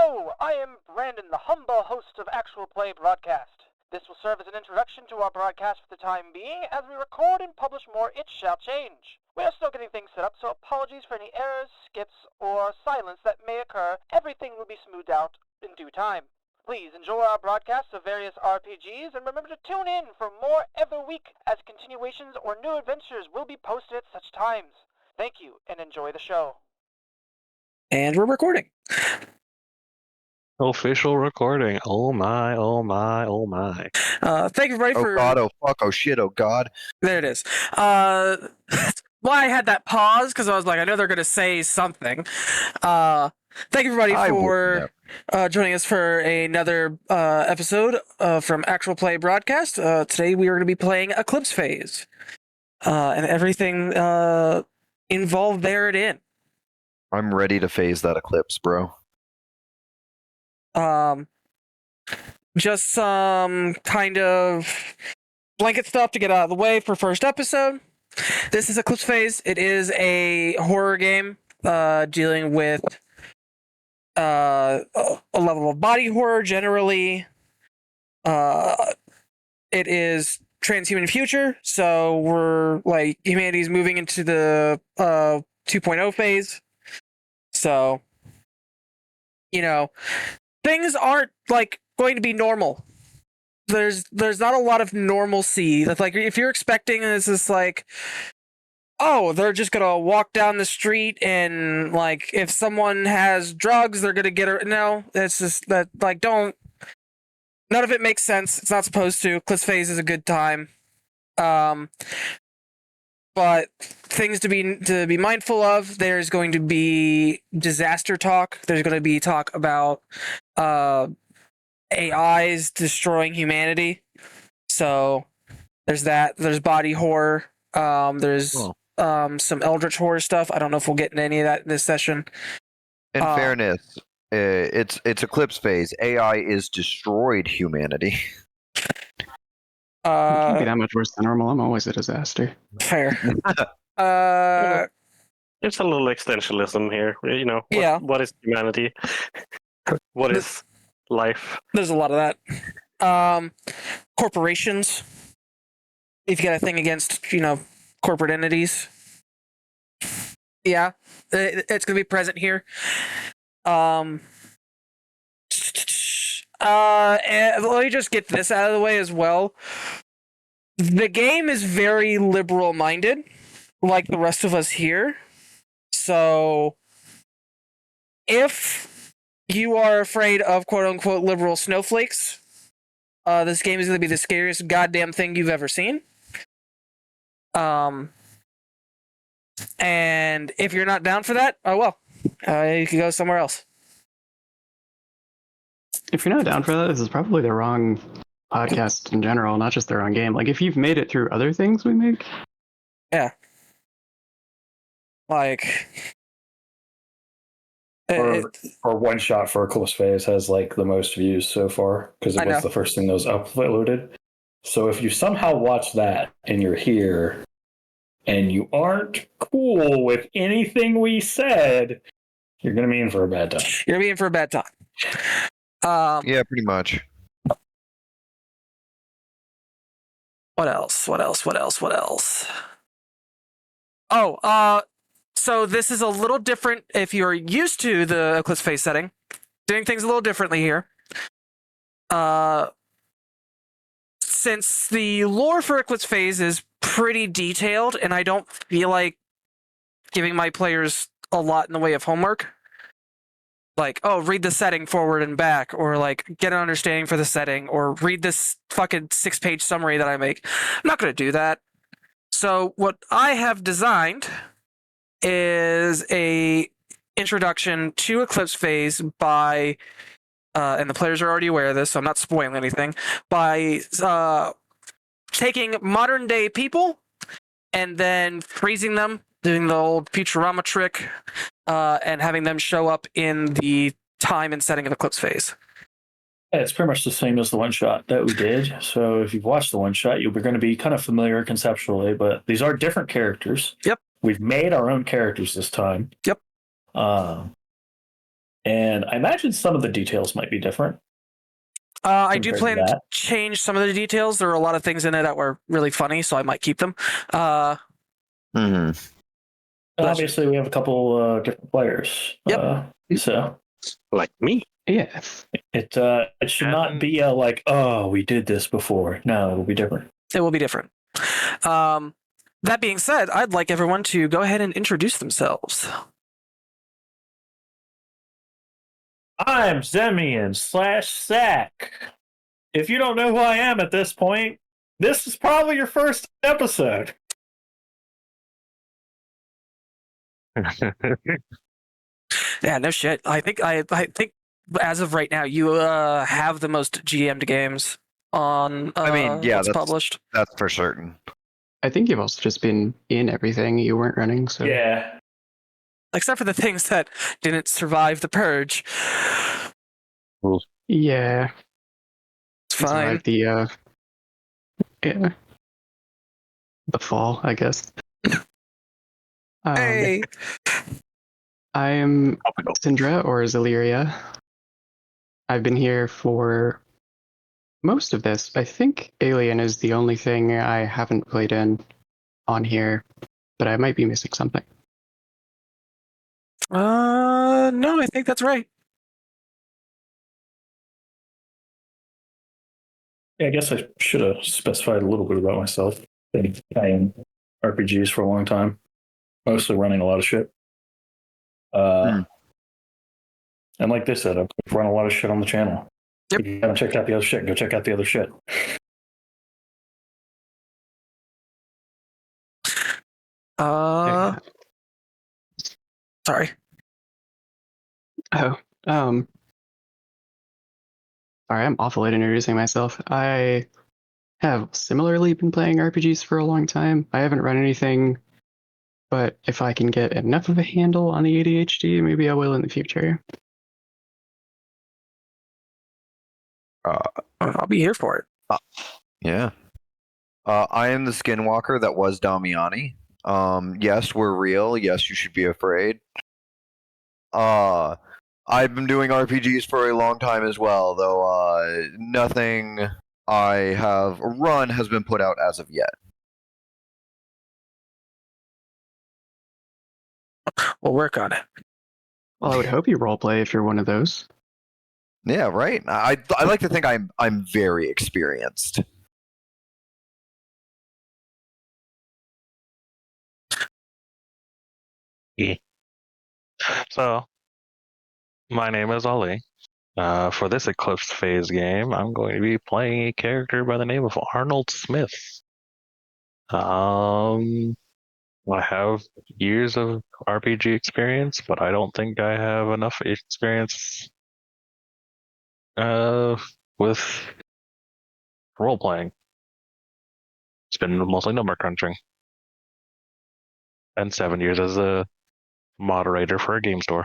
Hello, I am Brandon, the humble host of Actual Play Broadcast. This will serve as an introduction to our broadcast for the time being. As we record and publish more, it shall change. We are still getting things set up, so apologies for any errors, skips, or silence that may occur. Everything will be smoothed out in due time. Please enjoy our broadcasts of various RPGs, and remember to tune in for more every week, as continuations or new adventures will be posted at such times. Thank you, and enjoy the show. And we're recording. Official recording. Oh my, oh my, oh my. Thank you, everybody, for... Oh God, oh fuck, oh shit, oh God. There it is. Well, I had that pause because I was like, I know they're going to say something. Thank you, everybody, for joining us for another episode from Actual Play Broadcast. Today we are going to be playing Eclipse Phase. And everything involved therein. I'm ready to phase that eclipse, bro. Just some kind of blanket stuff to get out of the way for first episode. This is Eclipse Phase. It is a horror game dealing with a level of body horror generally. It is transhuman future, so we're like humanity's moving into the 2.0 phase. So, you know, things aren't like going to be normal. There's not a lot of normalcy. That's like, if you're expecting this is like, oh, they're just gonna walk down the street and like if someone has drugs, they're gonna get her. No, it's just that like none of it makes sense. It's not supposed to. Eclipse Phase is a good time. But things to be mindful of. There's going to be disaster talk. There's going to be talk about AIs destroying humanity. So there's that. There's body horror. There's some eldritch horror stuff. I don't know if we'll get into any of that in this session. In fairness, it's Eclipse Phase. AI is destroyed humanity. It can't be that much worse than normal. I'm always a disaster. Fair. It's a little existentialism here. You know, what is humanity? What is life? There's a lot of that. Corporations. If you got a thing against, corporate entities. Yeah, it's going to be present here. And let me just get this out of the way as well. The game is very liberal-minded, like the rest of us here. So, if you are afraid of quote-unquote liberal snowflakes, this game is going to be the scariest goddamn thing you've ever seen. And if you're not down for that, oh well, you can go somewhere else. If you're not down for that, this is probably the wrong podcast in general, not just the wrong game. Like, if you've made it through other things we make. Yeah. Like... Or one shot for Eclipse Phase has like the most views so far because it was the first thing that was uploaded. So if you somehow watch that and you're here and you aren't cool with anything we said, you're going to be in for a bad time. You're going to be in for a bad time. Yeah, pretty much. What else? So this is a little different if you're used to the Eclipse Phase setting. Doing things a little differently here. Since the lore for Eclipse Phase is pretty detailed, and I don't feel like giving my players a lot in the way of homework. Like, oh, read the setting forward and back, or like get an understanding for the setting, or read this fucking 6-page summary that I make. I'm not going to do that. So what I have designed is a introduction to Eclipse Phase by, and the players are already aware of this, so I'm not spoiling anything, by taking modern day people and then freezing them, doing the old Futurama trick, and having them show up in the time and setting of Eclipse Phase. Yeah, it's pretty much the same as the one shot that we did. So if you've watched the one shot, you're going to be kind of familiar conceptually, but these are different characters. Yep. We've made our own characters this time. Yep. And I imagine some of the details might be different. I do plan to change some of the details. There are a lot of things in it that were really funny, so I might keep them. Obviously, we have a couple different players. Yep. So, like me. Yeah. It should not be like, oh, we did this before. No, it will be different. It will be different. That being said, I'd like everyone to go ahead and introduce themselves. I'm Zemian/Sack. If you don't know who I am at this point, this is probably your first episode. Yeah, no shit. I think as of right now, you have the most GM'd games on. That's published. That's for certain. I think you've also just been in everything you weren't running. So yeah, except for the things that didn't survive the purge. Yeah, it's fine. The fall, I guess. Hey. I am Syndra or Zelyria. I've been here for most of this. I think Alien is the only thing I haven't played in on here, but I might be missing something. No, I think that's right. Yeah, I guess I should have specified a little bit about myself. Been playing RPGs for a long time, mostly running a lot of shit. And like they said, I've run a lot of shit on the channel. Yep. If you haven't checked out the other shit, go check out the other shit. Sorry. Oh, sorry, I'm awful at introducing myself. I have similarly been playing RPGs for a long time. I haven't run anything, but if I can get enough of a handle on the ADHD, maybe I will in the future. I'll be here for it. Yeah. I am the skinwalker that was Damiani. Yes, we're real. Yes, you should be afraid. I've been doing RPGs for a long time as well, though nothing I have run has been put out as of yet. We'll work on it. Well, I would hope you roleplay if you're one of those. Yeah, right. I like to think I'm very experienced. Yeah. So, my name is Ali. For this Eclipse phase game, I'm going to be playing a character by the name of Arnold Smith. I have years of RPG experience, but I don't think I have enough experience with role playing. It's been mostly number crunching, and 7 years as a moderator for a game store.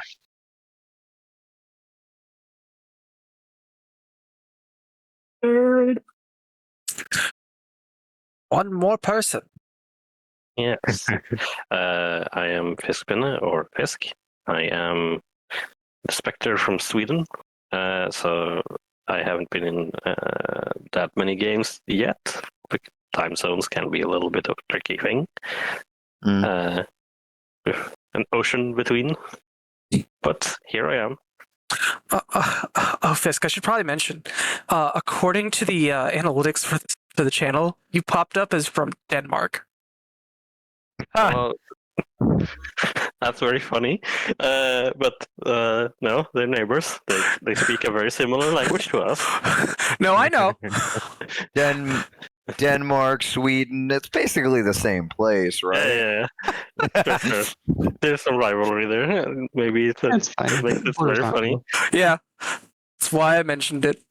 One more person. Yes. I am Fiskpinne, or Fisk. I am the Spectre from Sweden. So I haven't been in that many games yet. Time zones can be a little bit of a tricky thing. With an ocean between. But here I am. Fisk, I should probably mention, according to the analytics for the channel, you popped up as from Denmark. Well, that's very funny. But no, they're neighbors. They speak a very similar language to us. No, I know. Denmark, Sweden, it's basically the same place, right? Yeah. There's some rivalry there. Maybe That's fine. Makes it very funny. Yeah, that's why I mentioned it.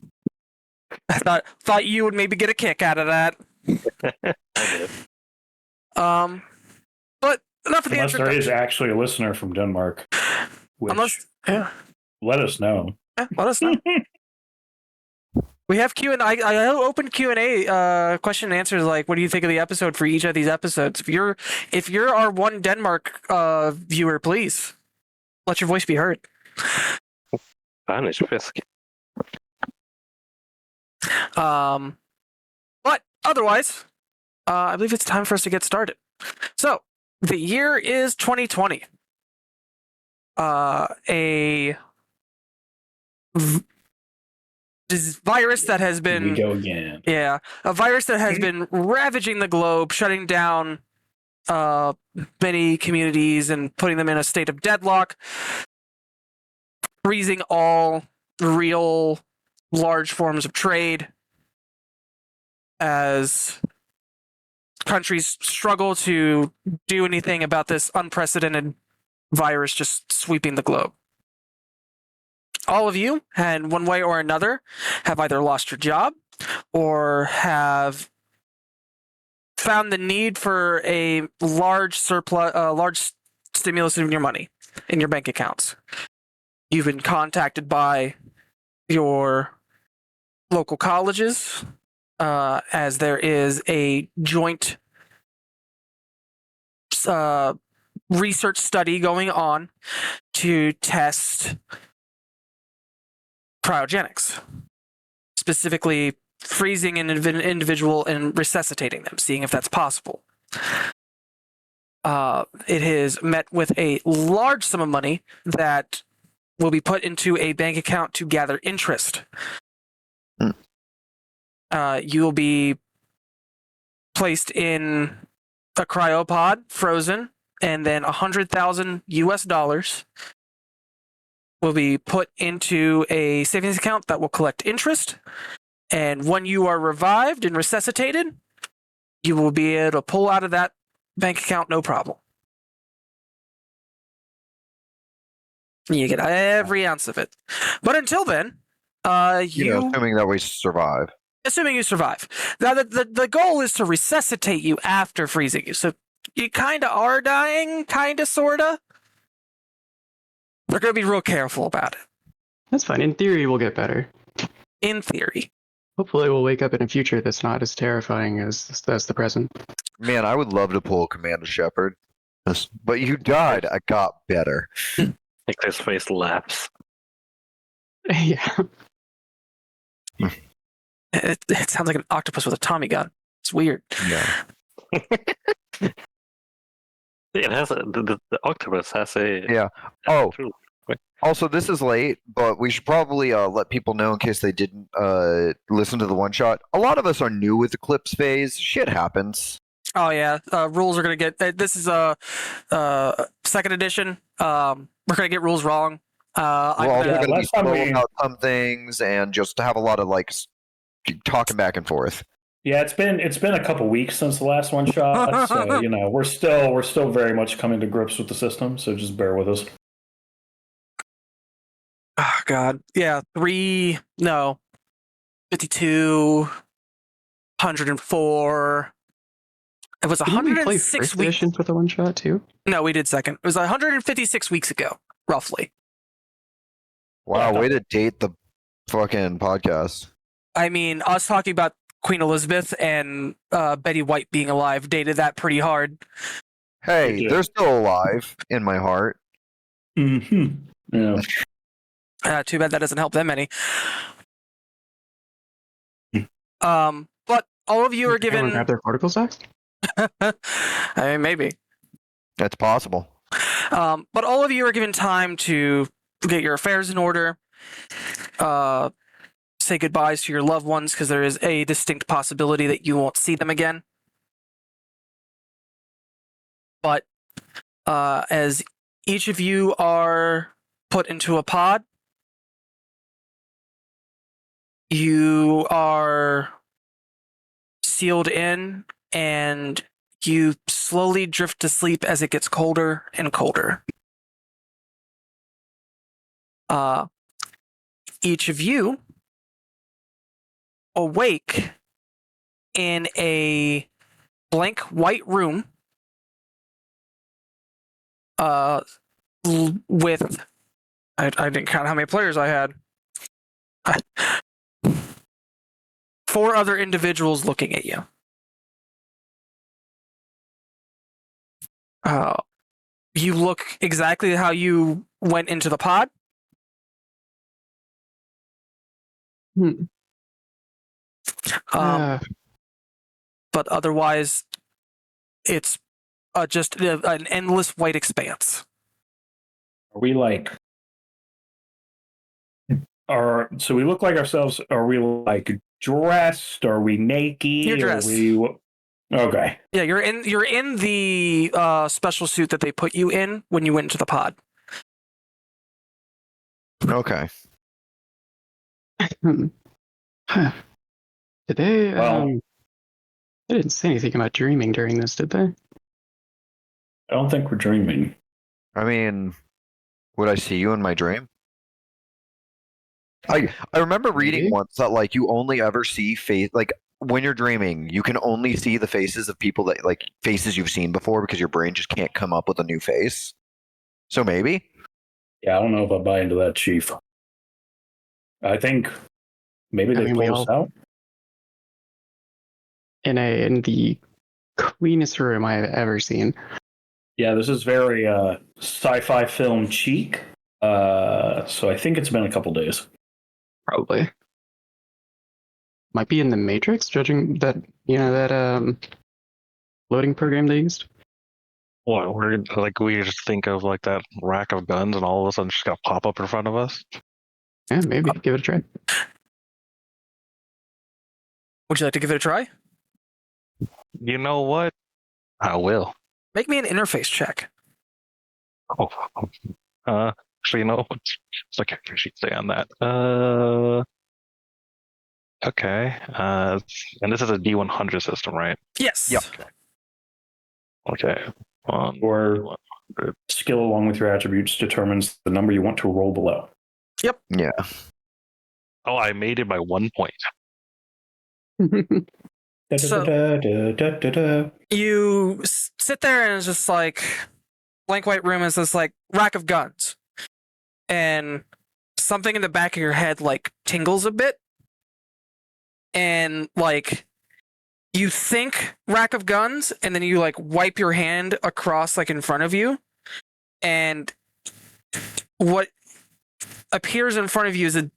I thought you would maybe get a kick out of that. I did. But enough of the Unless introduction. there is actually a listener from Denmark, which let us know. Yeah, let us know. We have Q&A. I opened Q&A question and answers like, what do you think of the episode for each of these episodes? If you're our one Denmark viewer, please let your voice be heard. Banish Fisk. But otherwise, I believe it's time for us to get started. So, the year is 2020. This virus that has been... Here we go again. Yeah, a virus that has been ravaging the globe, shutting down many communities and putting them in a state of deadlock, freezing all real large forms of trade as countries struggle to do anything about this unprecedented virus just sweeping the globe. All of you, in one way or another, have either lost your job or have found the need for a large surplus, large stimulus in your money, in your bank accounts. You've been contacted by your local colleges, as there is a joint research study going on to test cryogenics, specifically freezing an individual and resuscitating them, seeing if that's possible. It has met with a large sum of money that will be put into a bank account to gather interest. You will be placed in a cryopod, frozen, and then $100,000 will be put into a savings account that will collect interest. And when you are revived and resuscitated, you will be able to pull out of that bank account no problem. You get every ounce of it. But until then, assuming that we survive. Assuming you survive. Now, the goal is to resuscitate you after freezing you. So you kind of are dying, kind of, sort of. We're going to be real careful about it. That's fine. In theory, we'll get better. In theory. Hopefully, we'll wake up in a future that's not as terrifying as the present. Man, I would love to pull Commander Shepard. But you died. I got better. Eclipse face laughs. Yeah. It sounds like an octopus with a Tommy gun. It's weird. Yeah. It has the octopus has a Yeah. Oh. Also, this is late, but we should probably let people know in case they didn't listen to the one shot. A lot of us are new with Eclipse phase. Shit happens. Oh yeah, rules are gonna get. This is a second edition. We're gonna get rules wrong. We're also Yeah, going to be last time slow we- about some things and just have a lot of talking back and forth. Yeah, it's been a couple weeks since the last one shot, so we're still very much coming to grips with the system. So just bear with us. Oh God, yeah, 52, 104. It was Didn't we play 106 first weeks. edition for the one shot too? No, we did second. It was 156 weeks ago, roughly. Wow, way to date the fucking podcast. I mean, us talking about Queen Elizabeth and Betty White being alive dated that pretty hard. Hey, they're still alive in my heart. Mm-hmm. Yeah. Too bad that doesn't help them any. But all of you are Anyone given. grab their cortical sacks? I mean, maybe. That's possible. But all of you are given time to get your affairs in order. Say goodbyes to your loved ones because there is a distinct possibility that you won't see them again. But as each of you are put into a pod, you are sealed in and you slowly drift to sleep as it gets colder and colder. Each of you awake in a blank white room with I didn't count how many players I had. 4 other individuals looking at you. You look exactly how you went into the pod. Hmm. But otherwise, it's just an endless white expanse. Are we like? So we look like ourselves? Are we like dressed? Are we naked? You're dressed. Okay. Yeah, you're in the special suit that they put you in when you went into the pod. Okay. Huh. Did they? Well, They didn't say anything about dreaming during this, did they? I don't think we're dreaming. I mean, would I see you in my dream? I remember reading Maybe. once that like you only ever see face like when you're dreaming, you can only see the faces of people that like faces you've seen before because your brain just can't come up with a new face. So maybe. Yeah, I don't know if I buy into that, Chief. I think maybe they we pulled us out. In the cleanest room I've ever seen. Yeah, this is very sci-fi film cheek. So I think it's been a couple days. Probably. Might be in the Matrix, judging that loading program they used. What, we just think of like that rack of guns and all of a sudden just gonna pop up in front of us? Yeah, maybe. Give it a try. Would you like to give it a try? You know what? I will. Make me an interface check. Oh, actually, you know, it's like I should stay on that. Okay. And this is a D100 system, right? Yes. Yep. Okay. Or skill along with your attributes determines the number you want to roll below. Yep. Yeah. Oh, I made it by 1 point. So you sit there and it's just like blank white room is this like rack of guns, and something in the back of your head like tingles a bit, and like you think rack of guns, and then you like wipe your hand across like in front of you, and what appears in front of you is a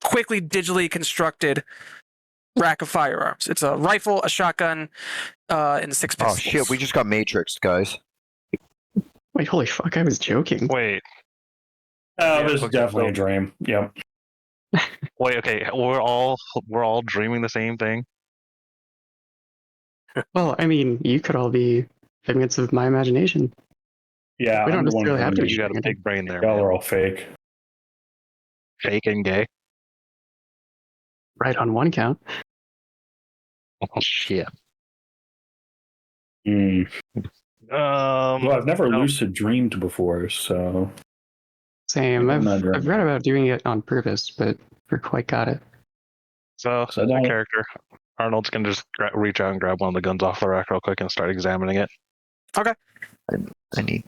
quickly digitally constructed rack of firearms. It's a rifle, a shotgun, and 6 pistols. Oh shit, we just got Matrixed, guys. Wait, holy fuck, I was joking. Wait. Oh, this is definitely a dream. Yep. Wait, okay. We're all dreaming the same thing. Well, I mean, you could all be figments of my imagination. Yeah, We don't I'm the one necessarily have to be. You got a big brain there. Y'all Man. are all fake. Fake and gay. Right on one count. Oh shit. Well, I've never lucid dreamed before, so Same. I'm not I've dreaming. read about doing it on purpose, but never quite got it. So So I the don't- character Arnold's gonna just reach out and grab one of the guns off the rack real quick and start examining it. I need.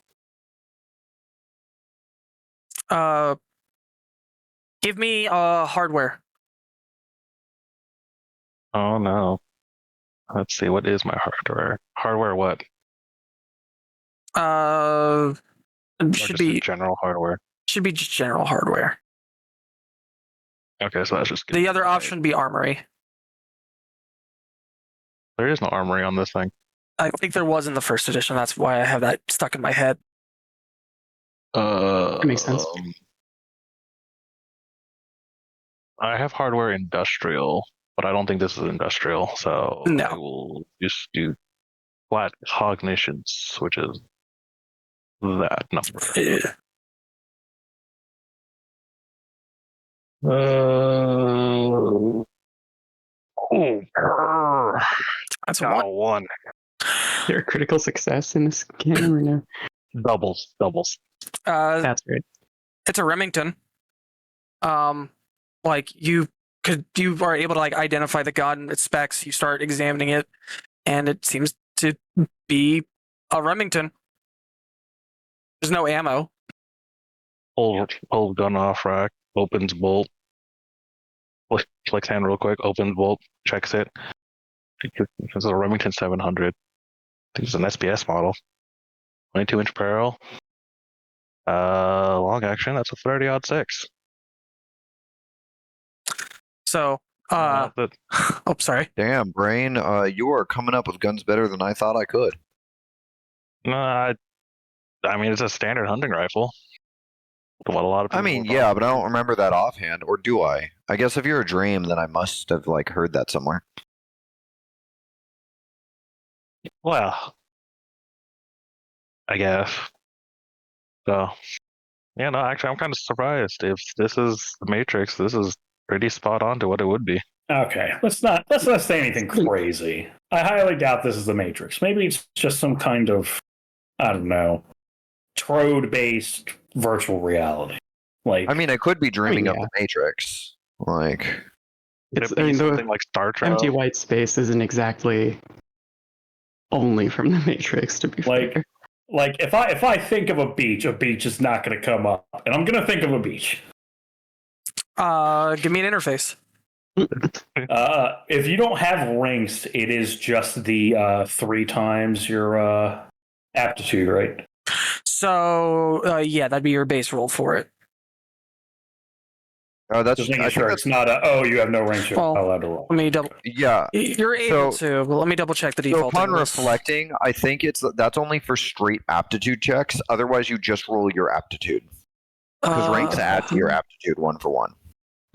Give me hardware. Oh no. Let's see. What is my hardware? Hardware what? Or Should just be general hardware. should be just general hardware. Okay, so that's just The other option would be armory. There is no armory on this thing. I think there was in the first edition. That's why I have that stuck in my head. That makes sense. I have hardware industrial, but I don't think this is industrial, so No. I will just do flat cognitions, which is that number. That's got one. a one. Is there a critical success in this game or no? Doubles. That's right. It's a Remington. Like you are able to like identify the gun, its specs. You start examining it, and it seems to be a Remington. There's no ammo. Pull gun off rack, opens bolt, flicks hand real quick, opens bolt, checks it. This is a Remington 700. I think it's an SPS model. 22-inch barrel. Long action, that's a 30-06. So, But oh, sorry. Damn, Brain, you are coming up with guns better than I thought I could. no, I mean it's a standard hunting rifle. What a lot of people. I mean, would yeah, but I probably- don't remember that offhand, or do I? I guess if you're a dream, then I must have like heard that somewhere. Well, I guess. So, yeah, no, actually, I'm kind of surprised. If this is the Matrix, this is pretty spot on to what it would be. Okay, let's not say anything crazy. I highly doubt this is the Matrix. Maybe it's just some kind of, I don't know, Trode-based virtual reality. Like, I mean, I could be dreaming of yeah. the Matrix. Like, Could It's, it I be mean, the something like Star Trek? empty white space isn't exactly only from the Matrix, to be Like- fair. like if I think of a beach is not going to come up, and I'm going to think of a beach. Give me an interface. If you don't have ranks, it is just the 3 times your aptitude, right? So, yeah, that'd be your base roll for it. that's Just I making think sure that's, it's not you have no ranks, you're Well, not allowed to roll. Let me double. yeah. You're able to, but let me double check the So default. upon rules. reflecting, I think that's only for straight aptitude checks. Otherwise, you just roll your aptitude because ranks add to your aptitude 1 for 1.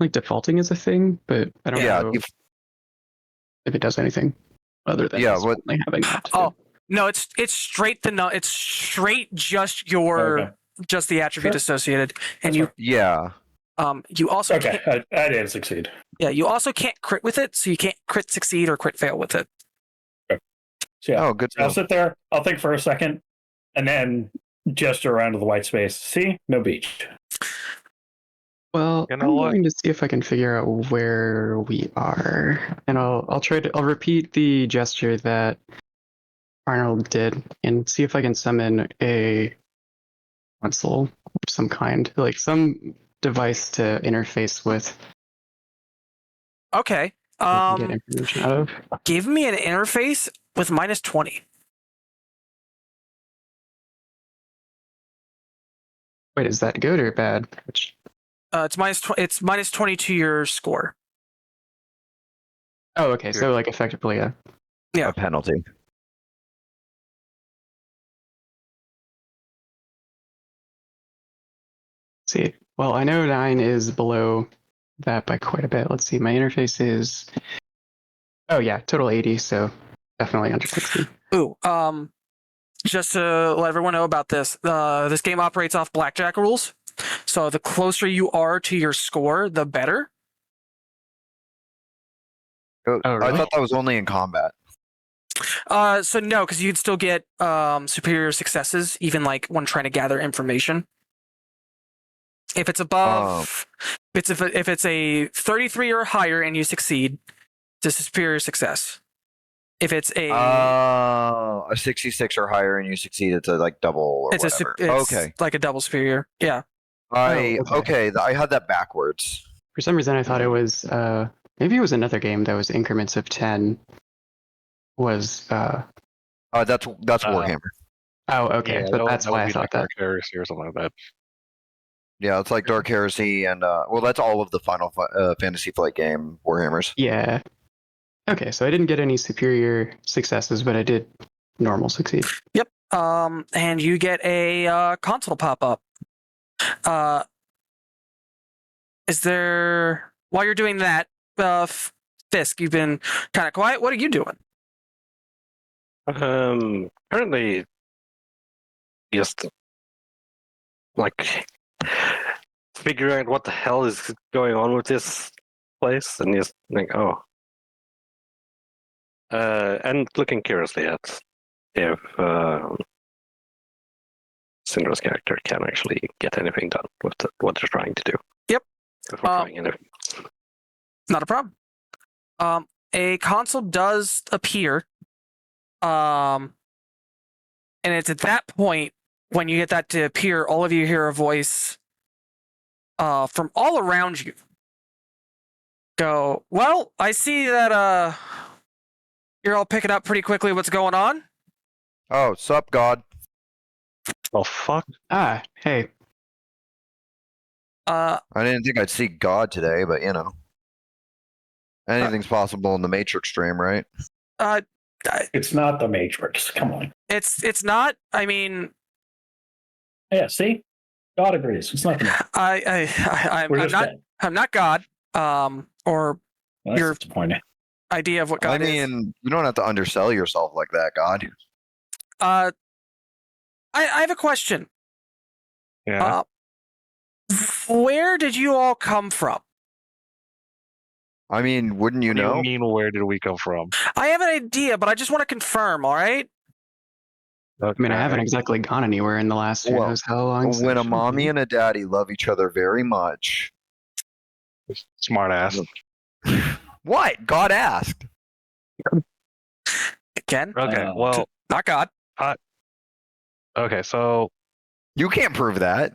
Like defaulting is a thing, but I don't Yeah, know if it does anything other than Yeah, just what- only having that. Oh, no, it's straight it's straight just your Okay. just the attribute Sure. associated, and That's yeah. you also Okay, can't, I did succeed. yeah, you also can't crit with it, so you can't crit succeed or crit fail with it. So yeah, Oh, good. I'll sit there, I'll think for a second, and then gesture around to the white space. See? No beach. Well, You know I'm what? going to see if I can figure out where we are, and I'll repeat the gesture that Arnold did, and see if I can summon a console of some kind, like some device to interface with. Okay. That I can get information out of. Give me an interface with -20. Wait, is that good or bad? It's -20 to your score. Oh, okay. So like effectively, Yeah. A penalty. see. Well, I know 9 is below that by quite a bit. Let's see. My interface is. Oh yeah, total 80. So definitely under 60. Ooh. Just to let everyone know about this, this game operates off blackjack rules. So the closer you are to your score, the better. Oh, I really? thought that was only in combat. So no, because you'd still get superior successes, even like when trying to gather information. If it's above, if it's a 33 or higher and you succeed, it's a superior success. If it's a 66 or higher and you succeed, it's a like double or it's whatever. it's Okay. like a double superior. Yeah. I okay. I had that backwards. For some reason, I thought it was maybe it was another game that was increments of 10. Was That's Warhammer. oh, okay. Yeah, But that's that why would I be thought like that. Dark Heresy or something like that. Yeah, it's like Dark Heresy and well, that's all of the Final Fantasy Flight game Warhammers. Yeah. Okay, so I didn't get any superior successes, but I did normal succeed. Yep. And you get a console pop up. Is there while you're doing that, Fisk? You've been kind of quiet. What are you doing? Currently, just like figuring out what the hell is going on with this place, and just like, and looking curiously at if Syndra's character can actually get anything done with what they're trying to do. Yep. Before trying anything. Not a problem. A console does appear. And it's at that point when you get that to appear, all of you hear a voice from all around you. Go, well, I see that you're all picking up pretty quickly what's going on. Oh, sup, God. Oh fuck! Ah, hey. I didn't think I'd see God today, but you know. Anything's possible in the Matrix stream, right? It's not the Matrix. Come on. It's not. I mean, Yeah, see? God agrees. It's not the Matrix. I'm not God. Or Well, that's your disappointing. idea of what God is. I mean, you don't have to undersell yourself like that, God. I have a question. Yeah. Where did you all come from? I mean, wouldn't you What do know? you mean, where did we come from? I have an idea, but I just want to confirm, all right? I mean, I haven't exactly gone anywhere in the last who Well, knows how long. When a mommy and a daddy love each other very much. Smart ass. What? God asked. Again? Okay, well, Not God. okay, so You can't prove that.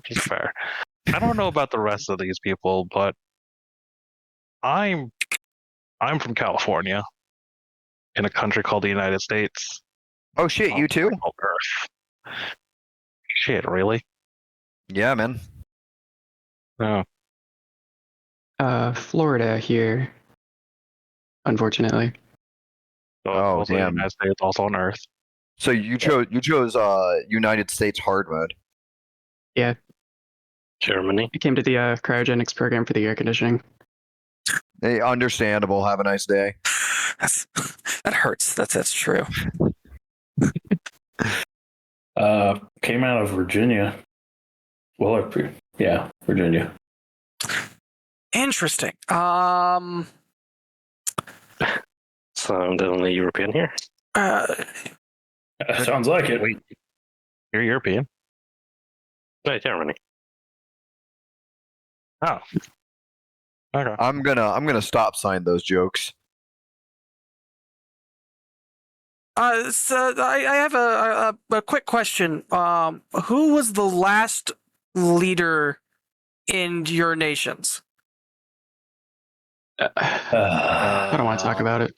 it's fair. I don't know about the rest of these people, but I'm from California, in a country called the United States. Oh shit, you too? Called Earth. Shit, really? Yeah, man. No. Florida here, unfortunately. So Oh, also the damn. United States, also on Earth. So you chose United States hard mode. Yeah, Germany. I came to the cryogenics program for the air conditioning. Hey, understandable. Have a nice day. That hurts. That's true. Came out of Virginia. Well, yeah, Virginia. Interesting. So I'm the only European here. Sounds like it. Wait, you're European? Right, Germany. Oh. Okay. I'm gonna stop sign those jokes. So I have a quick question. Who was the last leader in your nations? I don't want to talk about it.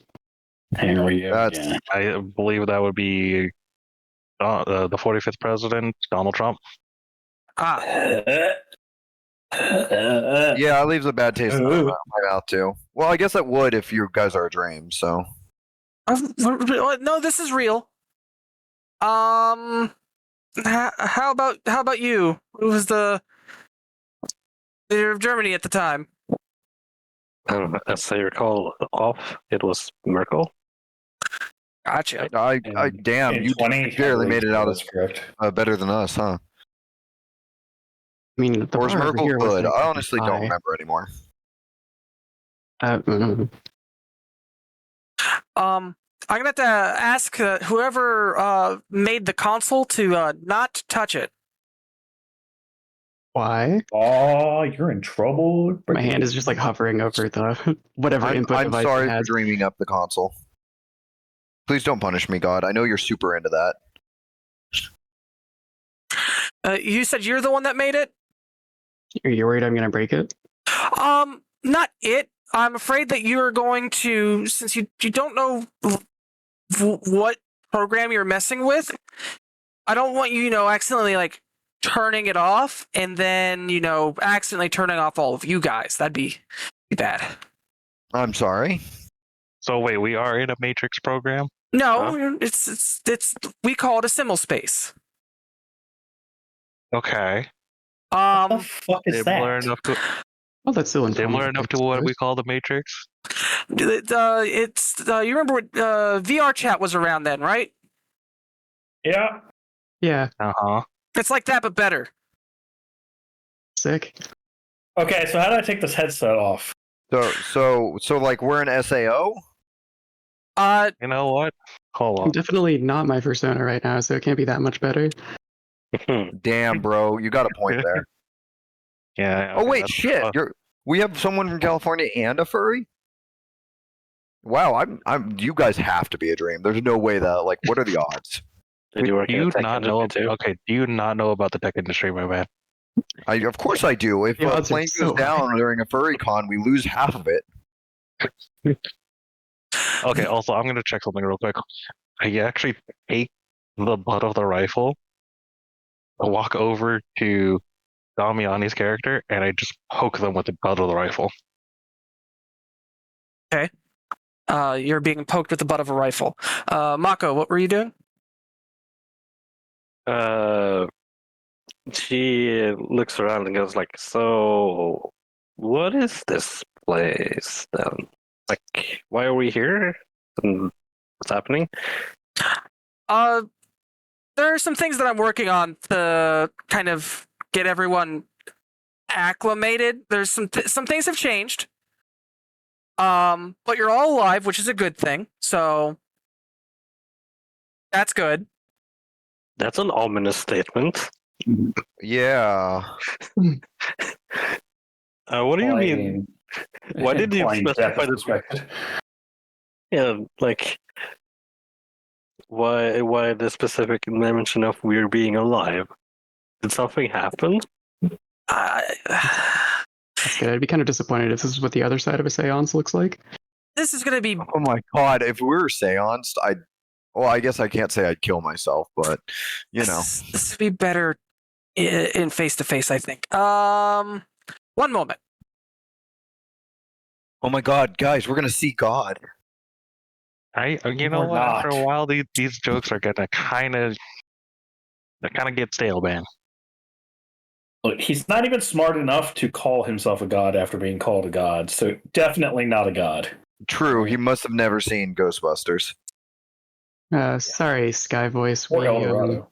Henry. That's- I believe that would be the 45th president, Donald Trump. Yeah, it leaves a bad taste in my mouth too. Well, I guess it would if you guys are a dream. So No, this is real. How about you? Who was the leader of Germany at the time? As I recall, it was Merkel. Gotcha. Damn, in you 20, barely made it out as that's correct. better than us, huh? I mean, the Or is bar over Merkel here was good? like I honestly don't 55. remember anymore. I'm gonna have to ask whoever made the console to not touch it. Why? Oh, you're in trouble. My hand is just like hovering over the whatever input I'm device sorry it for has. dreaming up the console. Please don't punish me, God. I know you're super into that. You said you're the one that made it? Are you worried I'm gonna break it? Not it. I'm afraid that you're going to, since you don't know what program you're messing with, I don't want you, accidentally like turning it off and then, accidentally turning off all of you guys. That'd be bad. I'm sorry. So wait, we are in a Matrix program? No, it's we call it a simul space. Okay. What the fuck is Similar that? enough to Well, that's still similar enough to what we call the Matrix. It's you remember what VR chat was around then, right? Yeah. Yeah, Uh-huh. It's like that, but better. sick. Okay, so how do I take this headset off? So like we're an SAO? You know what? Hold I'm on. definitely not my persona right now, so it can't be that much better. Damn, bro, you got a point there. Yeah. Oh okay, wait, that's- shit. We have someone from California and a furry? Wow, you guys have to be a dream. There's no way that what are the odds? Did you work do in you the tech not know? industry too? Okay. Do you not know about the tech industry, my man? Of course I do. If The a odds are plane so goes down during a furry con, we lose half of it. Okay. Also, I'm gonna check something real quick. I actually take the butt of the rifle, walk over to Damiani's character, and I just poke them with the butt of the rifle. You're being poked with the butt of a rifle. Mako, what were you doing? She looks around and goes like, "So, what is this place then? Like, why are we here? And what's happening?" There are some things that I'm working on to kind of get everyone acclimated. There's some things have changed. But you're all alive, which is a good thing. So that's good. That's an ominous statement. Yeah. What do you mean? Why did you specify this? Yeah, like why the specific mention of we're being alive? Did something happen? That's good. I'd be kind of disappointed if this is what the other side of a seance looks like. This is gonna be. Oh my god! If we were seanced, I guess I can't say I'd kill myself, but you know, This would be better in face to face. I think. One moment. oh my god, guys, we're gonna see God. You know We're what? not. After a while, these jokes are gonna kind of get stale, man. Look, he's not even smart enough to call himself a god after being called a god, so definitely not a god. True, he must have never seen Ghostbusters. Sorry, Sky Voice. Or El Dorado.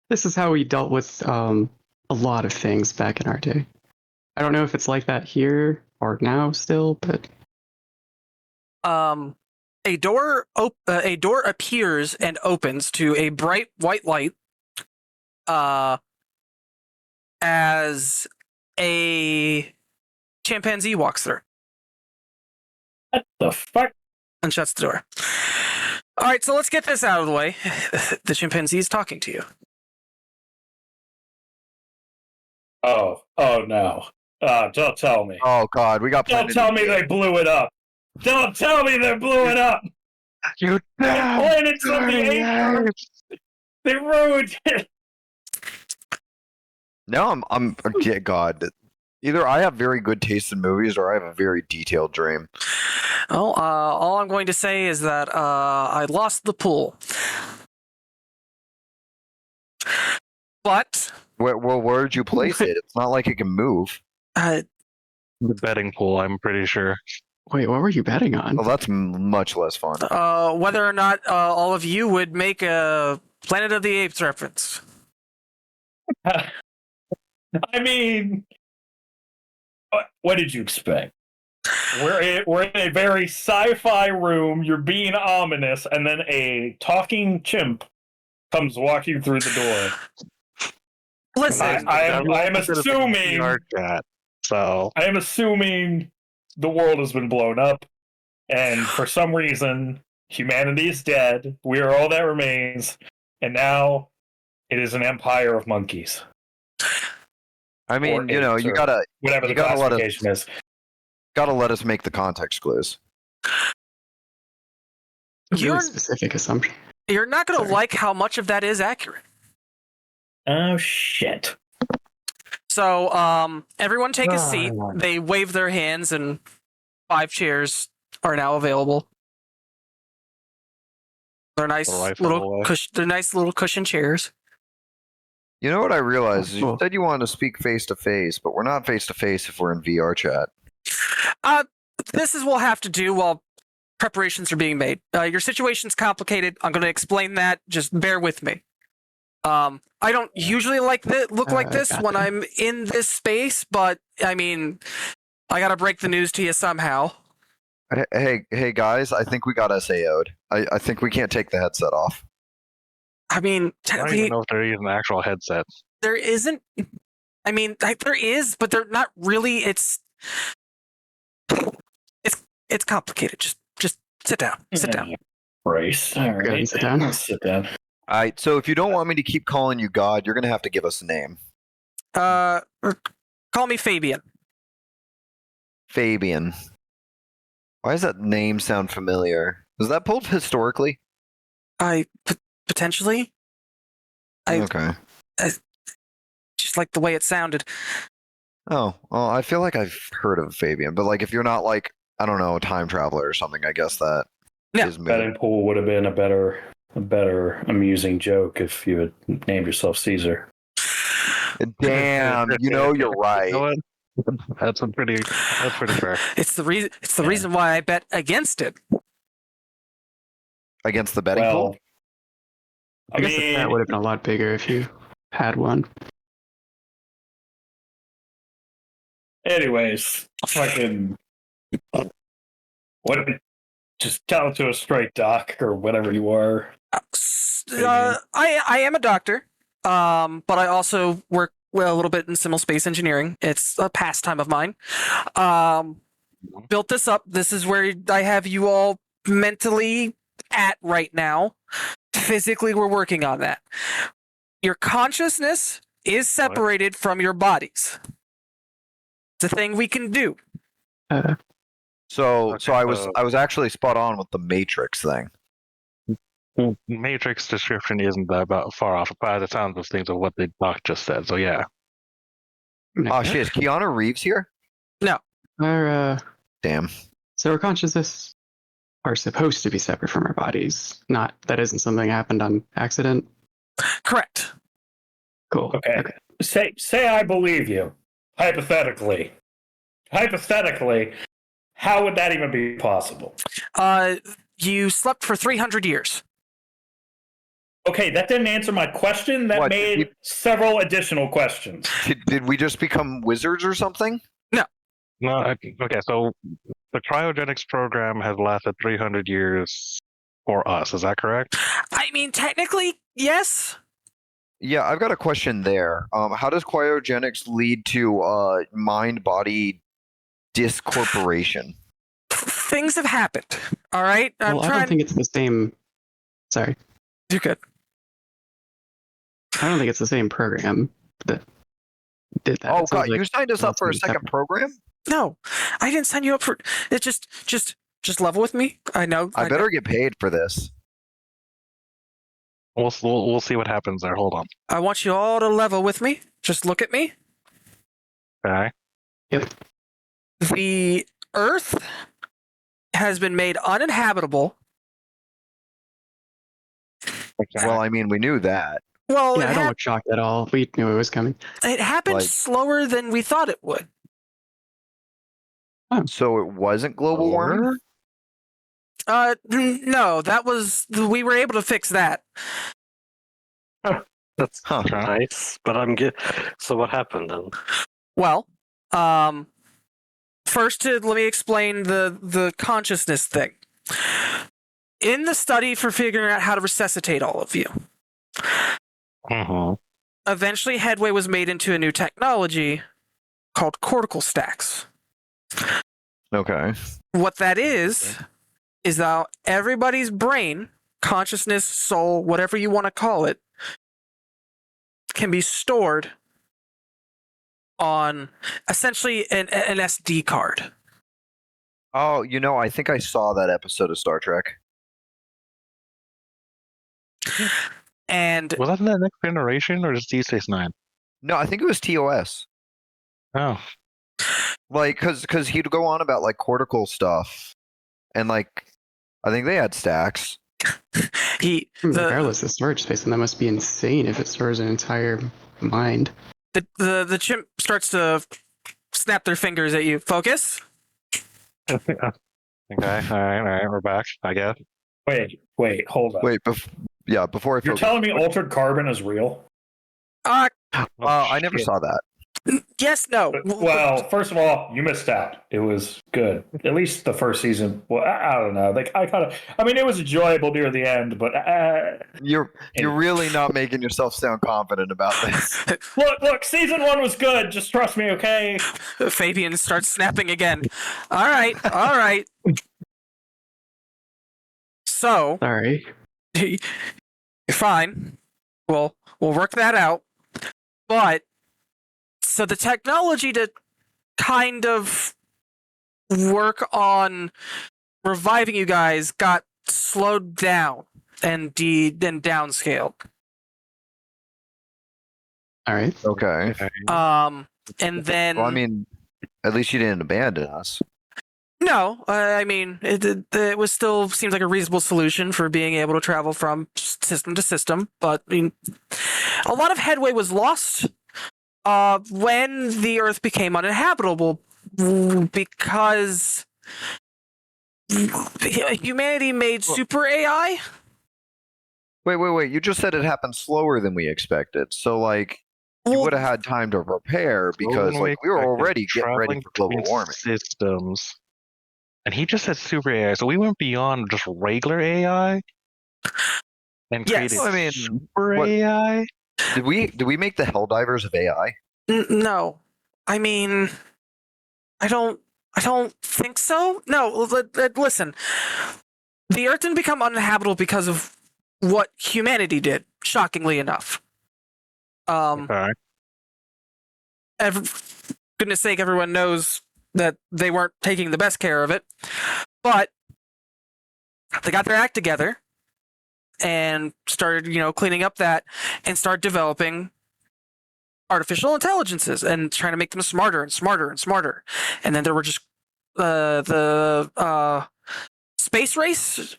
This is how we dealt with a lot of things back in our day. I don't know if it's like that here or now still, but A door appears and opens to a bright white light. As a chimpanzee walks through. What the fuck? And shuts the door. All right, so let's get this out of the way. The chimpanzee is talking to you. Oh no. Don't tell me. Oh god, we got. Don't tell me they blew it up. Don't tell me they blew it up. You Planets of the Apes. They ruined it. No, I'm God. Either I have very good taste in movies, or I have a very detailed dream. Well, all I'm going to say is that I lost the pool. But Where'd you place it? It's not like it can move. The betting pool, I'm pretty sure. wait, what were you betting on? Well, that's much less fun. Whether or not all of you would make a Planet of the Apes reference. I mean, what did you expect? We're in a very sci-fi room. You're being ominous, and then a talking chimp comes walking through the door. Listen, I am assuming. So I am assuming the world has been blown up, and for some reason, humanity is dead. We are all that remains, and now it is an empire of monkeys. I mean, you apes, gotta whatever you the gotta classification is. gotta let us make the context clues. A really You're- specific assumption. you're not going to Sorry. like how much of that is accurate. Oh shit! So, everyone take a seat. They wave their hands, and 5 chairs are now available. They're nice Rifle little away. they're nice little cushion chairs. You know what I realized? You Cool. said you wanted to speak face to face, but we're not face to face if we're in VR chat. This is what we'll have to do while preparations are being made. Your situation's complicated. I'm going to explain that. Just bear with me. I don't usually look like this when gotcha. I'm in this space, but I mean, I got to break the news to you somehow. Hey guys, I think we got SAO'd. I think we can't take the headset off. I mean, I don't technically, even know if there is an actual headset. there isn't. I mean, there is, but they're not really. It's complicated. Just sit down. Sit down. Brace. All Go ahead right. and sit down. Sit down. All right, so if you don't want me to keep calling you God, you're gonna have to give us a name. Call me Fabian. Fabian. Why does that name sound familiar? Was that pulled historically? Potentially. Okay. Just just like the way it sounded. Oh, well, I feel like I've heard of Fabian, but like if you're not like, I don't know, a time traveler or something, I guess that is moot. Betting pool would have been a better amusing joke if you had named yourself Caesar. Damn, you're right. You know what? That's pretty fair. It's the reason why I bet against it. Against the betting pool? I guess the bet would have been a lot bigger if you had one. Anyways, fucking what? Just tell it to a straight doc or whatever you are. I am a doctor, but I also work a little bit in simul space engineering. It's a pastime of mine. Built this up. This is where I have you all mentally at right now. Physically, we're working on that. Your consciousness is separated from your bodies. It's a thing we can do. So I was actually spot on with the Matrix thing. Matrix description isn't that far off by the sounds of things of what the doc just said. So yeah. Oh shit, is Keanu Reeves here? No. Damn. So our consciousness are supposed to be separate from our bodies. That isn't something that happened on accident. Correct. Cool. Okay. Say I believe you. Hypothetically, how would that even be possible? You slept for 300 years. Okay, that didn't answer my question. That made several additional questions. Did we just become wizards or something? No. Okay. So the cryogenics program has lasted 300 years for us. Is that correct? I mean, technically, yes. Yeah, I've got a question there. How does cryogenics lead to mind-body discorporation? Things have happened. All right. I don't think it's the same. Sorry. You're good. I don't think it's the same program that did that. Oh god, you signed us up for a second program? No, I didn't sign you up for it. Just level with me. I know. I better get paid for this. We'll see what happens there. Hold on. I want you all to level with me. Just look at me. Okay. Yep. The Earth has been made uninhabitable. Okay. Well, I mean, we knew that. Well, yeah, I don't look shocked at all. We knew it was coming. It happened slower than we thought it would. So it wasn't global warming? No, we were able to fix that. That's nice, but so what happened then? Well, first let me explain the consciousness thing. In the study for figuring out how to resuscitate all of you, eventually headway was made into a new technology called cortical stacks. Okay. What that is that everybody's brain, consciousness, soul, whatever you want to call it, can be stored on essentially an SD card. Oh, I think I saw that episode of Star Trek. And was that in the Next Generation or just Deep Space Nine? No, I think it was TOS. Oh. Like, because he'd go on about like cortical stuff, and like, I think they had stacks. Regardless of storage space, and that must be insane if it stores an entire mind. The chimp starts to snap their fingers at you. Focus. Okay. All right. We're back, I guess. Wait, hold on. Wait, before I You're telling me altered carbon is real? I never saw that. Yes, no. Well, first of all, you missed out. It was good. At least the first season. Well, I don't know. Like it was enjoyable near the end, but you're really not making yourself sound confident about this. Look, season 1 was good. Just trust me, okay? Fabian starts snapping again. All right. So, sorry. You're fine. We'll work that out. But so the technology to kind of work on reviving you guys got slowed down and downscaled. All right. Okay. And then Well, I mean, at least you didn't abandon us. no, I mean it was still seems like a reasonable solution for being able to travel from system to system, but I mean, a lot of headway was lost when the Earth became uninhabitable because humanity made super AI. Wait. You just said it happened slower than we expected. So, like, you would have had time to prepare because, like, we were already getting ready for global warming. Systems. And he just said super AI, so we went beyond just regular AI and created super what- AI. Did we make the Helldivers of AI? No, I mean, I don't think so. No, listen, the Earth didn't become uninhabitable because of what humanity did. Shockingly enough, Okay. goodness sake, everyone knows that they weren't taking the best care of it, but they got their act together and started, cleaning up that and started developing artificial intelligences and trying to make them smarter and smarter and smarter. And then there were just the space race.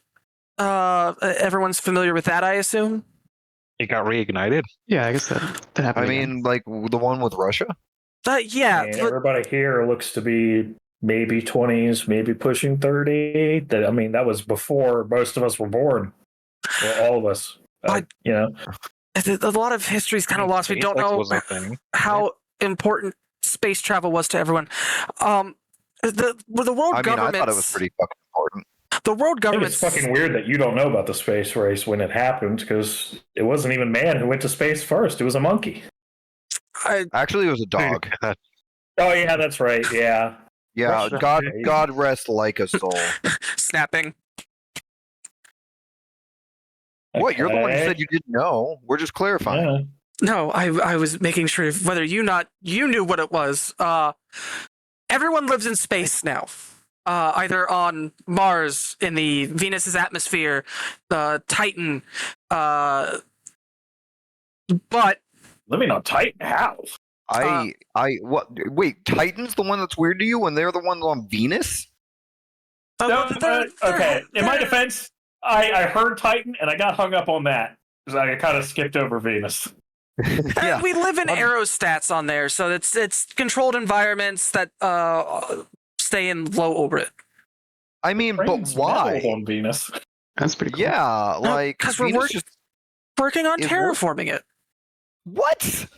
Everyone's familiar with that, I assume. It got reignited. Yeah, I guess that happened. I mean, like the one with Russia. Yeah. And everybody here looks to be maybe 20s, maybe pushing 30. That was before most of us were born. Well, all of us. A lot of history is kind of lost. We don't know how important space travel was to everyone. The world government. I thought it was pretty fucking important. The world government. It's fucking weird that you don't know about the space race when it happened, because it wasn't even man who went to space first. It was a monkey. Actually, it was a dog. Oh yeah, that's right. Yeah. Yeah. God rest Laika's soul. Snapping. What? You're the one who said you didn't know. We're just clarifying. Yeah. No, I was making sure whether you knew what it was. Everyone lives in space now. Either on Mars in the Venus's atmosphere, Titan, but living on Titan, how? What? Wait, Titan's the one that's weird to you when they're the ones on Venus? Okay. In my defense, I heard Titan and I got hung up on that because I kind of skipped over Venus. Yeah. We live in aerostats on there, so it's controlled environments that stay in low orbit. I mean, but why on Venus? That's pretty cool. Yeah, like because we're working on terraforming it. What?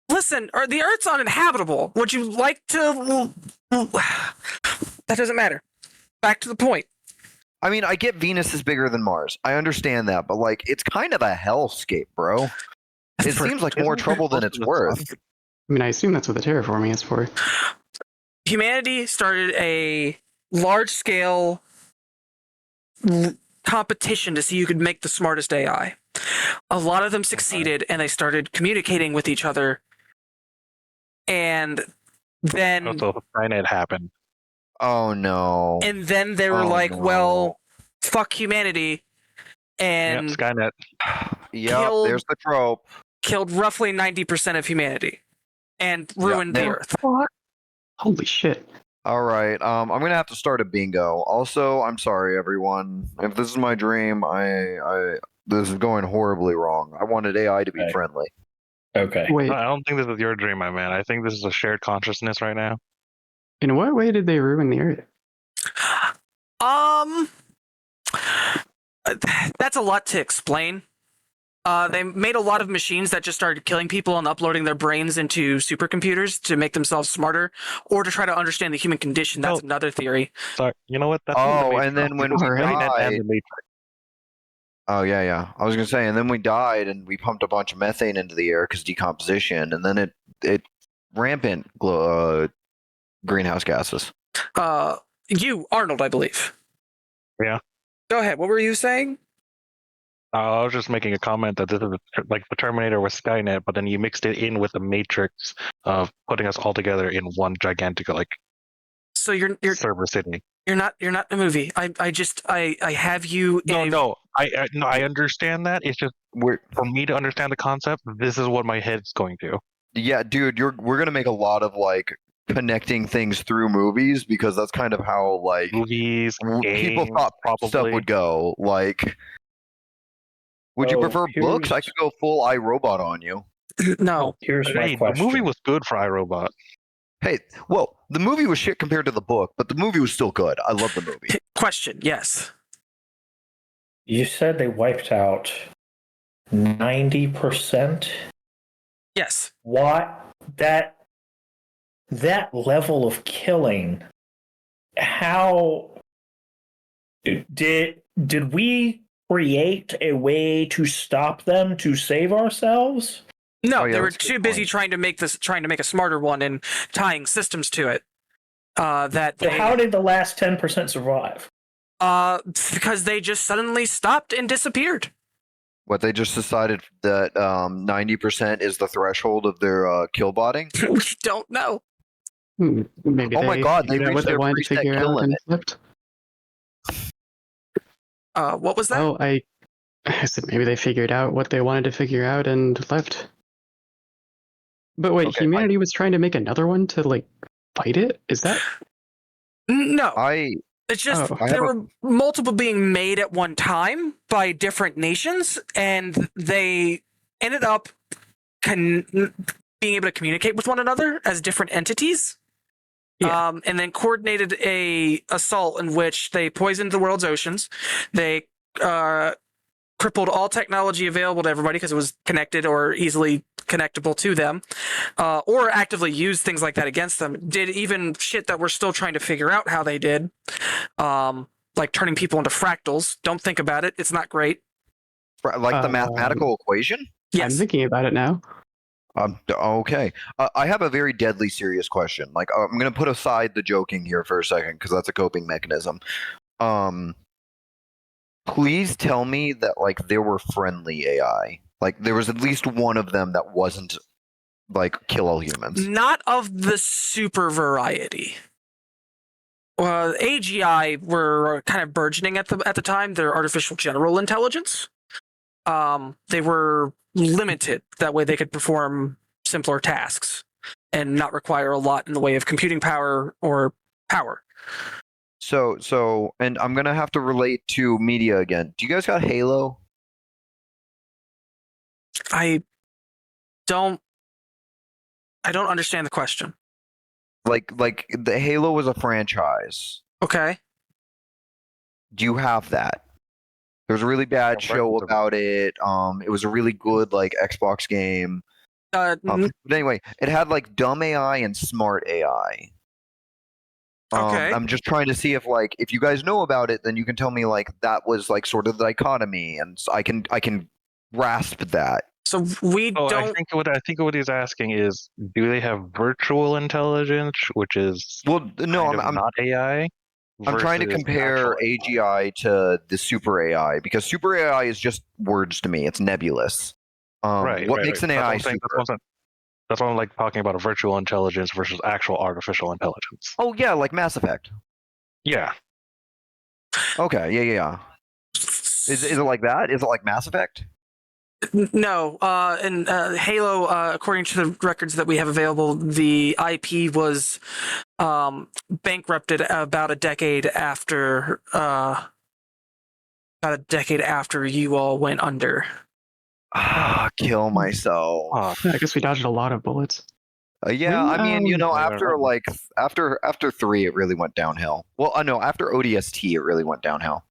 Listen, the Earth's uninhabitable. Would you like to? That doesn't matter. Back to the point. I mean, I get Venus is bigger than Mars. I understand that, but like, it's kind of a hellscape, bro. It seems like more trouble than it's worth. I mean, I assume that's what the terraforming is for. Humanity started a large-scale competition to see who could make the smartest AI. A lot of them succeeded, and they started communicating with each other. And then Skynet happened. Oh no! And then they were well, fuck humanity, and Skynet. There's the trope. Killed roughly 90% of humanity, and ruined the Earth. Holy shit! All right, I'm gonna have to start a bingo. Also, I'm sorry, everyone. If this is my dream, this is going horribly wrong. I wanted AI to be friendly. Okay. Wait, I don't think this is your dream, my man. I think this is a shared consciousness right now. in what way did they ruin the Earth? That's a lot to explain. They made a lot of machines that just started killing people and uploading their brains into supercomputers to make themselves smarter, or to try to understand the human condition. That's another theory. Sorry, you know what? That's and then when we died... Oh, yeah. I was going to say, and then we died and we pumped a bunch of methane into the air because decomposition, and then it rampant greenhouse gases. You, Arnold, I believe. Yeah. Go ahead. What were you saying? I was just making a comment that this is like the Terminator was Skynet, but then you mixed it in with the Matrix of putting us all together in one gigantic So you're server city. You're not in a movie. I have you. No. I understand that. It's just for me to understand the concept. This is what my head's going to. Yeah, dude, we're gonna make a lot of like connecting things through movies because that's kind of how like Movies, people games, thought stuff probably. would go. Like, would you prefer books? I could go full iRobot on you. No. Here's my question. The movie was good for iRobot. Hey, well, the movie was shit compared to the book, but the movie was still good. I love the movie. Question, yes. You said they wiped out 90%? Yes. What? That level of killing, how did we create a way to stop them to save ourselves? No, they were too busy trying to make a smarter one and tying systems to it. How did the last 10% survive? Because they just suddenly stopped and disappeared. What, they just decided that 90% is the threshold of their kill botting? We don't know. Maybe oh my god, they reached their preset kill limit. What was that? Oh, I said maybe they figured out what they wanted to figure out and left. But wait, humanity was trying to make another one to like fight it? Is that? No. It's just there were multiple being made at one time by different nations, and they ended up being able to communicate with one another as different entities. Yeah. And then coordinated a assault in which they poisoned the world's oceans. They crippled all technology available to everybody because it was connected or easily connectable to them, or actively used things like that against them. Did even shit that we're still trying to figure out how they did, like turning people into fractals. Don't think about it; it's not great. Like the mathematical equation? Yes. I'm thinking about it now. Okay. I have a very deadly serious question. Like, I'm going to put aside the joking here for a second because that's a coping mechanism. Please tell me that like there were friendly AI. Like there was at least one of them that wasn't like kill all humans. Not of the super variety. AGI were kind of burgeoning at the time. Their artificial general intelligence. They were limited. That way they could perform simpler tasks and not require a lot in the way of computing power or power. So, and I'm gonna have to relate to media again. Do you guys got Halo? I don't understand the question. Like the Halo was a franchise. Okay. Do you have that? There was a really bad show about it. It was a really good like Xbox game. But anyway, it had like dumb AI and smart AI. Okay. I'm just trying to see if you guys know about it, then you can tell me like that was like sort of the dichotomy, and I can grasp that. So we don't. I think what he's asking is, do they have virtual intelligence, which is no, I'm not AI? I'm trying to compare AGI to the super AI because super AI is just words to me. It's nebulous. What makes an AI super? That's why I'm like talking about a virtual intelligence versus actual artificial intelligence. Oh yeah, like Mass Effect. Yeah. Okay. Yeah. Is it like that? Is it like Mass Effect? No. In Halo, according to the records that we have available, the IP was bankrupted about a decade after you all went under. Kill myself. I guess we dodged a lot of bullets. Yeah, I mean, after 3, it really went downhill. Well, no, after ODST, it really went downhill.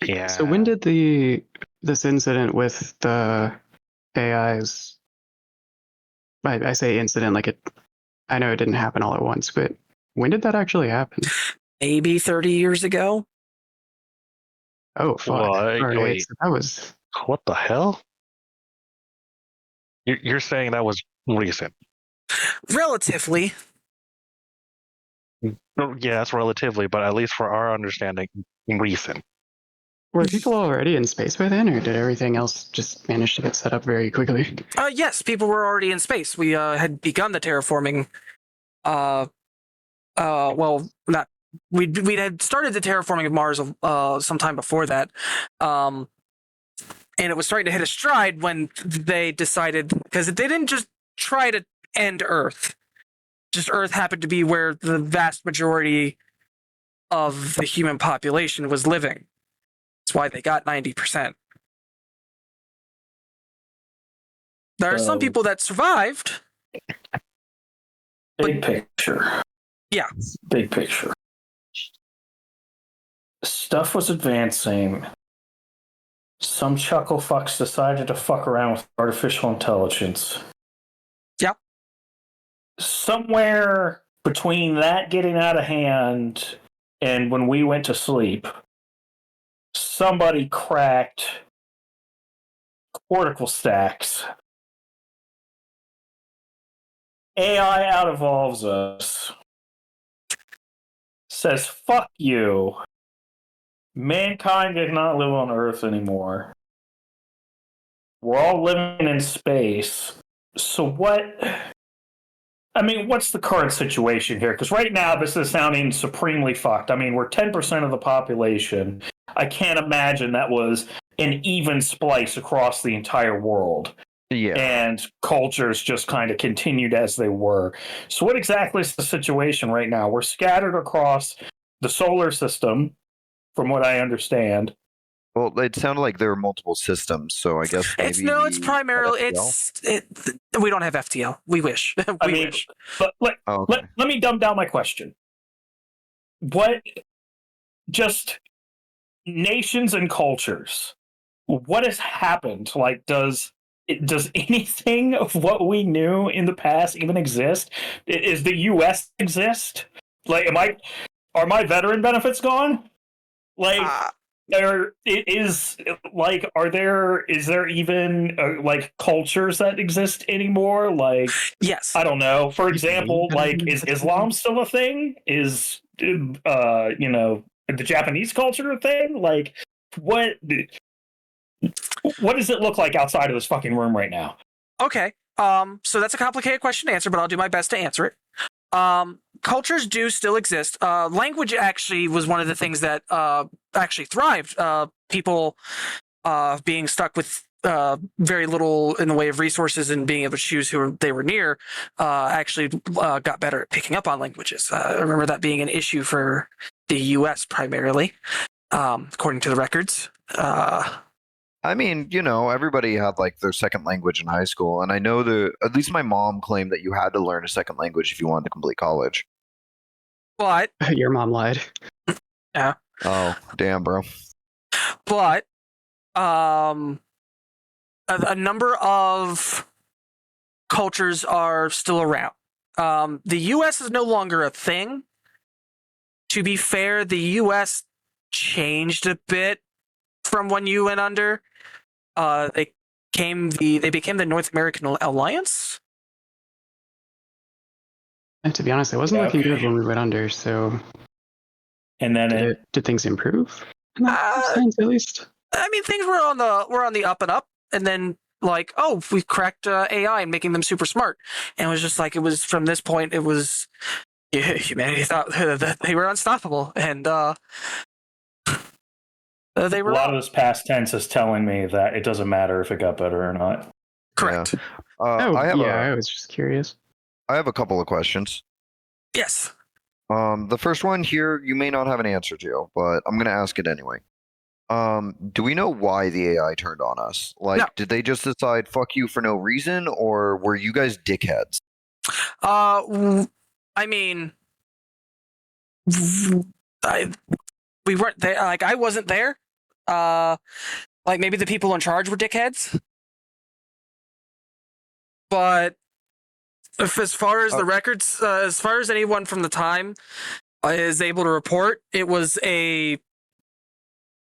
Yeah. So when did this incident with the AIs? I say incident like it. I know it didn't happen all at once, but when did that actually happen? Maybe 30 years ago. Oh fuck! Wait. So that was. What the hell? You're saying that was recent? Relatively. Yeah, that's relatively, but at least for our understanding, recent. Were people already in space by then, or did everything else just manage to get set up very quickly? Yes, people were already in space. We had begun the terraforming. Well, not we had started the terraforming of Mars sometime before that, and it was starting to hit a stride when they decided, because they didn't just try to end Earth, just Earth happened to be where the vast majority of the human population was living. That's why they got 90%. There are some people that survived. Big picture. Yeah. Big picture. Stuff was advancing. Some chuckle fucks decided to fuck around with artificial intelligence. Yep. Somewhere between that getting out of hand and when we went to sleep, somebody cracked cortical stacks. AI out evolves us. Says, fuck you. Mankind cannot live on Earth anymore. We're all living in space. So what? I mean, what's the current situation here? Because right now, this is sounding supremely fucked. I mean, we're 10% of the population. I can't imagine that was an even splice across the entire world. Yeah. And cultures just kind of continued as they were. So what exactly is the situation right now? We're scattered across the solar system, from what I understand. Well, it sounded like there were multiple systems, so I guess maybe It's primarily we don't have FTL. We wish. we wish. But let me dumb down my question. What just nations and cultures? What has happened? Like, does anything of what we knew in the past even exist? Is the U.S. exist? Like, are my veteran benefits gone? Like, is there even like cultures that exist anymore? Like, yes, I don't know. For example, like, is Islam still a thing? Is the Japanese culture a thing? Like, what does it look like outside of this fucking room right now? Okay. So that's a complicated question to answer, but I'll do my best to answer it. Cultures do still exist. Language actually was one of the things that actually thrived. People being stuck with very little in the way of resources and being able to choose who they were near actually got better at picking up on languages. I remember that being an issue for the U.S. primarily, according to the records. I mean, everybody had like their second language in high school, and I know at least my mom claimed that you had to learn a second language if you wanted to complete college. But your mom lied. Yeah. Oh, damn, bro. But a number of cultures are still around. The U.S. is no longer a thing. To be fair, the U.S. changed a bit from when you went under. They became the North American Alliance. And to be honest, it wasn't looking good when we went under. So, and then did things improve? In that sense, at least. I mean, things were on the up and up, and then like, oh, we cracked AI and making them super smart, and it was just like it was from this point. It was humanity thought that they were unstoppable, and they were. A lot of this past tense is telling me that it doesn't matter if it got better or not. Correct. Yeah. I was just curious. I have a couple of questions. Yes. The first one here, you may not have an answer to, but I'm going to ask it anyway. Do we know why the AI turned on us? Like, No. Did they just decide fuck you for no reason, or were you guys dickheads? I mean, we weren't there. Like, I wasn't there. Like maybe the people in charge were dickheads. But as far as the records, as far as anyone from the time is able to report, it was a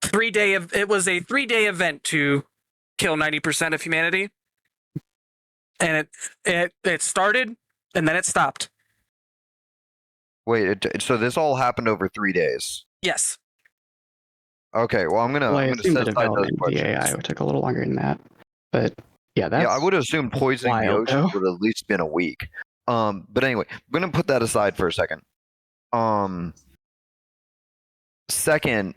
3-day event to kill 90% of humanity, and it started and then it stopped. Wait, so this all happened over 3 days? Yes. Okay, well I'm gonna assume set the aside those development of the AI would take a little longer than that, but yeah, that's I would have assumed poisoning the wild, ocean though. would have at least been a week. But anyway, I'm gonna put that aside for a second. second,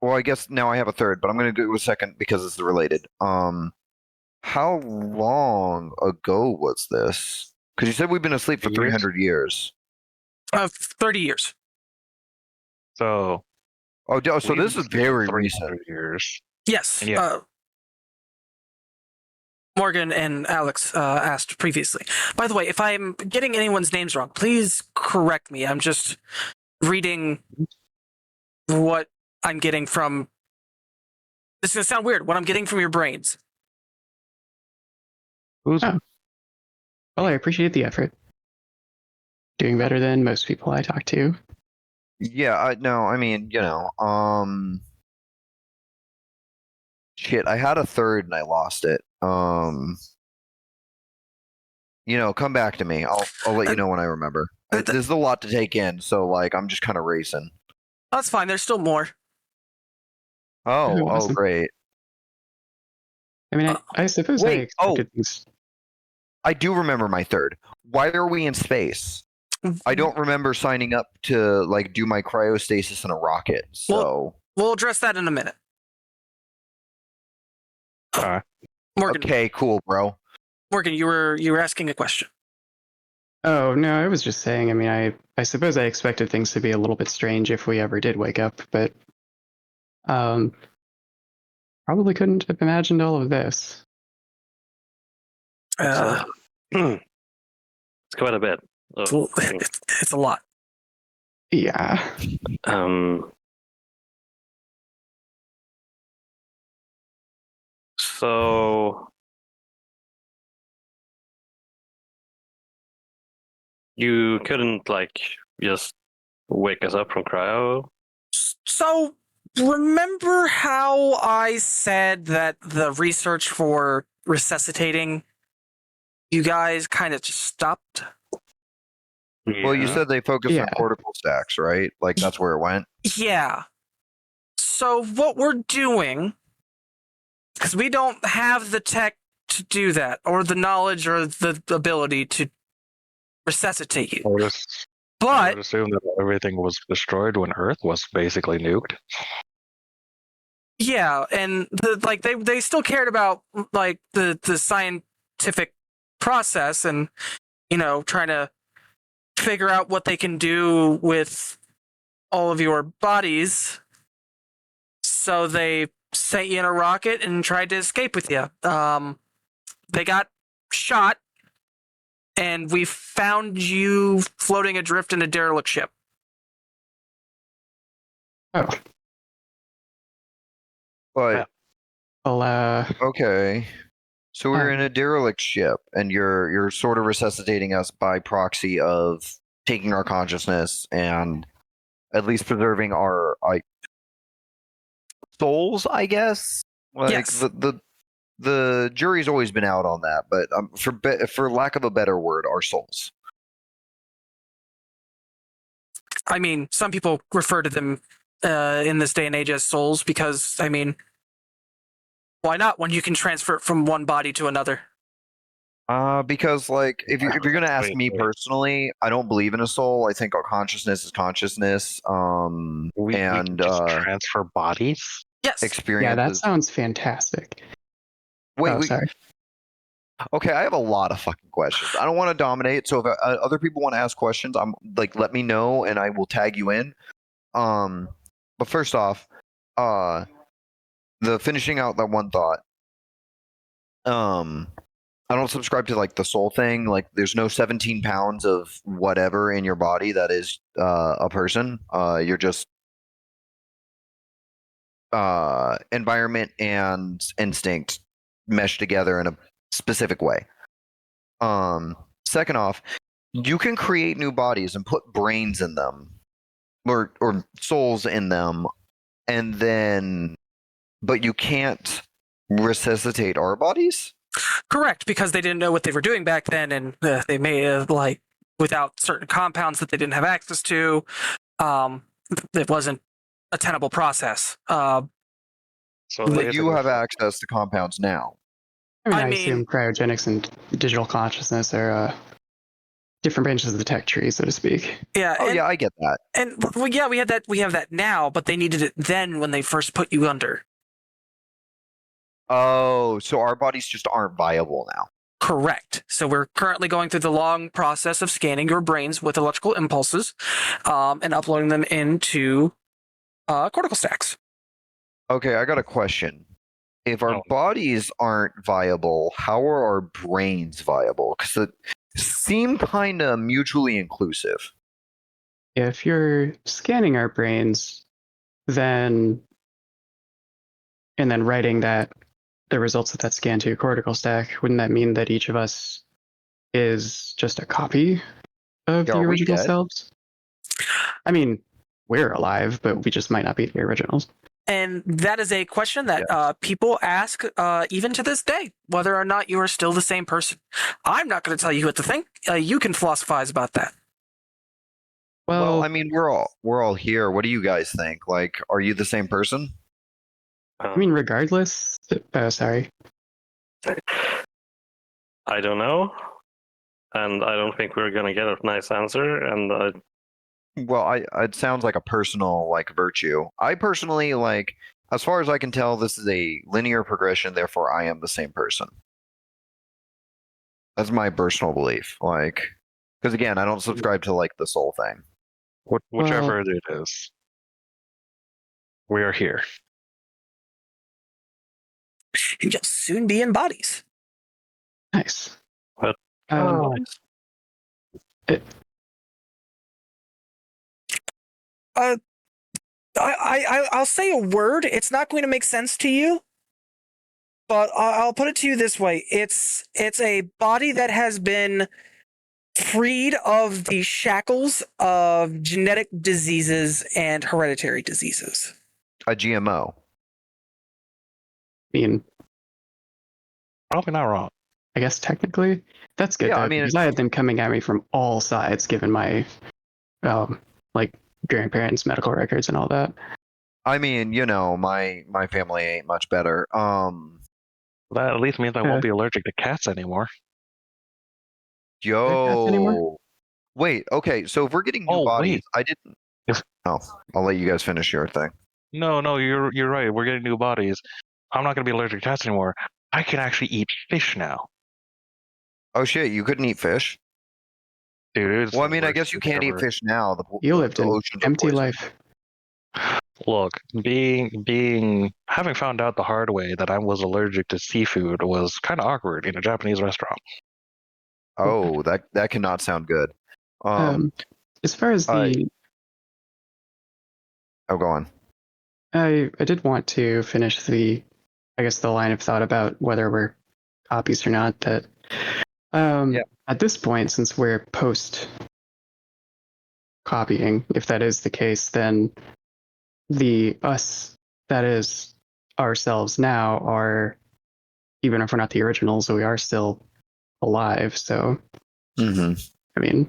well, I guess now I have a third, but I'm going to go with second because it's related. How long ago was this? Because you said we've been asleep for 300 years. 30 years. So. So this is very recent. Years. Yes. Yeah. Morgan and Alex asked previously. By the way, if I'm getting anyone's names wrong, please correct me. I'm just reading what I'm getting from. This is going to sound weird. What I'm getting from your brains. Well, I appreciate the effort. Doing better than most people I talk to. Yeah, shit, I had a third and I lost it. Come back to me. I'll let you know when I remember. There's a lot to take in, so like I'm just kind of racing. That's fine. There's still more. Oh, great. I mean, I suppose I expected things. I do remember my third. Why are we in space? I don't remember signing up to like do my cryostasis in a rocket. So we'll address that in a minute. Morgan. Okay, cool, bro. Morgan, you were asking a question. Oh no, I was just saying. I mean, I suppose I expected things to be a little bit strange if we ever did wake up, but probably couldn't have imagined all of this. It's quite a bit. It's a lot. Yeah. So you couldn't just wake us up from cryo? So remember how I said that the research for resuscitating you guys kind of just stopped? Yeah. Well, you said they focused on cortical stacks, right? Like that's where it went. Yeah. So what we're doing, because we don't have the tech to do that, or the knowledge, or the ability to resuscitate you. I would assume that everything was destroyed when Earth was basically nuked. Yeah, and they still cared about like the scientific process and trying to figure out what they can do with all of your bodies. So they sent you in a rocket and tried to escape with you. They got shot, and we found you floating adrift in a derelict ship. Oh. But okay. So we're in a derelict ship, and you're sort of resuscitating us by proxy of taking our consciousness and at least preserving our souls, I guess. Like yes. The jury's always been out on that, but for lack of a better word, our souls. I mean, some people refer to them in this day and age as souls because, I mean, why not when you can transfer it from one body to another? Because like if you're gonna ask me personally, I don't believe in a soul. I think our consciousness is consciousness. We can just transfer bodies. Yes. Experiences. Yeah, that sounds fantastic. Wait, sorry. Okay, I have a lot of fucking questions. I don't want to dominate, so if other people want to ask questions, I'm like, let me know and I will tag you in. But first off, the finishing out that one thought. I don't subscribe to like the soul thing. Like, there's no 17 pounds of whatever in your body that is a person. You're just environment and instinct meshed together in a specific way. Second off, you can create new bodies and put brains in them, or souls in them, and then, but you can't resuscitate our bodies. Correct, because they didn't know what they were doing back then, and they may have without certain compounds that they didn't have access to. It wasn't a tenable process. So you have access to compounds now. I mean, I assume cryogenics and digital consciousness are different branches of the tech tree, so to speak. Yeah. Oh, yeah, I get that. And well, yeah, we have that now, but they needed it then when they first put you under. Oh, so our bodies just aren't viable now. Correct. So we're currently going through the long process of scanning your brains with electrical impulses, and uploading them into cortical stacks. Okay, I got a question. If our bodies aren't viable, how are our brains viable? Because it seem kind of mutually inclusive. If you're scanning our brains, and then writing the results of that scan to a cortical stack, wouldn't that mean that each of us is just a copy of the original selves? I mean, we're alive, but we just might not be the originals. And that is a question that people ask even to this day, whether or not you are still the same person. I'm not going to tell you what to think. You can philosophize about that. Well, I mean, we're all here. What do you guys think? Like, are you the same person? I mean, regardless. Sorry. I don't know, and I don't think we're gonna get a nice answer. And well, it sounds like a personal virtue. I personally as far as I can tell, this is a linear progression. Therefore, I am the same person. That's my personal belief. Because again, I don't subscribe to the soul thing. Whichever it is, we are here. And you'll soon be in bodies. Nice. But I'll say a word. It's not going to make sense to you, but I'll put it to you this way: it's a body that has been freed of the shackles of genetic diseases and hereditary diseases. A GMO. I mean, probably not wrong. I guess technically that's good. Yeah, because I had them coming at me from all sides, given my grandparents' medical records and all that. I mean, my family ain't much better. That at least means I won't be allergic to cats anymore. Yo. Wait, okay, so if we're getting new bodies, I didn't. I'll let you guys finish your thing. No, you're right. We're getting new bodies. I'm not gonna be allergic to cats anymore. I can actually eat fish now. Oh shit, you couldn't eat fish? Dude, well, I mean, I guess you can't eat fish now. You lived an empty life. Look, having found out the hard way that I was allergic to seafood was kind of awkward in a Japanese restaurant. Oh, that cannot sound good. As far as the go on. I did want to finish the line of thought about whether we're copies or not. That at this point, since we're post copying, if that is the case, then the us that is ourselves now are, even if we're not the originals, we are still alive. So, I mean,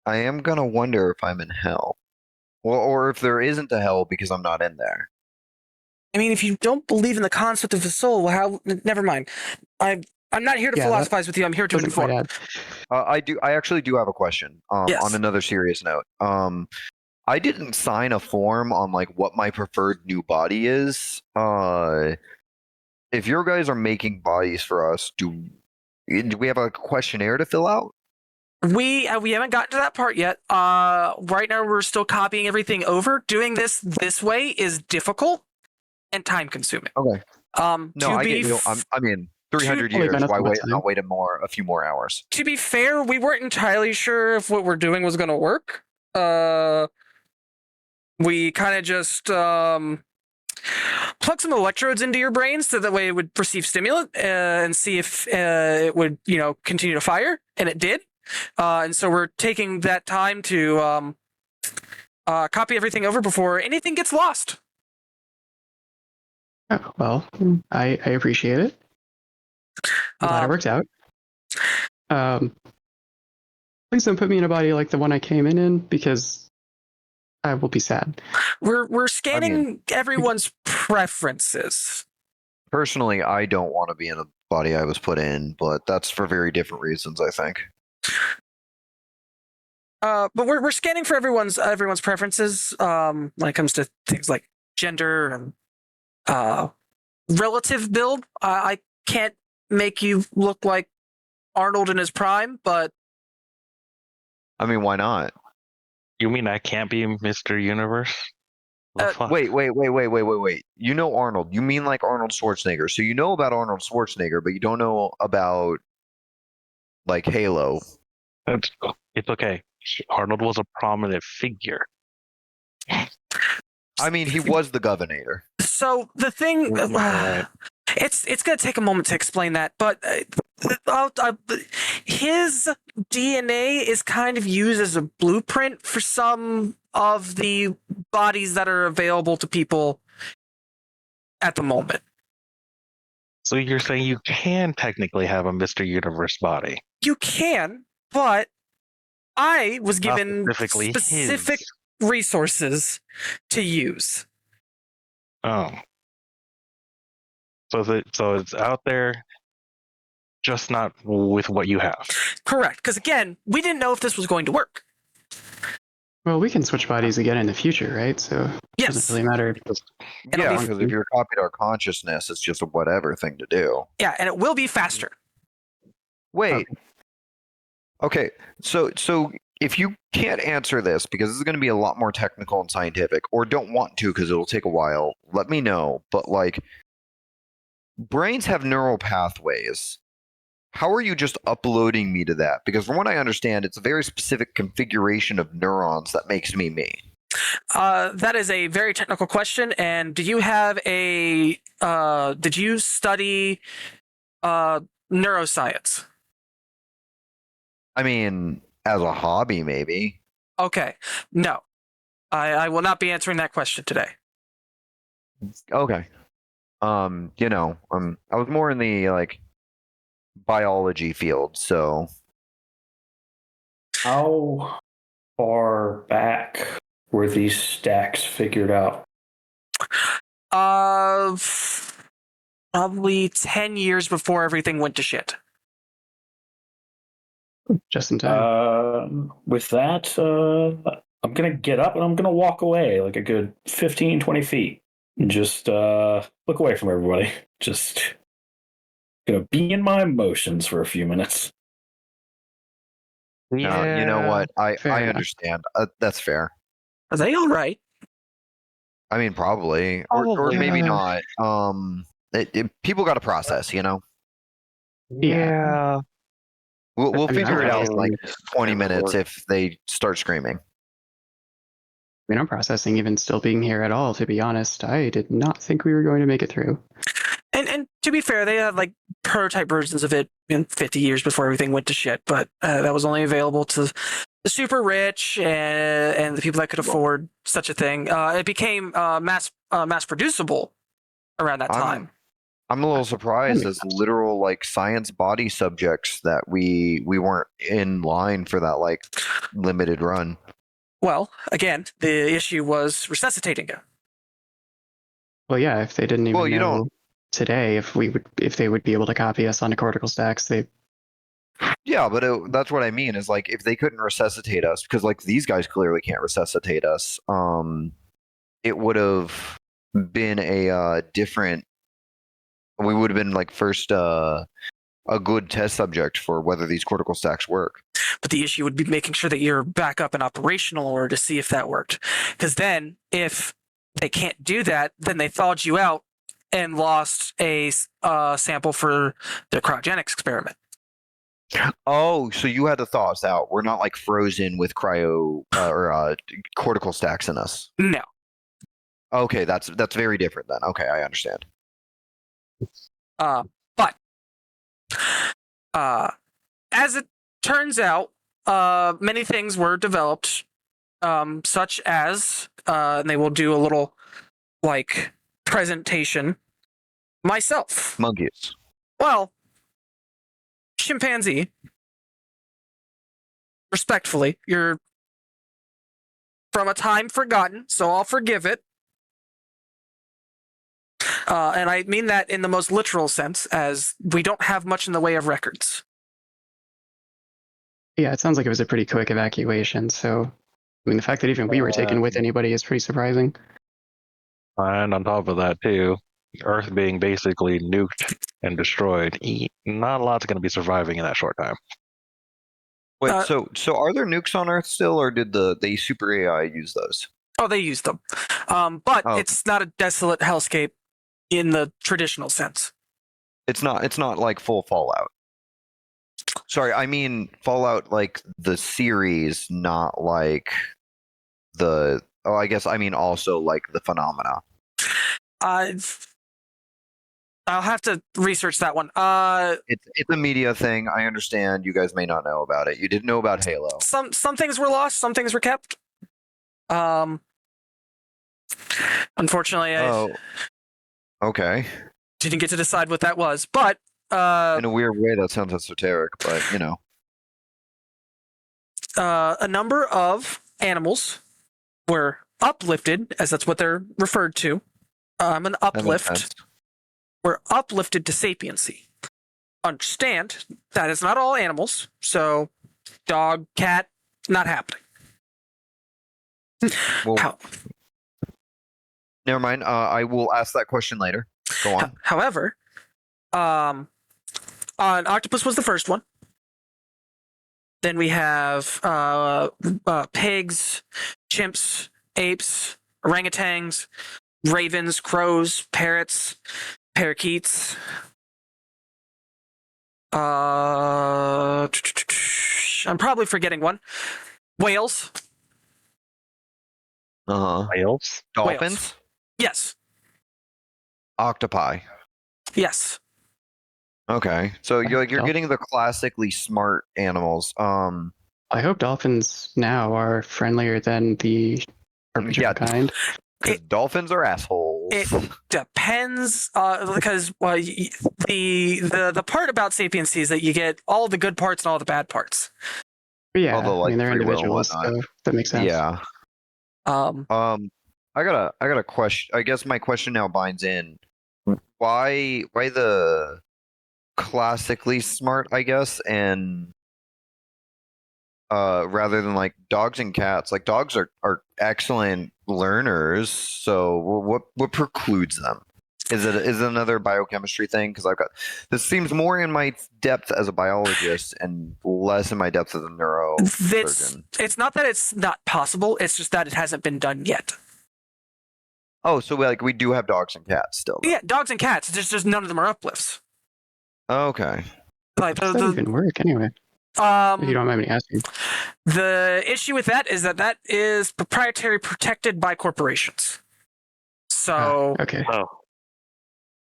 I am gonna wonder if I'm in hell, or if there isn't a hell because I'm not in there. I mean, if you don't believe in the concept of the soul, never mind. I'm not here to philosophize with you. I'm here to inform. I actually do have a question. Yes. On another serious note. I didn't sign a form on what my preferred new body is. If your guys are making bodies for us, do we have a questionnaire to fill out? We haven't gotten to that part yet. Right now we're still copying everything over. Doing this way is difficult and time consuming. Okay. No, I get you. I mean, 300 years. Why wait? Not wait a few more hours. To be fair, we weren't entirely sure if what we're doing was going to work. We kind of just plug some electrodes into your brain so that way it would receive stimulant and see if it would, continue to fire, and it did. And so we're taking that time to copy everything over before anything gets lost. Oh, well, I appreciate it. I'm glad it worked out. Please don't put me in a body like the one I came in because I will be sad. We're scanning everyone's preferences. Personally, I don't want to be in a body I was put in, but that's for very different reasons, I think. But we're scanning for everyone's preferences when it comes to things like gender and relative build. I can't make you look like Arnold in his prime, but I mean, why not? You mean I can't be Mr. Universe? The fuck? Wait. You know Arnold. You mean like Arnold Schwarzenegger. So you know about Arnold Schwarzenegger, but you don't know about like Halo. It's okay. Arnold was a prominent figure. I mean, he was the governor. So the thing, Right. it's going to take a moment to explain that, but his DNA is kind of used as a blueprint for some of the bodies that are available to people at the moment. So you're saying you can technically have a Mr. Universe body? You can, but I was Not given specifically specific his. resources to use. Oh. So it's out there, just not with what you have. Correct, because again, we didn't know if this was going to work. Well, we can switch bodies again in the future, right? So it Yes. doesn't really matter. Yeah, because if you're copied our consciousness, it's just a whatever thing to do. Yeah, and it will be faster. Wait. Okay, so if you can't answer this because this is going to be a lot more technical and scientific, or don't want to because it'll take a while, let me know. But like, brains have neural pathways. How are you just uploading me to that? Because from what I understand, it's a very specific configuration of neurons that makes me me. That is a very technical question. And do you have a? Did you study neuroscience? I mean, as a hobby, maybe. Okay, no, I will not be answering that question today. Okay. I was more in the like biology field, so. How far back were these stacks figured out? Probably 10 years before everything went to shit. Just in time. With that, I'm going to get up and I'm going to walk away like a good 15, 20 feet. And just look away from everybody. Just going to be in my emotions for a few minutes. You know what? I enough. understand. That's fair. Are they all right? I mean, probably. Or maybe not. People got to process, you know? Yeah. We'll I mean, figure it out in like I'm- 20 minutes if they start screaming. I mean, I'm processing even still being here at all, to be honest. I did not think we were going to make it through. And to be fair, they had like prototype versions of it in 50 years before everything went to shit, but that was only available to the super rich and the people that could afford such a thing. It became mass producible around that time. I'm a little surprised as literal like science body subjects that we weren't in line for that like limited run. Well, again, the issue was resuscitating it. Well, yeah, if they didn't even Well, you know don't- today if they would be able to copy us onto cortical stacks, they Yeah, but that's what I mean is like if they couldn't resuscitate us because like these guys clearly can't resuscitate us, it would have been a different. We would have been like first a good test subject for whether these cortical stacks work. But the issue would be making sure that you're back up and operational in order to see if that worked. Because then, if they can't do that, then they thawed you out and lost a sample for the cryogenics experiment. Oh, so you had to thaw us out. We're not like frozen with cryo or cortical stacks in us. No. Okay, that's very different then. Okay, I understand. But as it turns out, many things were developed, such as, and they will do a little like presentation. Myself. Monkeys. Well, chimpanzee. Respectfully, you're from a time forgotten, so I'll forgive it. And I mean that in the most literal sense, as we don't have much in the way of records. Yeah, it sounds like it was a pretty quick evacuation. So, I mean, the fact that even we were taken with anybody is pretty surprising. And on top of that, too, Earth being basically nuked and destroyed, not a lot's going to be surviving in that short time. Wait, so are there nukes on Earth still, or did the super AI use those? Oh, they used them, but it's not a desolate hellscape in the traditional sense. It's not like full Fallout. Sorry, I mean Fallout like the series, not like the. Oh, I guess I mean also like the phenomena. I'll have to research that one. It's a media thing. I understand. You guys may not know about it. You didn't know about Halo. Some things were lost. Some things were kept. Unfortunately, I okay. didn't get to decide what that was. But in a weird way, that sounds esoteric. But you know, a number of animals were uplifted, as that's what they're referred to. An uplift. Were uplifted to sapiency. Understand that is not all animals. So, dog, cat, not happening. Well, never mind. I will ask that question later. Go on. However, an octopus was the first one. Then we have pigs, chimps, apes, orangutans, ravens, crows, parrots, parakeets. I'm probably forgetting one. Whales. Whales? Dolphins? Whales. Yes. Octopi. Yes. Okay. So you're getting the classically smart animals. I hope dolphins now are friendlier than the original kind. Because dolphins are assholes. It depends, because the part about sapiency is that you get all the good parts and all the bad parts. Yeah, although, I mean they're individuals, so that makes sense. Yeah. I got a question. I guess my question now binds in. Why the classically smart, I guess, and rather than like dogs and cats? Like dogs are excellent learners, so what precludes them? Is it another biochemistry thing? Because this seems more in my depth as a biologist and less in my depth as a neurosurgeon. It's not that it's not possible. It's just that it hasn't been done yet. Oh, so we do have dogs and cats still, though. Yeah, dogs and cats. Just none of them are uplifts. Okay. How does that even work anyway? If you don't mind me asking. The issue with that is that is proprietary, protected by corporations. So okay.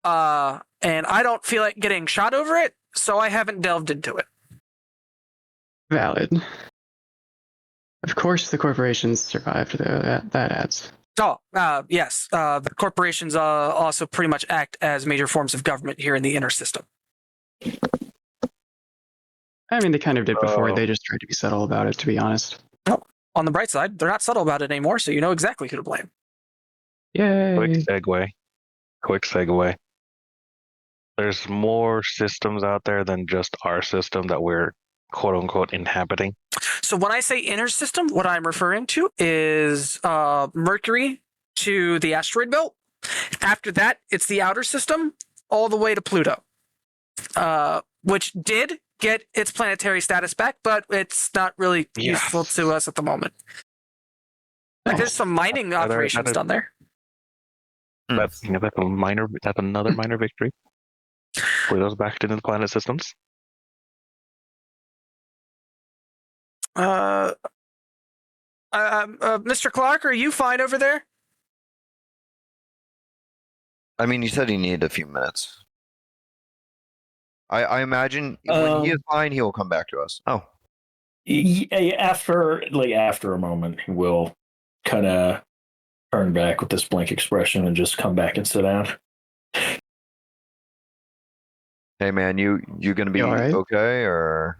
And I don't feel like getting shot over it, so I haven't delved into it. Valid. Of course, the corporations survived, though. That adds. Oh, yes. The corporations also pretty much act as major forms of government here in the inner system. I mean, they kind of did before. They just tried to be subtle about it, to be honest. Well, on the bright side, they're not subtle about it anymore, so you know exactly who to blame. Yay! Quick segue. There's more systems out there than just our system that we're quote unquote inhabiting. So when I say inner system, what I'm referring to is Mercury to the asteroid belt. After that, it's the outer system all the way to Pluto, which did get its planetary status back, but it's not really useful to us at the moment. There's some mining operations done there. That's another minor victory. Pluto's back into the planet systems. Mr. Clark, are you fine over there? I mean, you said he needed a few minutes. I imagine when he is fine, he will come back to us. Oh. After a moment, he will kind of turn back with this blank expression and just come back and sit down. Hey man, you gonna be okay or?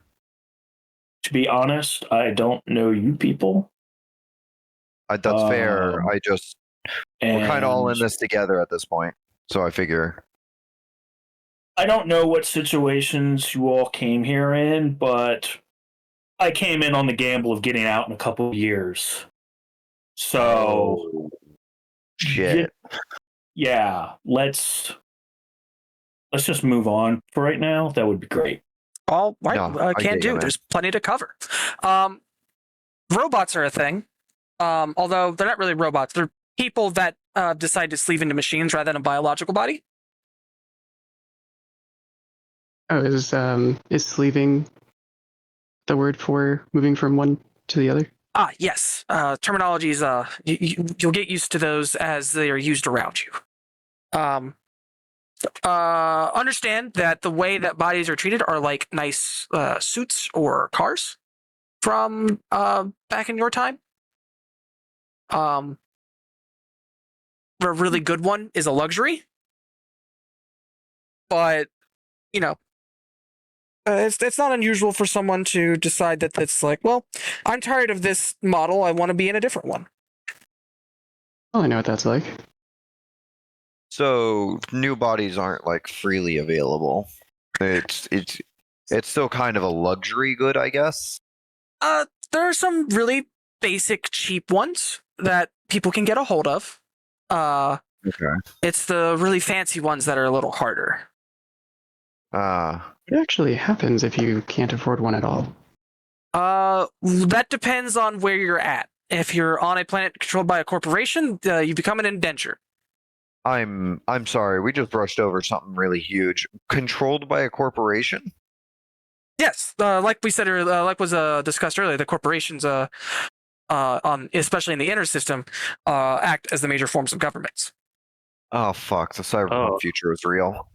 To be honest, I don't know you people. That's fair. We're kind of all in this together at this point, so I figure. I don't know what situations you all came here in, but I came in on the gamble of getting out in a couple of years. So shit. Yeah, let's just move on for right now. That would be great. All right, No, I can get you, do. man. There's plenty to cover. Robots are a thing, although they're not really robots. They're people that decide to sleeve into machines rather than a biological body. Oh, is sleeving the word for moving from one to the other? Ah, yes. Terminologies. You'll get used to those as they are used around you. Understand that the way that bodies are treated are like nice suits or cars from back in your time. A really good one is a luxury, but you know, it's not unusual for someone to decide that it's like, well, I'm tired of this model. I want to be in a different one. Oh, I know what that's like. So new bodies aren't like freely available. It's still kind of a luxury good, I guess. There are some really basic, cheap ones that people can get a hold of. Okay. It's the really fancy ones that are a little harder. What actually happens if you can't afford one at all? That depends on where you're at. If you're on a planet controlled by a corporation, you become an indenture. I'm sorry, we just brushed over something really huge. Controlled by a corporation? Yes, like we said, like was discussed earlier, the corporations, especially in the inner system, act as the major forms of governments. Oh fuck, the cyberpunk future is real.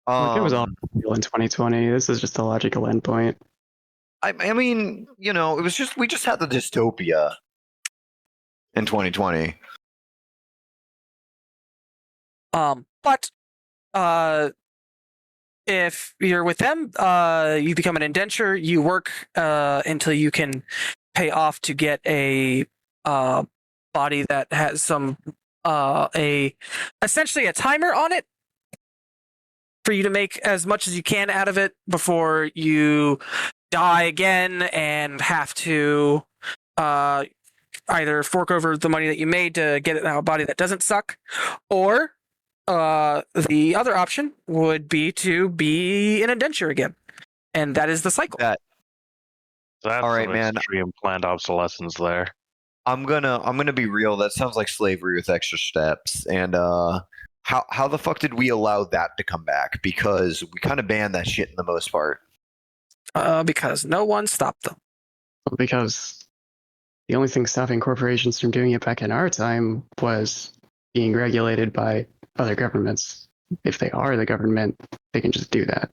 Like it was all real in 2020. This is just a logical endpoint. I mean, you know, we just had the dystopia in 2020. But if you're with them, you become an indenture. You work until you can pay off to get a body that has some essentially a timer on it for you to make as much as you can out of it before you die again and have to either fork over the money that you made to get a body that doesn't suck, or the other option would be to be an indenture again, and that is the cycle. That's all right, man. Extreme planned obsolescence there. I'm gonna be real. That sounds like slavery with extra steps. And how the fuck did we allow that to come back? Because we kind of banned that shit in the most part. Because no one stopped them. Well, because the only thing stopping corporations from doing it back in our time was being regulated by other governments. If they are the government, they can just do that.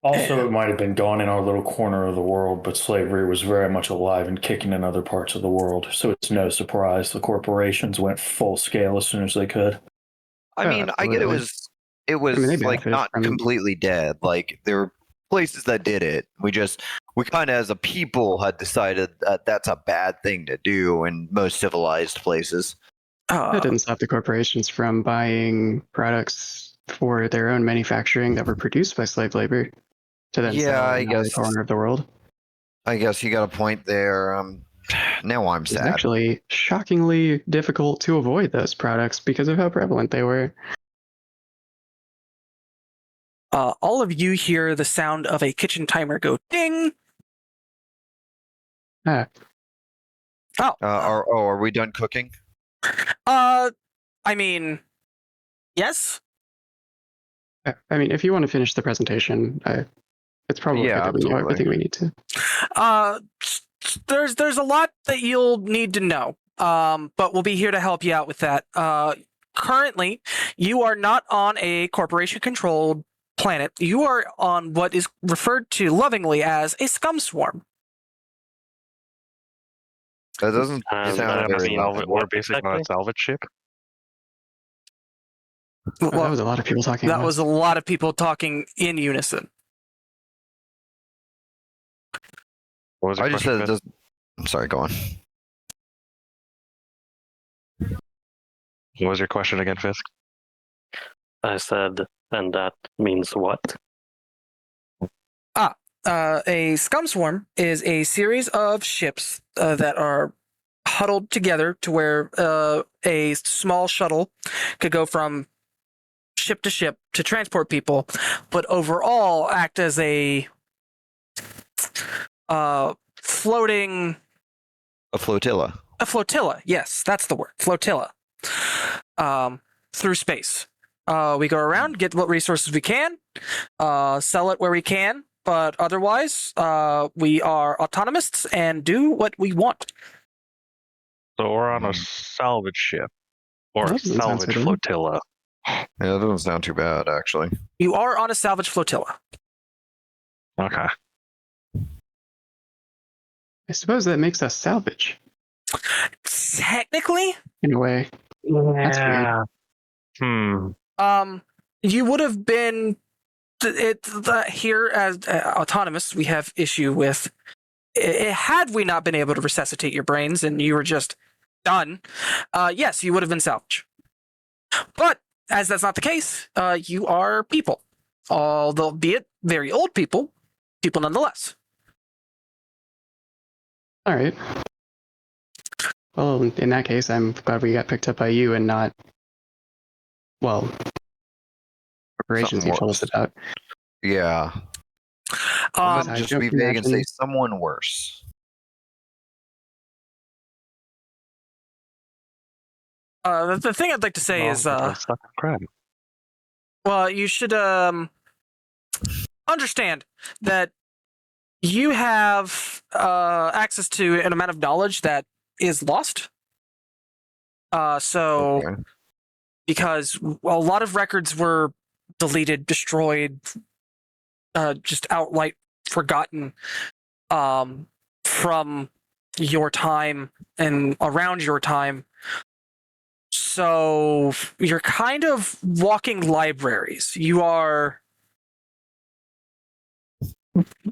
Also, it might have been gone in our little corner of the world, but slavery was very much alive and kicking in other parts of the world. So it's no surprise the corporations went full scale as soon as they could. I mean, I get it was I mean, like not completely dead. Like there were places that did it. We kind of as a people had decided that that's a bad thing to do in most civilized places. That didn't stop the corporations from buying products for their own manufacturing that were produced by slave labor to then sell in another corner of the world. I guess you got a point there. Now I'm sad. It's actually shockingly difficult to avoid those products because of how prevalent they were. All of you hear the sound of a kitchen timer go ding. Are we done cooking? I mean, yes. I mean, if you want to finish the presentation, it's probably good that we know everything we need to. There's a lot that you'll need to know, but we'll be here to help you out with that. Currently, you are not on a corporation-controlled planet. You are on what is referred to lovingly as a scum swarm. That doesn't sound very loving. We're basically not a salvage ship. Well, that was a lot of people talking. That was a lot of people talking in unison. What was I just said it doesn't. I'm sorry. Go on. What was your question again, Fisk? I said, and that means what? A scum swarm is a series of ships that are huddled together to where a small shuttle could go from ship to ship to transport people, but overall act as a floating. A flotilla. A flotilla, yes, that's the word. Flotilla. Through space. We go around, get what resources we can, sell it where we can, but otherwise, we are autonomists and do what we want. So we're on a salvage ship or That a doesn't sound so salvage bad. flotilla. Yeah, that doesn't sound too bad, actually. You are on a salvage flotilla. Okay. I suppose that makes us salvage Technically, in a way. That's weird. you would have been here as autonomous. We have issue with had we not been able to resuscitate your brains and you were just done. Yes, you would have been salvage. But as that's not the case, you are people, although be it very old people nonetheless. All right. Well, in that case, I'm glad we got picked up by you and not, well, corporations you told us about. Yeah. I'm gonna just be vague and say someone worse. The thing I'd like to say is, well, you should understand that you have access to an amount of knowledge that is lost. Because a lot of records were deleted, destroyed, just outright forgotten from your time and around your time. So you're kind of walking libraries. You are,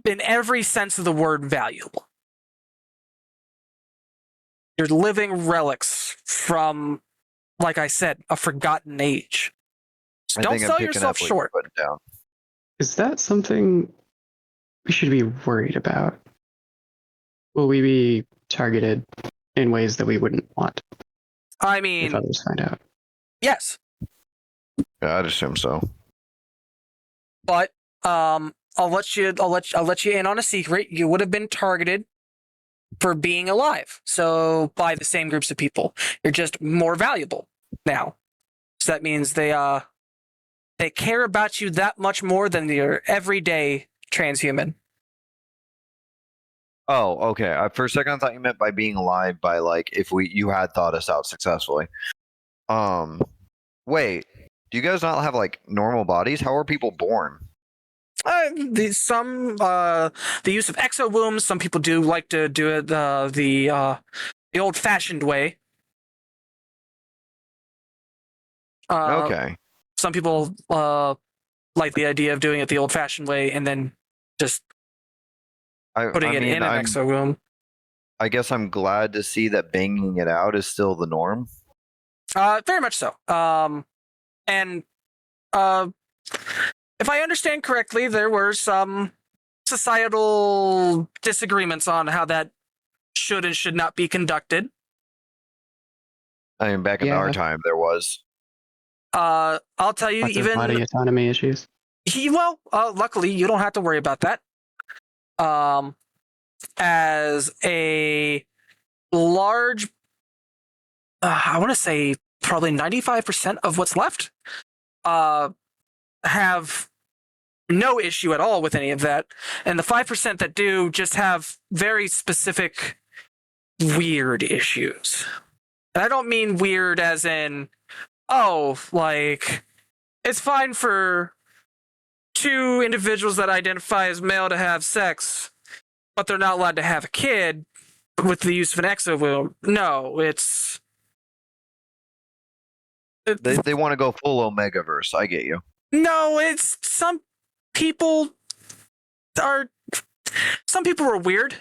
in every sense of the word, valuable. You're living relics from, like I said, a forgotten age. So don't sell yourself short. Is that something we should be worried about? Will we be targeted in ways that we wouldn't want? I mean, if others find out. Yes. Yeah, I'd assume so. But I'll let you in on a secret. You would have been targeted for being alive. So by the same groups of people. You're just more valuable now. So that means they care about you that much more than your everyday transhuman. Oh, okay. For a second, I thought you meant by being alive, by like if you had thought us out successfully. Wait. Do you guys not have like normal bodies? How are people born? The use of exo wombs. Some people do like to do it the old-fashioned way. Okay. Some people like the idea of doing it the old-fashioned way and then just putting it in an exo womb. I guess I'm glad to see that banging it out is still the norm. Very much so. And if I understand correctly, there were some societal disagreements on how that should and should not be conducted. I mean, back in our time, there was. I'll tell you, even body autonomy issues. Luckily, you don't have to worry about that. As a large, I want to say probably 95% of what's left have no issue at all with any of that. And the 5% that do just have very specific weird issues. And I don't mean weird as in, like, it's fine for two individuals that identify as male to have sex, but they're not allowed to have a kid with the use of an exo womb. No, it's... They want to go full Omegaverse. I get you. No, it's some people are weird.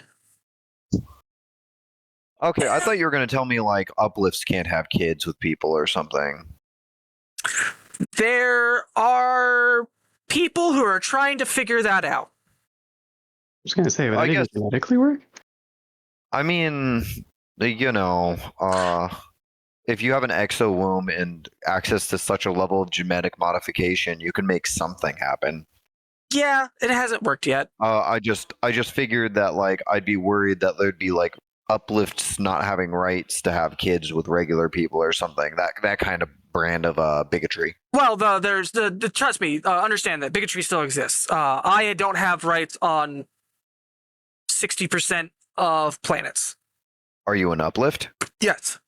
Okay, I thought you were going to tell me like uplifts can't have kids with people or something. There are people who are trying to figure that out. was gonna say, would I that even guess- genetically work? I mean, you know, if you have an exowomb and access to such a level of genetic modification, you can make something happen. Yeah, it hasn't worked yet. I just figured that like I'd be worried that there'd be like uplifts not having rights to have kids with regular people or something. That kind of brand of bigotry. Well, there's the trust me, understand that bigotry still exists. I don't have rights on 60% of planets. Are you an uplift? Yes.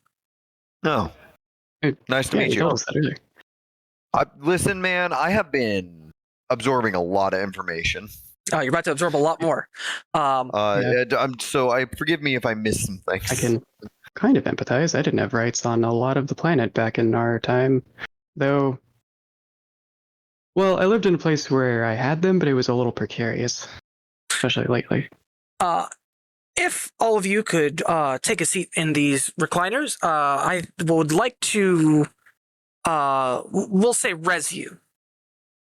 No. Nice to Yeah, meet you you. told us that earlier. Listen, man, I have been absorbing a lot of information. Oh, you're about to absorb a lot more. I forgive me if I miss some things. I can kind of empathize. I didn't have rights on a lot of the planet back in our time, though. Well, I lived in a place where I had them, but it was a little precarious, especially lately. If all of you could take a seat in these recliners, I would like to, we'll say, res you.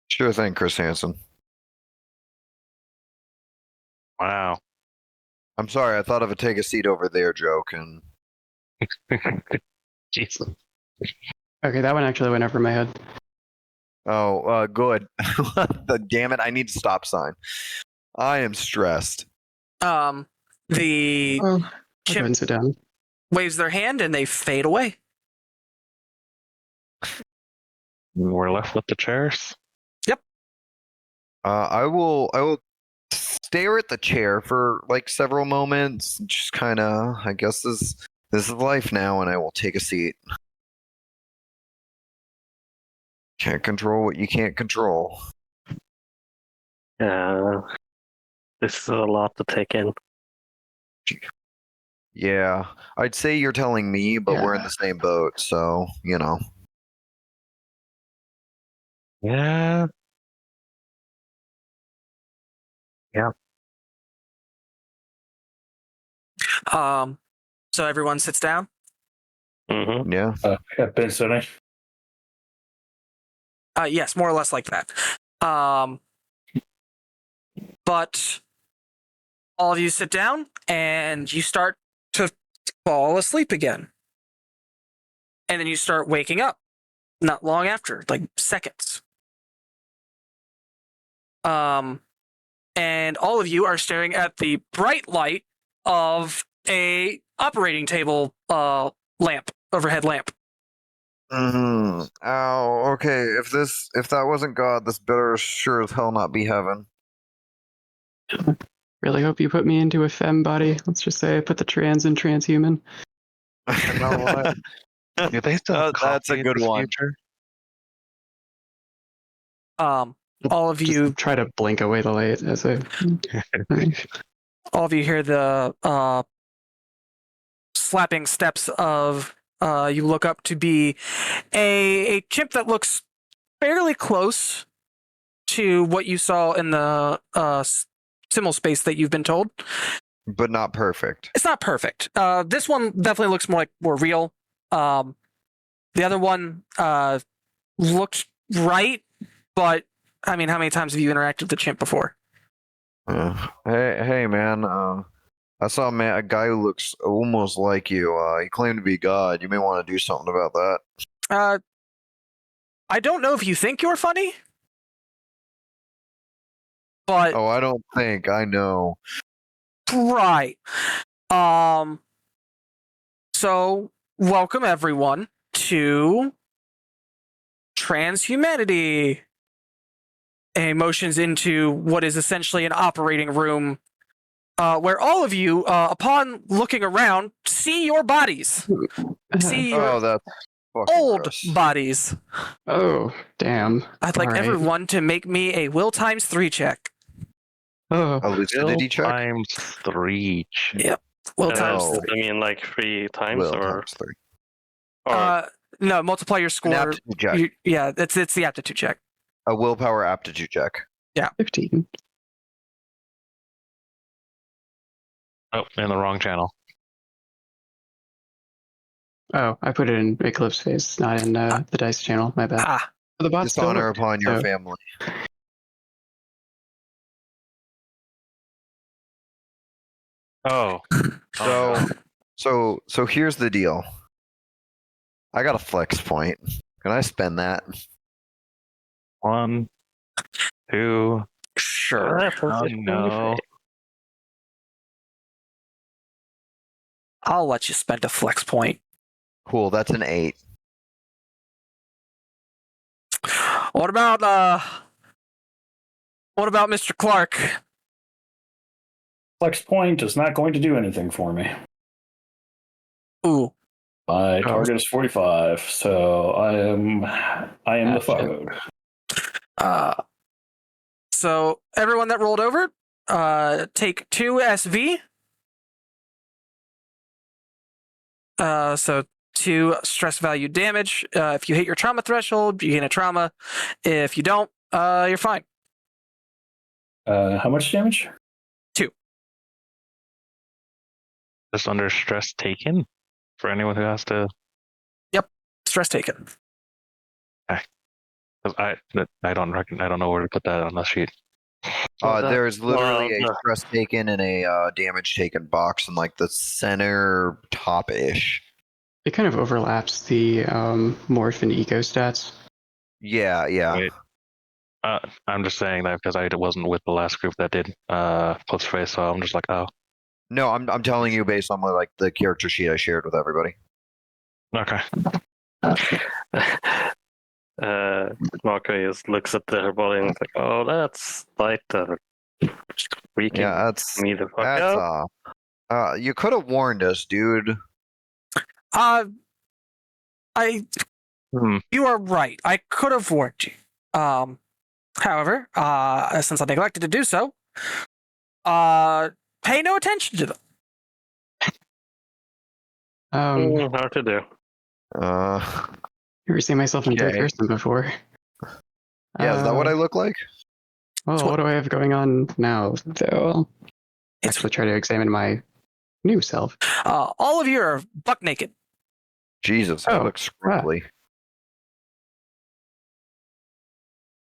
Sure thing, Chris Hansen. Wow. I'm sorry, I thought of a take a seat over there joke, and Jesus. Okay, that one actually went over my head. good. Damn it, I need a stop sign. I am stressed. The Oh, I'll go ahead chimp and sit down. waves their hand and they fade away. We're left with the chairs. I will stare at the chair for like several moments, just kind of. I guess this is life now, and I will take a seat. Can't control what you can't control. Yeah, this is a lot to take in. Yeah, I'd say you're telling me, but we're in the same boat, so you know. Yeah. So everyone sits down. Mm-hmm. Yeah. I've been sitting. Yes, more or less like that. But all of you sit down and you start to fall asleep again. And then you start waking up not long after, like seconds. And all of you are staring at the bright light of a operating table lamp, overhead lamp. Mm-hmm. Ow. Okay. If that wasn't God, this better sure as hell not be heaven. Really hope you put me into a femme body. Let's just say I put the trans in transhuman. You know what? Do they still have That's a coffee in good this one. future? All of you Just try to blink away the light as I. all of you hear the slapping steps of you look up to be a chimp that looks fairly close to what you saw in the simul space that you've been told. But not perfect. It's not perfect. This one definitely looks more real. The other one looked right, but I mean, how many times have you interacted with the chimp before? Hey, man. I saw a guy who looks almost like you. He claimed to be God. You may want to do something about that. I don't know if you think you're funny, but Oh, I don't think I know. right. So welcome everyone to Transhumanity. Motions into what is essentially an operating room, where all of you, upon looking around, see your bodies. See your Oh, that's fucking old gross. bodies. Oh, damn. I'd like All right. everyone to make me a will times 3 check. Oh, A lucidity check. Times 3. Yep. Will times No. 3. I mean, like 3 times, Will or times 3. No, multiply your score. An aptitude check. Yeah, it's the aptitude check. A willpower aptitude check. 15. Oh, in the wrong channel. Oh, I put it in Eclipse phase, not in the dice channel. My bad. Ah, The bot still Dishonor worked, upon your so- family. Oh. So here's the deal. I got a flex point. Can I spend that? 1, 2. Sure. Oh, no. I'll let you spend a flex point. Cool, that's an 8. What about Mr. Clark? Flex point is not going to do anything for me. Ooh. My target is 45, so I am the foe. So everyone that rolled over, take 2 SV. So 2 stress value damage. If you hit your trauma threshold, you gain a trauma. If you don't, you're fine. How much damage? 2. Just under stress taken for anyone who has to. Yep, stress taken. I don't know where to put that on the sheet. There's literally a stress taken and a damage taken box in like the center top-ish. It kind of overlaps the morph and eco stats. Yeah. Wait. I'm just saying that because I wasn't with the last group that did close face, so I'm just like, oh. No, I'm telling you based on like the character sheet I shared with everybody. Okay. Marco just looks at her body and is like, "Oh, that's lighter. We can that's me the fuck out." You could have warned us, dude. You are right. I could have warned you. However, since I neglected to do so, pay no attention to them. Hard to do. Never seen myself in third person before. Yeah, is that what I look like? Well, what do I have going on now, though? Actually try to examine my new self. All of you are buck naked. Jesus, I look scrubbly.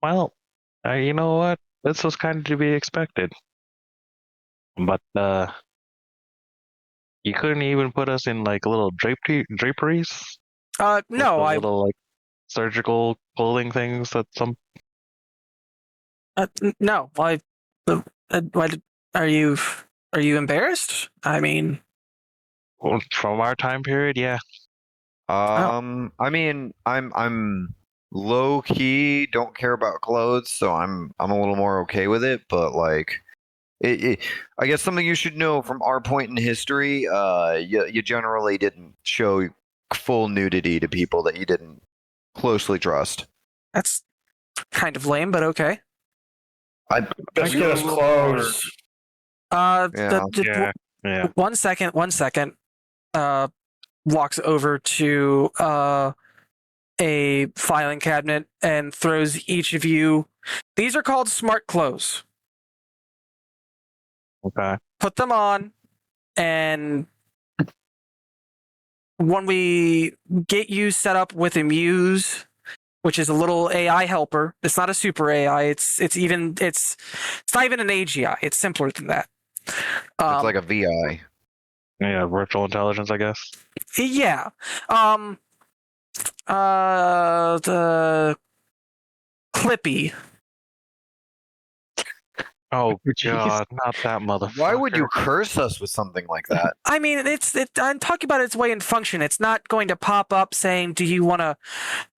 Well, you know what? This was kind of to be expected. But you couldn't even put us in like little draperies? No, little like surgical clothing things that some. No, why? Are you embarrassed? I mean, from our time period, yeah. I mean, I'm low key, don't care about clothes, so I'm a little more okay with it. But like, I guess something you should know from our point in history, you generally didn't show full nudity to people that you didn't closely trust. That's kind of lame, but okay. Best get us clothes. Yeah. 1 second. Walks over to a filing cabinet and throws each of you. These are called smart clothes. Okay. Put them on, and when we get you set up with Amuse, which is a little AI helper, it's not a super AI. It's not even an AGI. It's simpler than that. It's like a VI. Yeah, virtual intelligence, I guess. Yeah. The Clippy. Oh God, not that motherfucker. Why would you curse us with something like that? I mean, I'm talking about its way and function. It's not going to pop up saying, "Do you want to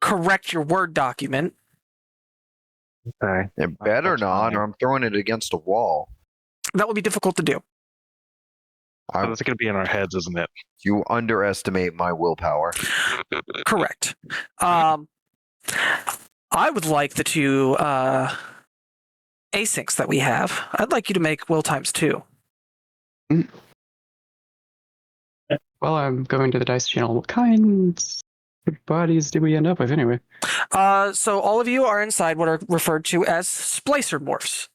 correct your Word document?" Okay. It better not, or I'm throwing it against a wall. That would be difficult to do. It's going to be in our heads, isn't it? You underestimate my willpower. Correct. I would like the 2 asyncs that we have. I'd like you to make will times 2. Well, I'm going to the dice channel. What kinds of bodies do we end up with anyway? So all of you are inside what are referred to as splicer morphs.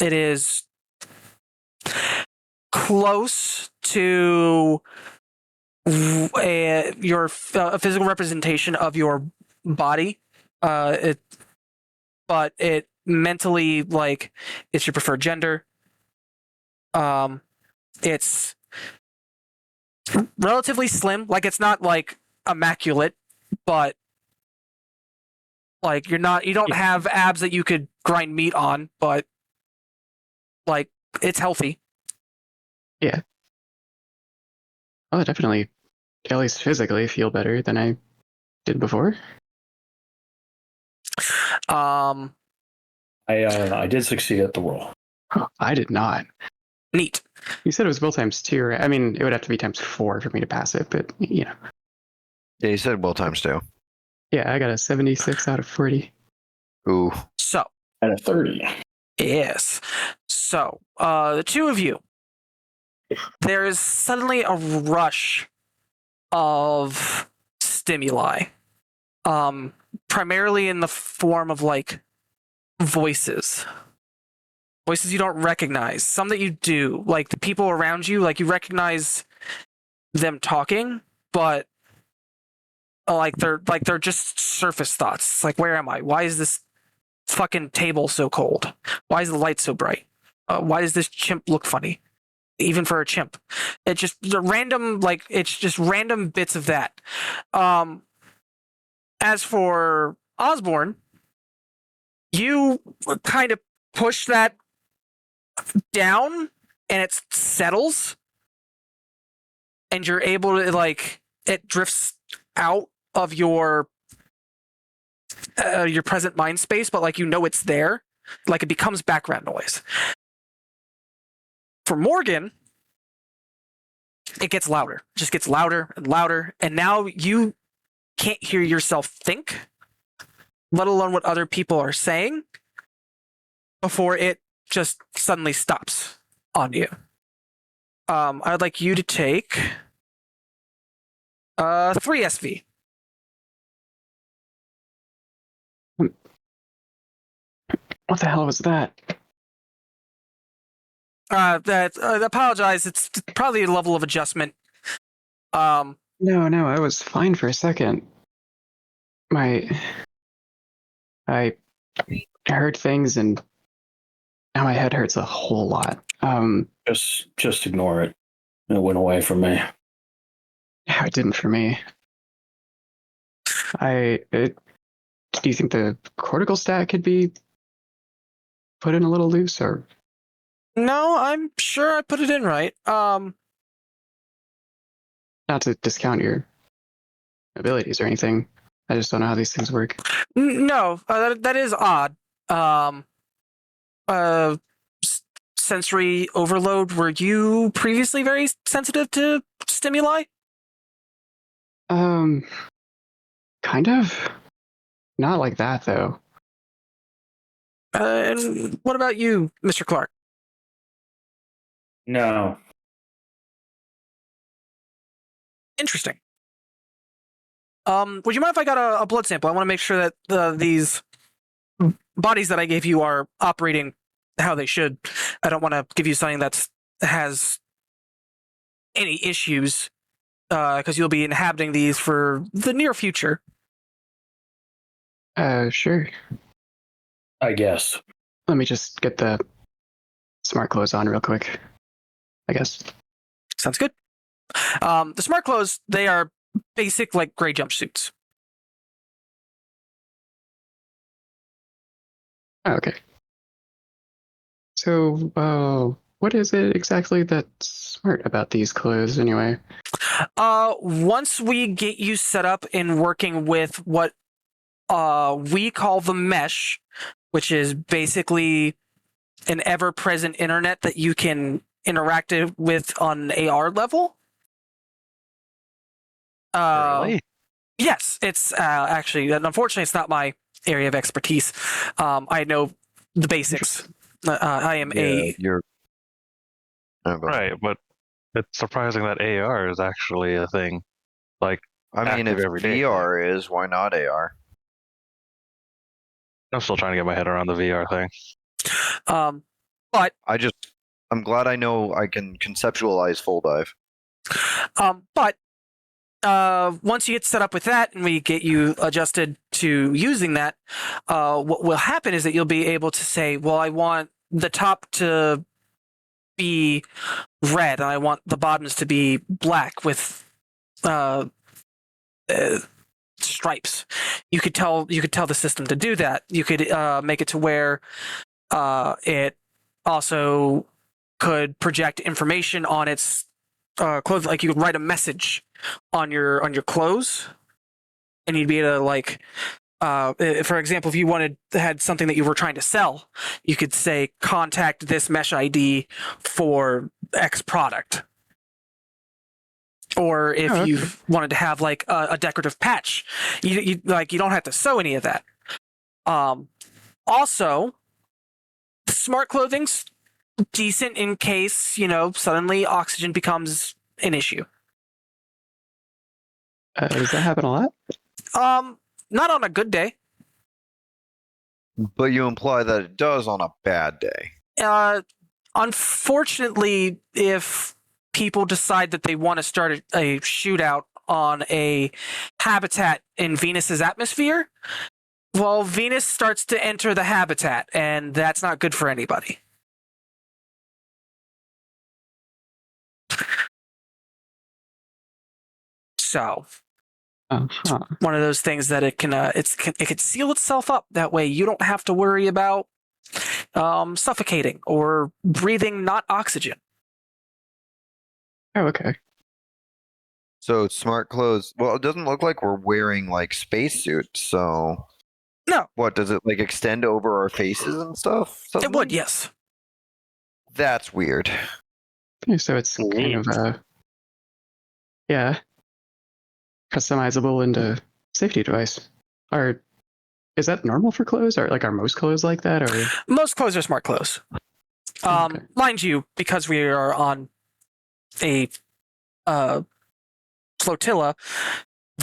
It is close to a physical representation of your body. But it mentally, like, it's your preferred gender. It's relatively slim. Like, it's not like immaculate, but like you don't have abs that you could grind meat on, but like it's healthy. Yeah. Oh, definitely, at least physically, feel better than I did before. I did succeed at the roll. Oh, I did not. Neat. You said it was will times 2, right? I mean, it would have to be times 4 for me to pass it, but Yeah, you said will times 2. Yeah, I got a 76 out of 40. Ooh. So. At a 30. Yes. So, the two of you, there is suddenly a rush of stimuli, primarily in the form of like voices you don't recognize, some that you do, like the people around you, like you recognize them talking, but like they're just surface thoughts. It's like, where am I? Why is this fucking table so cold? Why is the light so bright? Why does this chimp look funny? Even for a chimp, it's just random bits of that. As for Osborne, you kind of push that down and it settles, and you're able to, like, it drifts out of your present mind space, but like it's there, like it becomes background noise. For Morgan, it gets louder, just gets louder and louder, and now you can't hear yourself think, let alone what other people are saying, before it just suddenly stops on you. I'd like you to take 3 SV. What the hell was that? Apologize. It's probably a level of adjustment. No, I was fine for a second. I heard things, and now my head hurts a whole lot. Just ignore it. It went away from me. Yeah, it didn't for me. Do you think the cortical stat could be put in a little loose, or? No, I'm sure I put it in right. Not to discount your abilities or anything. I just don't know how these things work. No, that is odd. Sensory overload. Were you previously very sensitive to stimuli? Kind of. Not like that, though. And what about you, Mr. Clark? No. Interesting. Would you mind if I got a blood sample? I want to make sure that these bodies that I gave you are operating how they should. I don't want to give you something that has any issues, because you'll be inhabiting these for the near future. Sure. I guess. Let me just get the smart clothes on real quick, I guess. Sounds good. The smart clothes, they are basic, like, gray jumpsuits. Oh, okay. So, what is it exactly that's smart about these clothes, anyway? Once we get you set up in working with what we call the mesh, which is basically an ever-present internet that you can interact with on an AR level. Really? Yes, it's actually, unfortunately, it's not my area of expertise. I know the basics. I am right, but it's surprising that AR is actually a thing. Like, I mean, if VR is, why not AR? I'm still trying to get my head around the VR thing. But I'm glad I know I can conceptualize full dive. But once you get set up with that and we get you adjusted to using that, what will happen is that you'll be able to say, well, I want the top to be red and I want the bottoms to be black with stripes. You could tell the system to do that. You could make it to where it also could project information on its clothes. Like you could write a message on your clothes, and you'd be able to like. For example, if you had something that you were trying to sell, you could say contact this mesh ID for X product. Or if you wanted to have like a decorative patch, you don't have to sew any of that. Also, smart clothing's decent in case suddenly oxygen becomes an issue. Does that happen a lot? Not on a good day. But you imply that it does on a bad day. Unfortunately, if people decide that they want to start a shootout on a habitat in Venus's atmosphere, well, Venus starts to enter the habitat, and that's not good for anybody. So, one of those things that it can seal itself up. That way, you don't have to worry about suffocating or breathing not oxygen. Oh, okay. So smart clothes. Well, it doesn't look like we're wearing like spacesuits. So no. What does it like extend over our faces and stuff? It would, yes. That's weird. So it's kind of customizable into safety device. Is that normal for clothes? Or like are most clothes like that? Or most clothes are smart clothes. Okay. Mind you, because we are on a flotilla,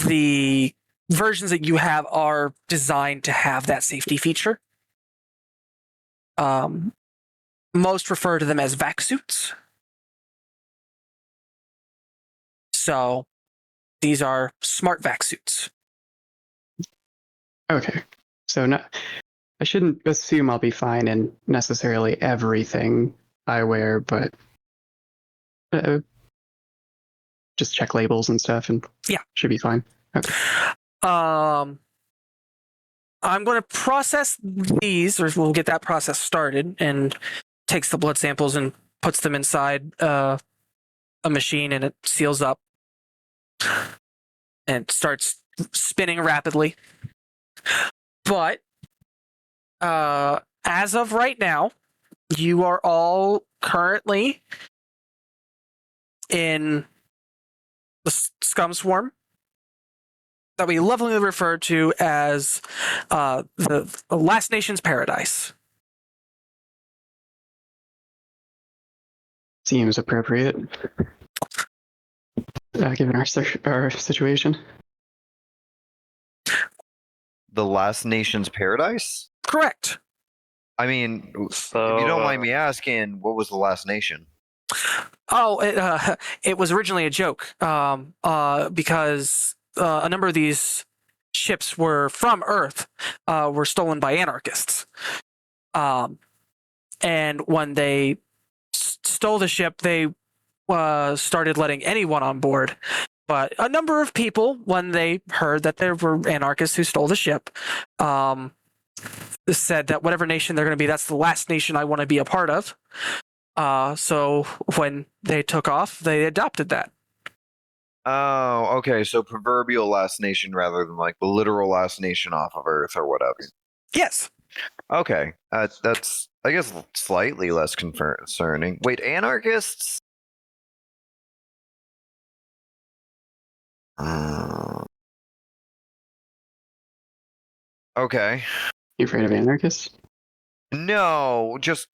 the versions that you have are designed to have that safety feature. Most refer to them as vac suits. So these are smart vac suits. Okay. So I shouldn't assume I'll be fine in necessarily everything I wear, but just check labels and stuff and should be fine. Okay. I'm going to process these, or we'll get that process started, and takes the blood samples and puts them inside a machine, and it seals up and starts spinning rapidly. But as of right now, you are all currently in the scum swarm that we lovingly refer to as the Last Nation's Paradise. Seems appropriate, given our situation. The Last Nation's Paradise? Correct. I mean, if you don't mind me asking, what was the Last Nation? Oh, it was originally a joke because a number of these ships were from Earth, were stolen by anarchists. And when they stole the ship, they started letting anyone on board. But a number of people, when they heard that there were anarchists who stole the ship, said that whatever nation they're going to be, that's the last nation I want to be a part of. So when they took off, they adopted that. Oh, okay. So proverbial last nation rather than like the literal last nation off of Earth or whatever. Yes. Okay. That's I guess slightly less concerning. Wait, anarchists? Okay. You afraid of anarchists? No, just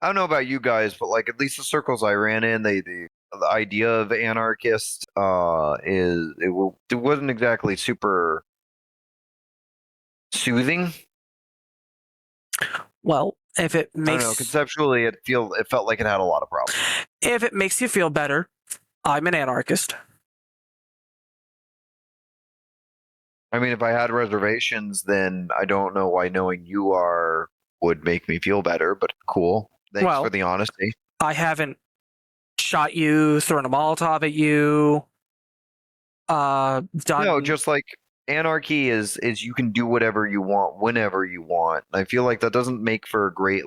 I don't know about you guys, but like at least the circles I ran in, the idea of anarchist it wasn't exactly super soothing. Well, if it makes, I don't know, conceptually it felt like it had a lot of problems. If it makes you feel better, I'm an anarchist. I mean, if I had reservations, then I don't know why knowing you would make me feel better, but cool. Thanks for the honesty. I haven't shot you, thrown a Molotov at you. Done. No, just like anarchy is you can do whatever you want whenever you want. I feel like that doesn't make for a great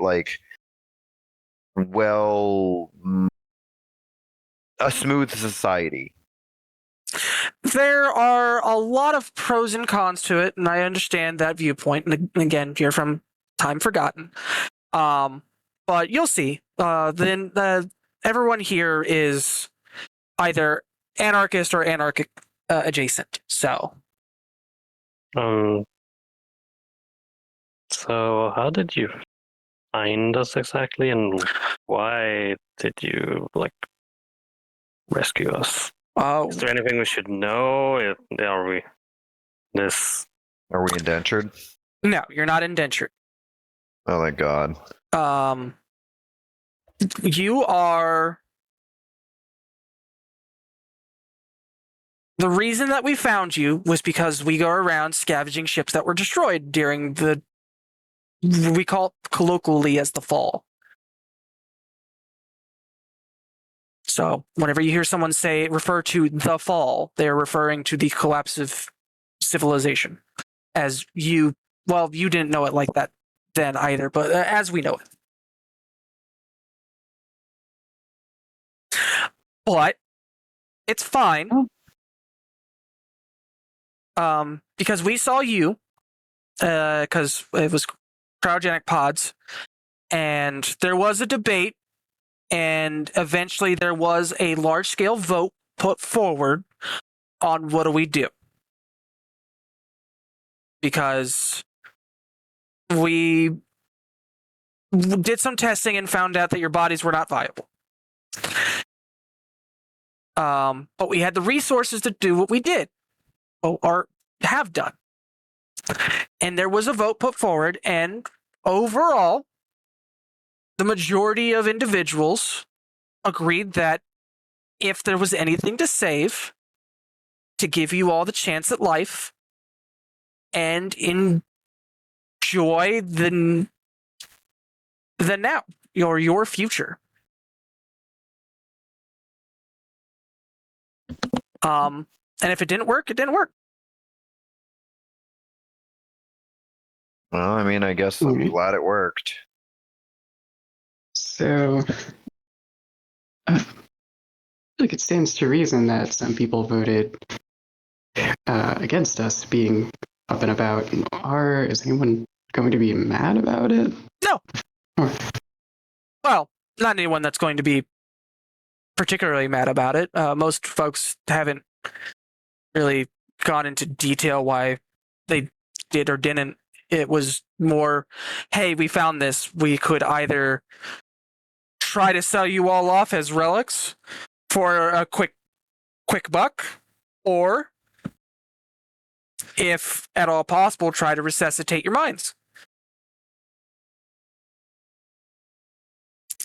a smooth society. There are a lot of pros and cons to it, and I understand that viewpoint. And again, you're from Time Forgotten. But you'll see. Then everyone here is either anarchist or anarchic adjacent. So how did you find us exactly, and why did you rescue us? Is there anything we should know? Are we indentured? No, you're not indentured. Oh my god. You are. The reason that we found you was because we go around scavenging ships that were destroyed during we call it colloquially as the fall. So whenever you hear someone refer to the fall, they're referring to the collapse of civilization. As you didn't know it like that then either, but as we know it. But it's fine. Because we saw you, because it was cryogenic pods, and there was a debate, and eventually there was a large-scale vote put forward on what do we do. Because we did some testing and found out that your bodies were not viable. But we had the resources to do what we did, or have done. And there was a vote put forward, and overall, the majority of individuals agreed that if there was anything to save, to give you all the chance at life and enjoy the now, your future. And if it didn't work, it didn't work. Well, I mean, I guess I'm glad it worked. So, I feel like it stands to reason that some people voted against us being up and about. Is anyone going to be mad about it? No. Well, not anyone that's going to be particularly mad about it. Most folks haven't really gone into detail why they did or didn't. It was more, hey, we found this. We could either try to sell you all off as relics for a quick buck, or if at all possible, try to resuscitate your minds.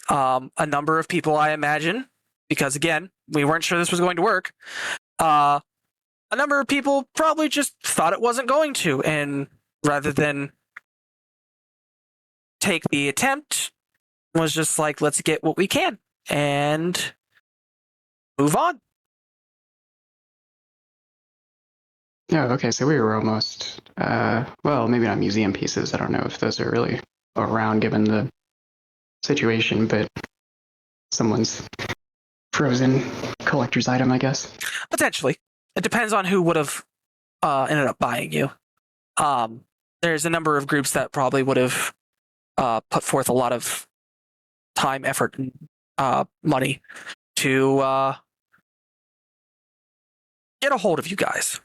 A number of people, I imagine, because again, we weren't sure this was going to work. A number of people probably just thought it wasn't going to, and rather than take the attempt, was just like, let's get what we can and move on. Oh, okay. So we were almost, maybe not museum pieces. I don't know if those are really around given the situation, but someone's frozen collector's item, I guess. Potentially. It depends on who would have ended up buying you. There's a number of groups that probably would have put forth a lot of time, effort, and money to get a hold of you guys.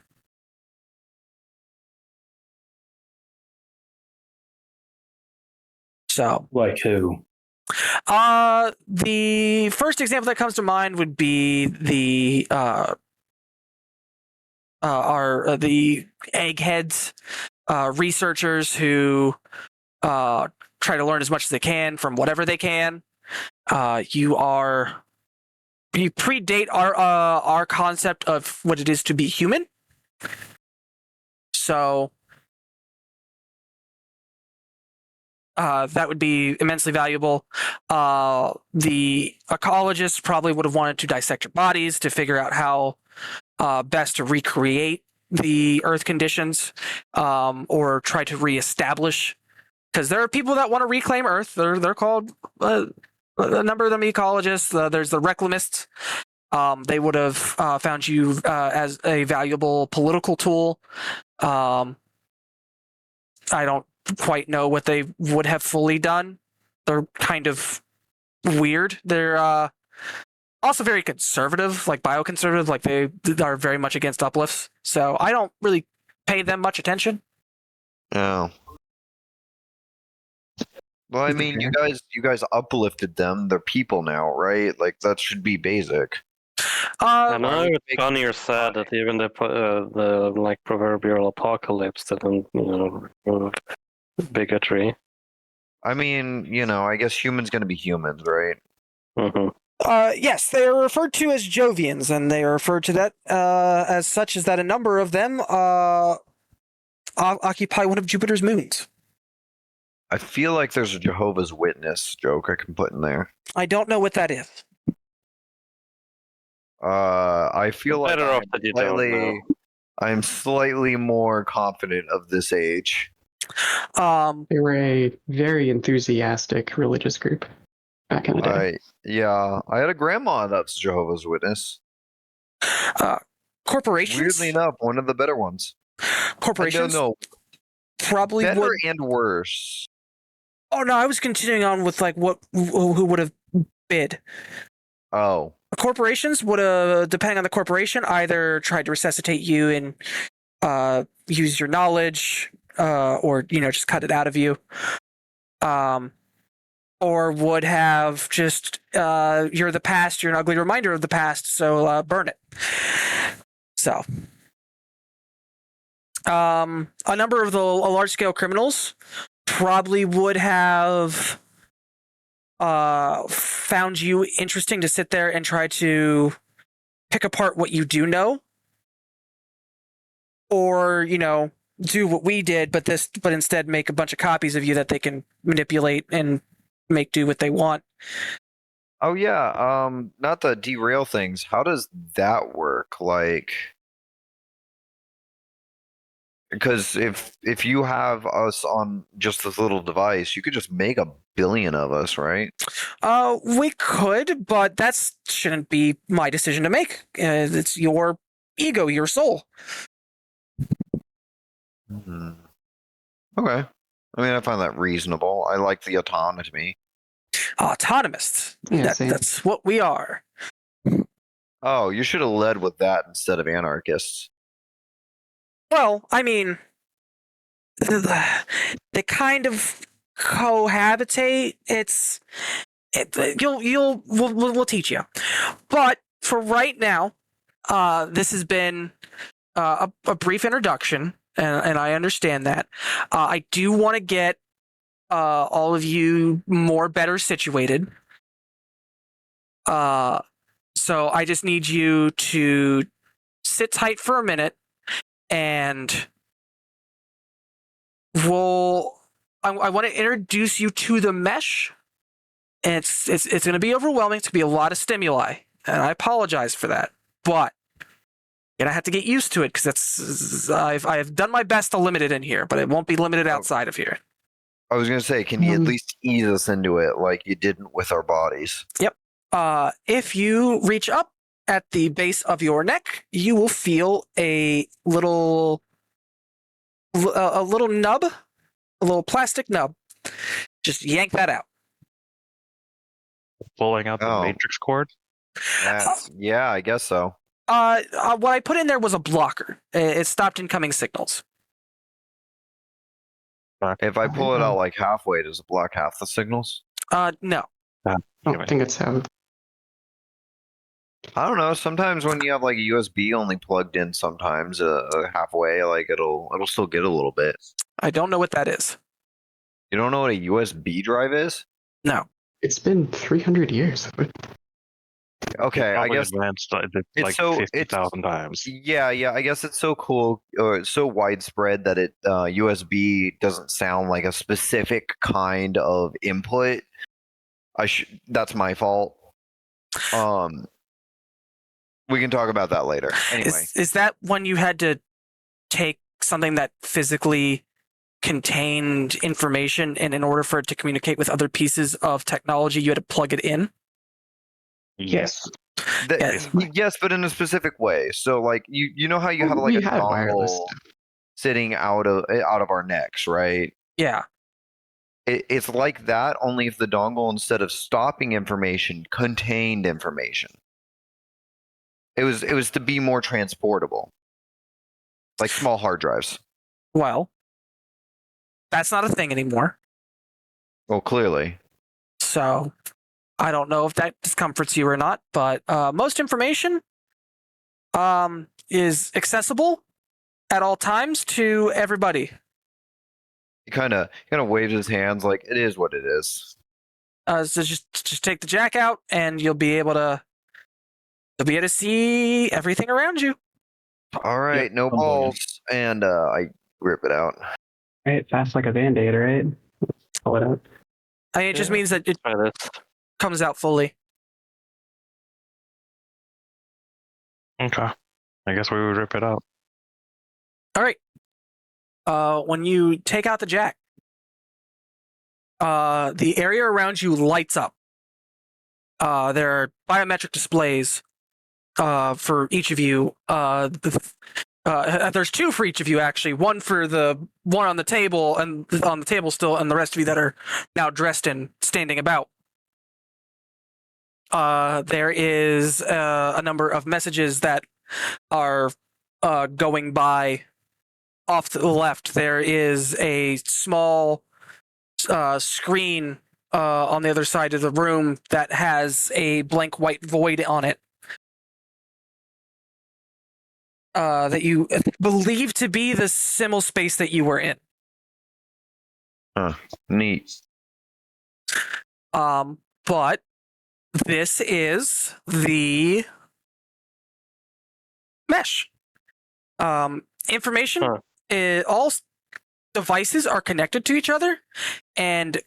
So, like who? The first example that comes to mind would be the eggheads, researchers who try to learn as much as they can from whatever they can. You predate our concept of what it is to be human. So that would be immensely valuable. The ecologists probably would have wanted to dissect your bodies to figure out how best to recreate the Earth conditions, or try to reestablish. Because there are people that want to reclaim Earth. They're called a number of them ecologists. There's the reclamists. They would have found you as a valuable political tool. I don't quite know what they would have fully done. They're kind of weird. They're also very conservative, like bioconservative, like they are very much against uplifts. So I don't really pay them much attention. Oh. Well, I mean, you guys uplifted them. They're people now, right? Like that should be basic. I know it's funny or sad that even the like proverbial apocalypse didn't, remove bigotry. I mean, I guess humans gonna be humans, right? Mm-hmm. Yes, they are referred to as Jovians, and they are referred to that as such as that a number of them occupy one of Jupiter's moons. I feel like there's a Jehovah's Witness joke I can put in there. I don't know what that is. I feel like Better off that you don't know. I'm slightly more confident of this age. They were a very enthusiastic religious group back in the day. I had a grandma that's a Jehovah's Witness. Corporations. Weirdly enough, one of the better ones. Corporations. No, probably better would. and worse. Oh no, I was continuing on with like who would have bid. Oh. Corporations would have, depending on the corporation, either tried to resuscitate you and use your knowledge, or just cut it out of you, or would have just you're the past, you're an ugly reminder of the past, so burn it. So, a number of the large-scale criminals probably would have found you interesting to sit there and try to pick apart what you do know, or do what we did, but instead make a bunch of copies of you that they can manipulate and make do what they want. Oh yeah, not to derail things. How does that work? Like, because if you have us on just this little device, you could just make 1 billion of us, right? We could, but that shouldn't be my decision to make. It's your ego, your soul. Mm-hmm. Okay. I mean, I find that reasonable. I like the autonomy. Autonomous. Yeah, that's what we are. Oh, you should have led with that instead of anarchists. Well, I mean, they kind of cohabitate. We'll teach you. But for right now, this has been a brief introduction, and I understand that. I do want to get all of you better situated. So I just need you to sit tight for a minute, and I want to introduce you to the mesh. And it's going to be overwhelming. It's going to be a lot of stimuli, and I apologize for that. But I have to get used to it because I've done my best to limit it in here, but it won't be limited outside of here. I was going to say, can you at least ease us into it like you didn't with our bodies? Yep. If you reach up at the base of your neck, you will feel a little nub, a little plastic nub. Just yank that out. Pulling out the matrix cord? Yeah, I guess so. What I put in there was a blocker. It stopped incoming signals. If I pull it out like halfway, does it block half the signals? No. I don't think it's how. I don't know. Sometimes when you have like a USB only plugged in, sometimes halfway, like it'll still get a little bit. I don't know what that is. You don't know what a USB drive is? No. It's been 300 years. Okay, I Probably guess advanced it's like so 50,000 times. yeah, I guess it's so cool or it's so widespread that it USB doesn't sound like a specific kind of input. That's my fault. We can talk about that later. Anyway, Is that when you had to take something that physically contained information, and in order for it to communicate with other pieces of technology, you had to plug it in? Yes. yes, but in a specific way. So like you know how you have like we a had wireless dongle stuff. sitting out of our necks, right? Yeah. It's like that, only if the dongle, instead of stopping information, contained information. It was to be more transportable, like small hard drives. Well, that's not a thing anymore. Well, clearly. So I don't know if that discomforts you or not, but most information is accessible at all times to everybody. He kind of waves his hands like it is what it is. So just take the jack out, and you'll be able to see everything around you. All right, no balls, and I rip it out. Right, fast like a Band-Aid, right? Pull it out. I mean, it just means that it Try this. comes out fully. Okay. I guess we would rip it out. All right. When you take out the jack, the area around you lights up. There are biometric displays for each of you. There's two for each of you, actually. One for the one on the table and on the table still, and the rest of you that are now dressed and standing about. There is a number of messages that are going by. Off to the left, there is a small screen on the other side of the room that has a blank white void on it. That you believe to be the simul space that you were in. Neat. But this is the mesh. Information. All devices are connected to each other, and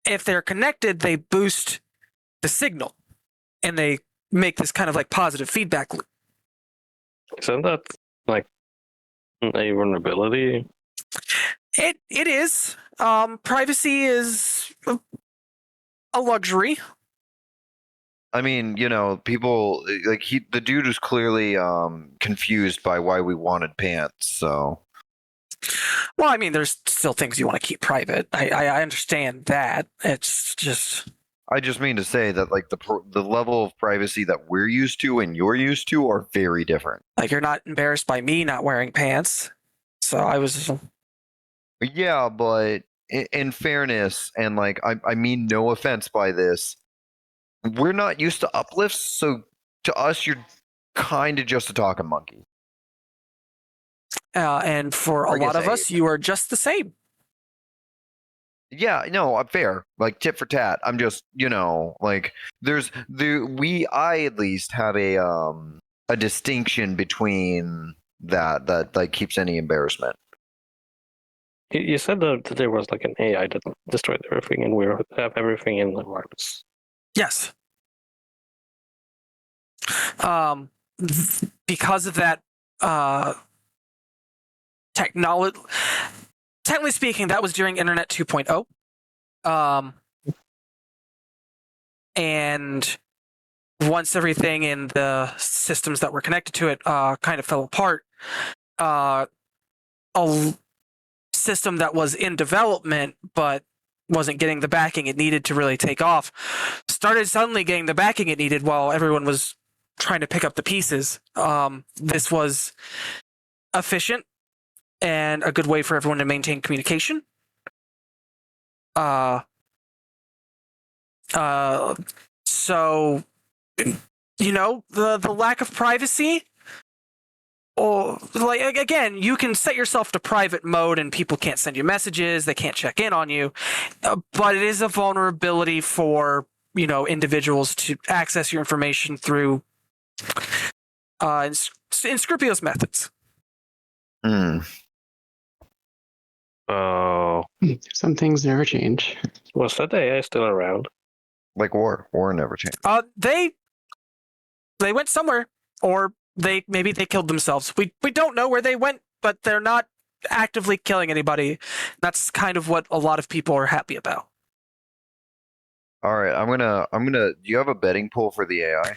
if they're connected, they boost the signal, and they make this kind of like positive feedback loop. Isn't that like a vulnerability? It is. Privacy is a luxury. I mean, people like the dude was clearly confused by why we wanted pants. So, well, I mean, there's still things you want to keep private. I understand that. It's just. I just mean to say that like the level of privacy that we're used to and you're used to are very different. Like, you're not embarrassed by me not wearing pants, so I was. Yeah, but in fairness, and like I mean no offense by this, we're not used to uplifts, so to us you're kind of just a talking monkey. And for a lot of us, you are just the same. Yeah, no, I'm fair. Like tit for tat. I'm just, like I at least have a distinction between that like keeps any embarrassment. You said that there was like an AI that destroyed everything, and we have everything in the wireless. Yes. Because of that technology. Technically speaking, that was during Internet 2.0. And once everything in the systems that were connected to it kind of fell apart, a system that was in development but wasn't getting the backing it needed to really take off started suddenly getting the backing it needed while everyone was trying to pick up the pieces. This was efficient and a good way for everyone to maintain communication. So, the lack of privacy, or like, again, you can set yourself to private mode and people can't send you messages, they can't check in on you, but it is a vulnerability for individuals to access your information through unscrupulous methods. Oh, Some things never change. Was that AI still around? Like war. War never changed. They went somewhere, or maybe they killed themselves. We don't know where they went, but they're not actively killing anybody. That's kind of what a lot of people are happy about. All right, I'm gonna. Do you have a betting pool for the AI?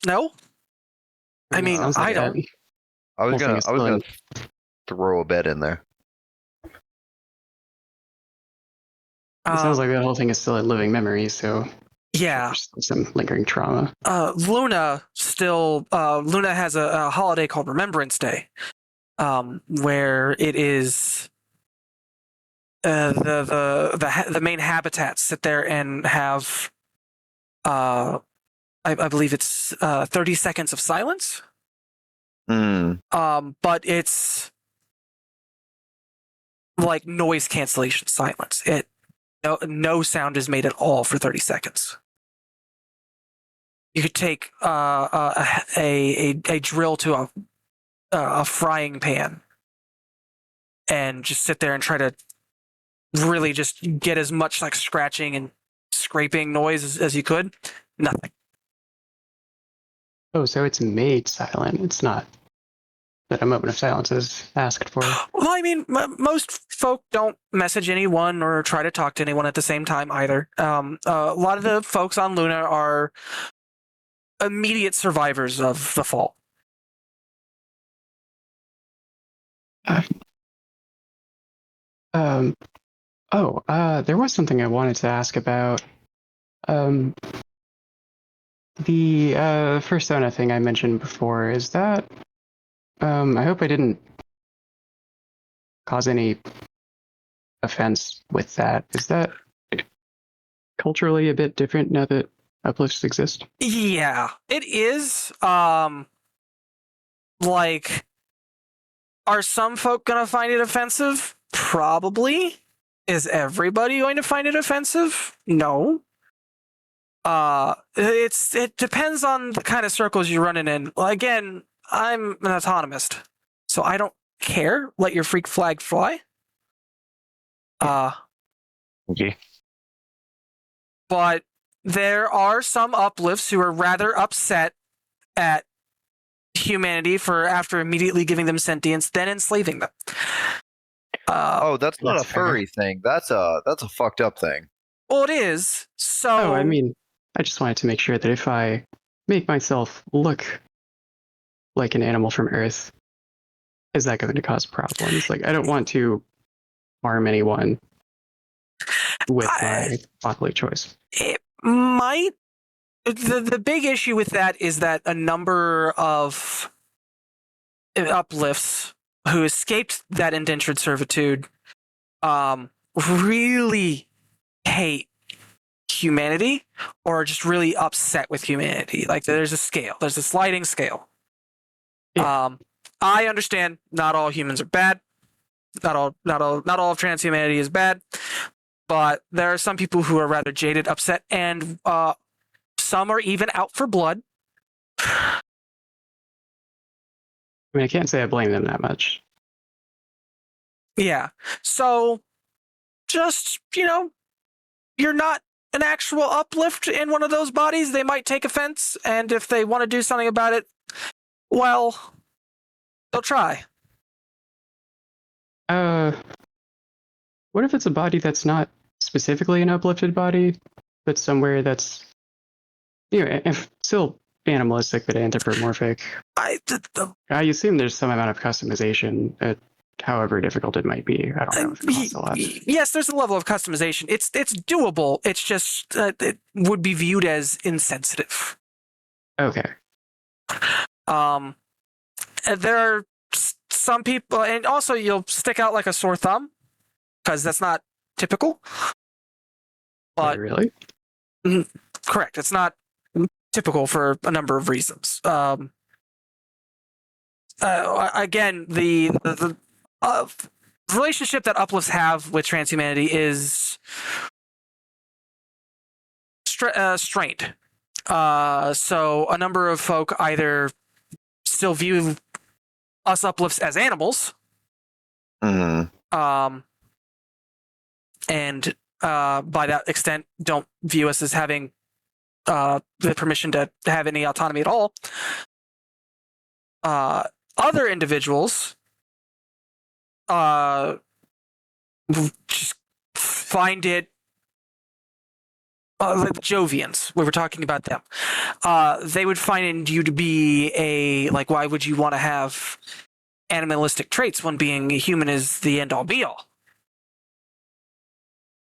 No. I mean, Sounds I like don't. that. I was Whole thing gonna is still throw a bet in there. It sounds like that whole thing is still a living memory, so Yeah. there's some lingering trauma. Luna has a holiday called Remembrance Day, where it is the main habitats sit there and have I believe it's 30 seconds of silence. But it's like noise cancellation silence. No sound is made at all for 30 seconds. You could take a drill to a frying pan and just sit there and try to really just get as much like scratching and scraping noise as you could. Nothing. Oh, so it's made silent. It's not that a moment of silence is asked for. Well, I mean, most folk don't message anyone or try to talk to anyone at the same time either. A lot of the folks on Luna are immediate survivors of the fall. There was something I wanted to ask about. The first Sona thing I mentioned before, is that I hope I didn't cause any offense with that. Is that culturally a bit different now that uplifts exist? Yeah, it is. Like, are some folk gonna find it offensive? Probably. Is everybody going to find it offensive? No. It depends on the kind of circles you're running in. Again, I'm an autonomist, so I don't care. Let your freak flag fly. okay. But there are some uplifts who are rather upset at humanity for after immediately giving them sentience, then enslaving them. That's not that's a furry thing. That's a fucked up thing. Well, it is. So. Oh, I mean, I just wanted to make sure that if I make myself look like an animal from Earth, is that going to cause problems? Like, I don't want to harm anyone with my bodily choice. It might. The big issue with that is that a number of uplifts who escaped that indentured servitude really hate humanity or are just really upset with humanity. Like, there's a scale. There's a sliding scale. Yeah. I understand not all humans are bad. Not all of transhumanity is bad. But there are some people who are rather jaded, upset, and some are even out for blood. I mean, I can't say I blame them that much. Yeah. So, just, you're not an actual uplift in one of those bodies. They might take offense, and if they want to do something about it, well, they'll try. What if it's a body that's not specifically an uplifted body, but somewhere that's, still animalistic but anthropomorphic? I assume there's some amount of customization, however difficult it might be. I don't know if it costs a lot. Yes, there's a level of customization. It's doable. It's just it would be viewed as insensitive. Okay. There are some people, and also you'll stick out like a sore thumb because that's not typical. But really? Correct. It's not typical for a number of reasons. Again, the relationship that uplifts have with transhumanity is strained. So a number of folk either still view us uplifts as animals, and by that extent don't view us as having the permission to have any autonomy at all. Other individuals just find it like the Jovians, we were talking about them. They would find you to be why would you want to have animalistic traits when being a human is the end all be all?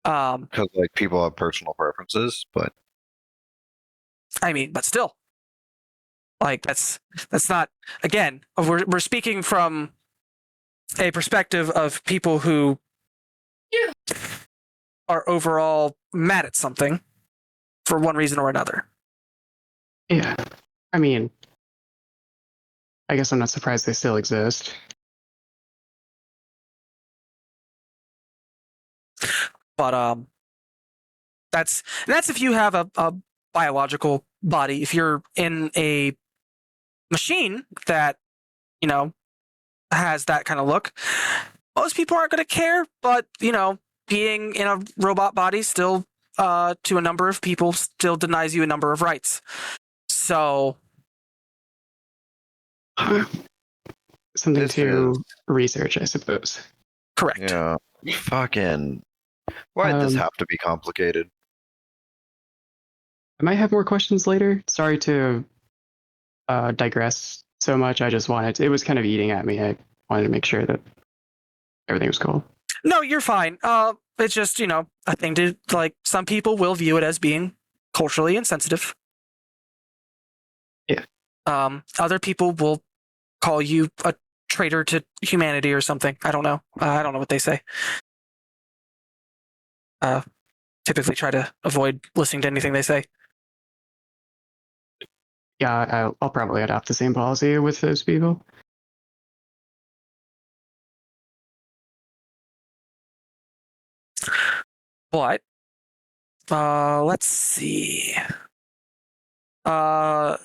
Because like people have personal preferences, but I mean, but still, like that's not, again, we're speaking from a perspective of people who are overall mad at something for one reason or another. Yeah. I mean, I guess I'm not surprised they still exist. But that's if you have a biological body. If you're in a machine that, you know, has that kind of look, most people aren't going to care, but, you know, being in a robot body still, to a number of people, still denies you a number of rights. So something This to research, I suppose. correct. yeah, fucking. Why did this have to be complicated? I might have more questions later. Sorry to digress so much. I just wanted to, it was kind of eating at me. I wanted to make sure that everything was cool. No, you're fine. It's just, you know, a thing to, like, some people will view it as being culturally insensitive. Yeah. Other people will call you a traitor to humanity or something. I don't know. I don't know what they say. Typically try to avoid listening to anything they say. Yeah, I'll probably adopt the same policy with those people. But let's see. We're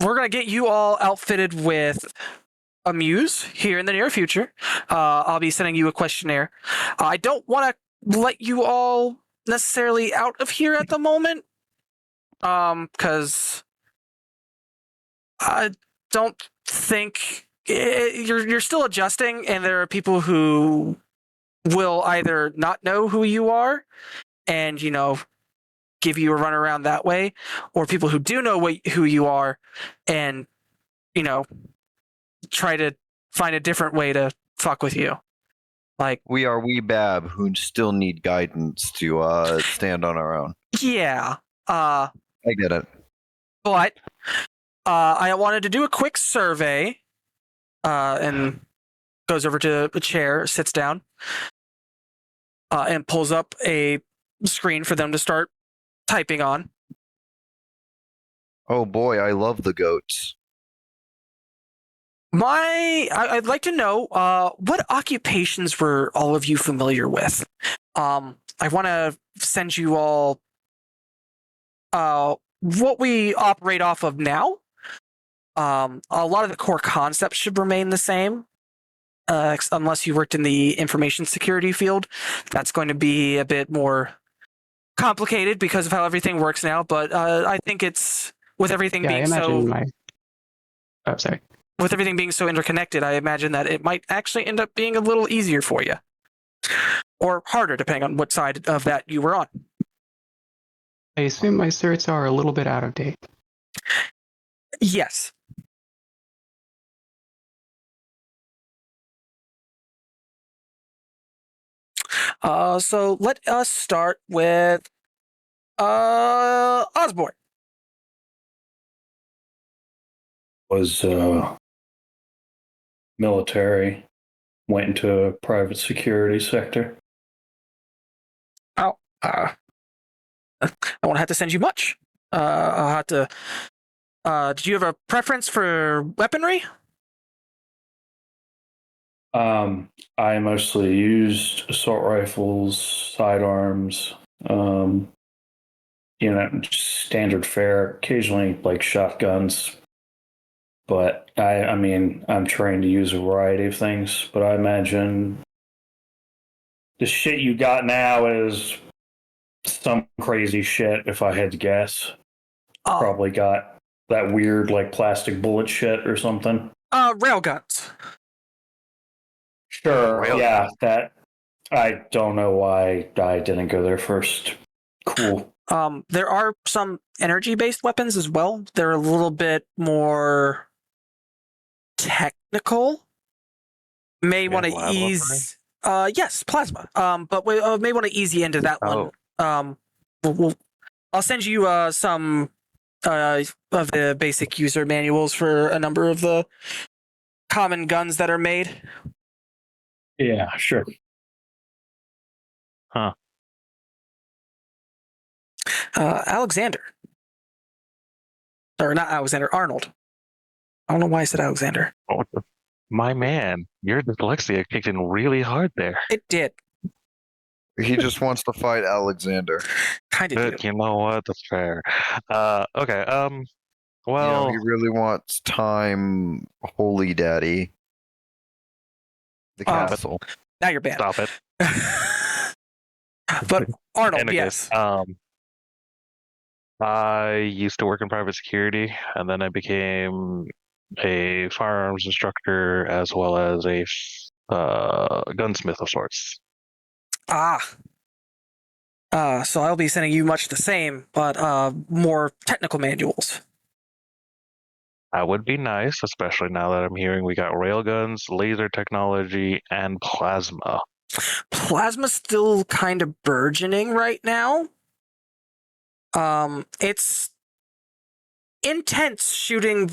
gonna get you all outfitted with a muse here in the near future. I'll be sending you a questionnaire. I don't want to let you all necessarily out of here at the moment, because I don't think you're still adjusting, and there are people who will either not know who you are and, you know, give you a run around that way, or people who do know who you are and, you know, try to find a different way to fuck with you. Like, We are wee bab who still need guidance to stand on our own. yeah. I get it. But I wanted to do a quick survey, and goes over to a chair, sits down, and pulls up a screen for them to start typing on. Oh boy, I love the goats. I'd like to know what occupations were all of you familiar with. I want to send you all what we operate off of now. A lot of the core concepts should remain the same, unless you worked in the information security field. That's going to be a bit more complicated because of how everything works now. But I think it's, with everything being with everything being so interconnected, I imagine that it might actually end up being a little easier for you, or harder, depending on what side of that you were on. I assume my certs are a little bit out of date. Yes. So let us start with Osborne. Was military, went into private security sector. Oh, I won't have to send you much. I'll have to. Did you have a preference for weaponry? I mostly used assault rifles, sidearms, standard fare, occasionally like shotguns. But I mean, I'm trained to use a variety of things, but I imagine the shit you got now is some crazy shit, if I had to guess. Probably got that weird, like, plastic bullet shit or something. Railguns. Sure, yeah, that. I don't know why I didn't go there first. Cool. There are some energy-based weapons as well. They're a little bit more technical. May want to ease. Yes, plasma. But we may want to ease you into that one. I'll send you some of the basic user manuals for a number of the common guns that are made. Yeah, sure. Huh. Alexander. Or not Alexander, Arnold. I don't know why I said Alexander. Oh, my man, your dyslexia kicked in really hard there. It did. He just wants to fight Alexander. Kind of Good, do. you know what? That's fair. Okay. Well, he really wants Time Holy Daddy. The castle. Now you're banned. Stop it. But Arnold, yes. I used to work in private security, and then I became a firearms instructor as well as a gunsmith of sorts. So I'll be sending you much the same, but more technical manuals. That would be nice, especially now that I'm hearing we got railguns, laser technology, and plasma. Plasma's still kind of burgeoning right now. It's intense shooting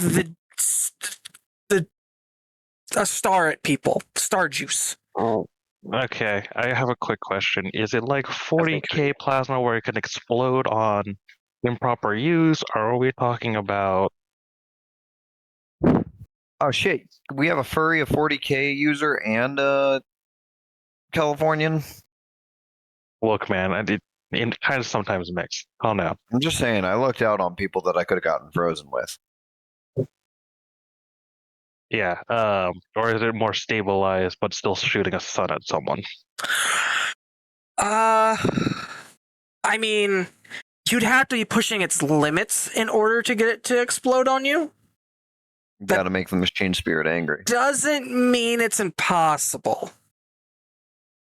a star at people. Star juice. Oh. Okay, I have a quick question. Is it like 40k plasma where it can explode on improper use, or are we talking about... Oh shit, we have a furry, a 40k user, and a Californian? Look, man, it kind of sometimes mix. Oh no. I'm just saying, I looked out on people that I could have gotten frozen with. Yeah, or is it more stabilized but still shooting a sun at someone? I mean, you'd have to be pushing its limits in order to get it to explode on you. Gotta make the machine spirit angry. Doesn't mean it's impossible.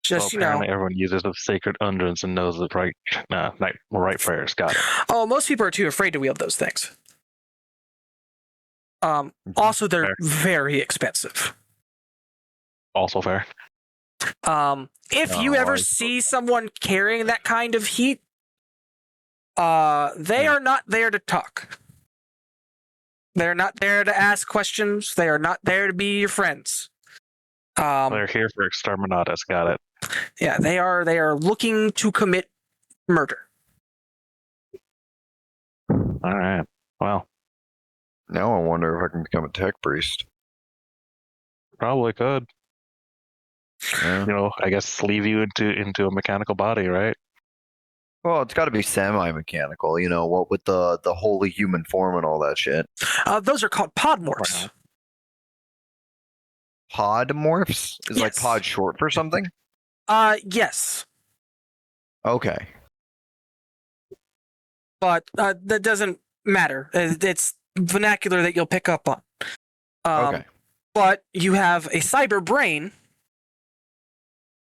Just, apparently everyone uses the sacred unguents and knows the right prayers. Got it. Oh, most people are too afraid to wield those things. Also, they're very expensive. Also fair. If you ever see someone carrying that kind of heat, they are not there to talk. They're not there to ask questions. They are not there to be your friends. They're here for exterminatus. Got it. Yeah, they are looking to commit murder. All right. Well, now I wonder if I can become a tech priest. Probably could. Yeah. I guess sleeve you into a mechanical body, right? Well, it's got to be semi-mechanical, what with the holy human form and all that shit. Those are called podmorphs. Podmorphs? Is like pod short for something? Yes. Okay. But that doesn't matter. It's vernacular that you'll pick up on. Okay. But you have a cyber brain,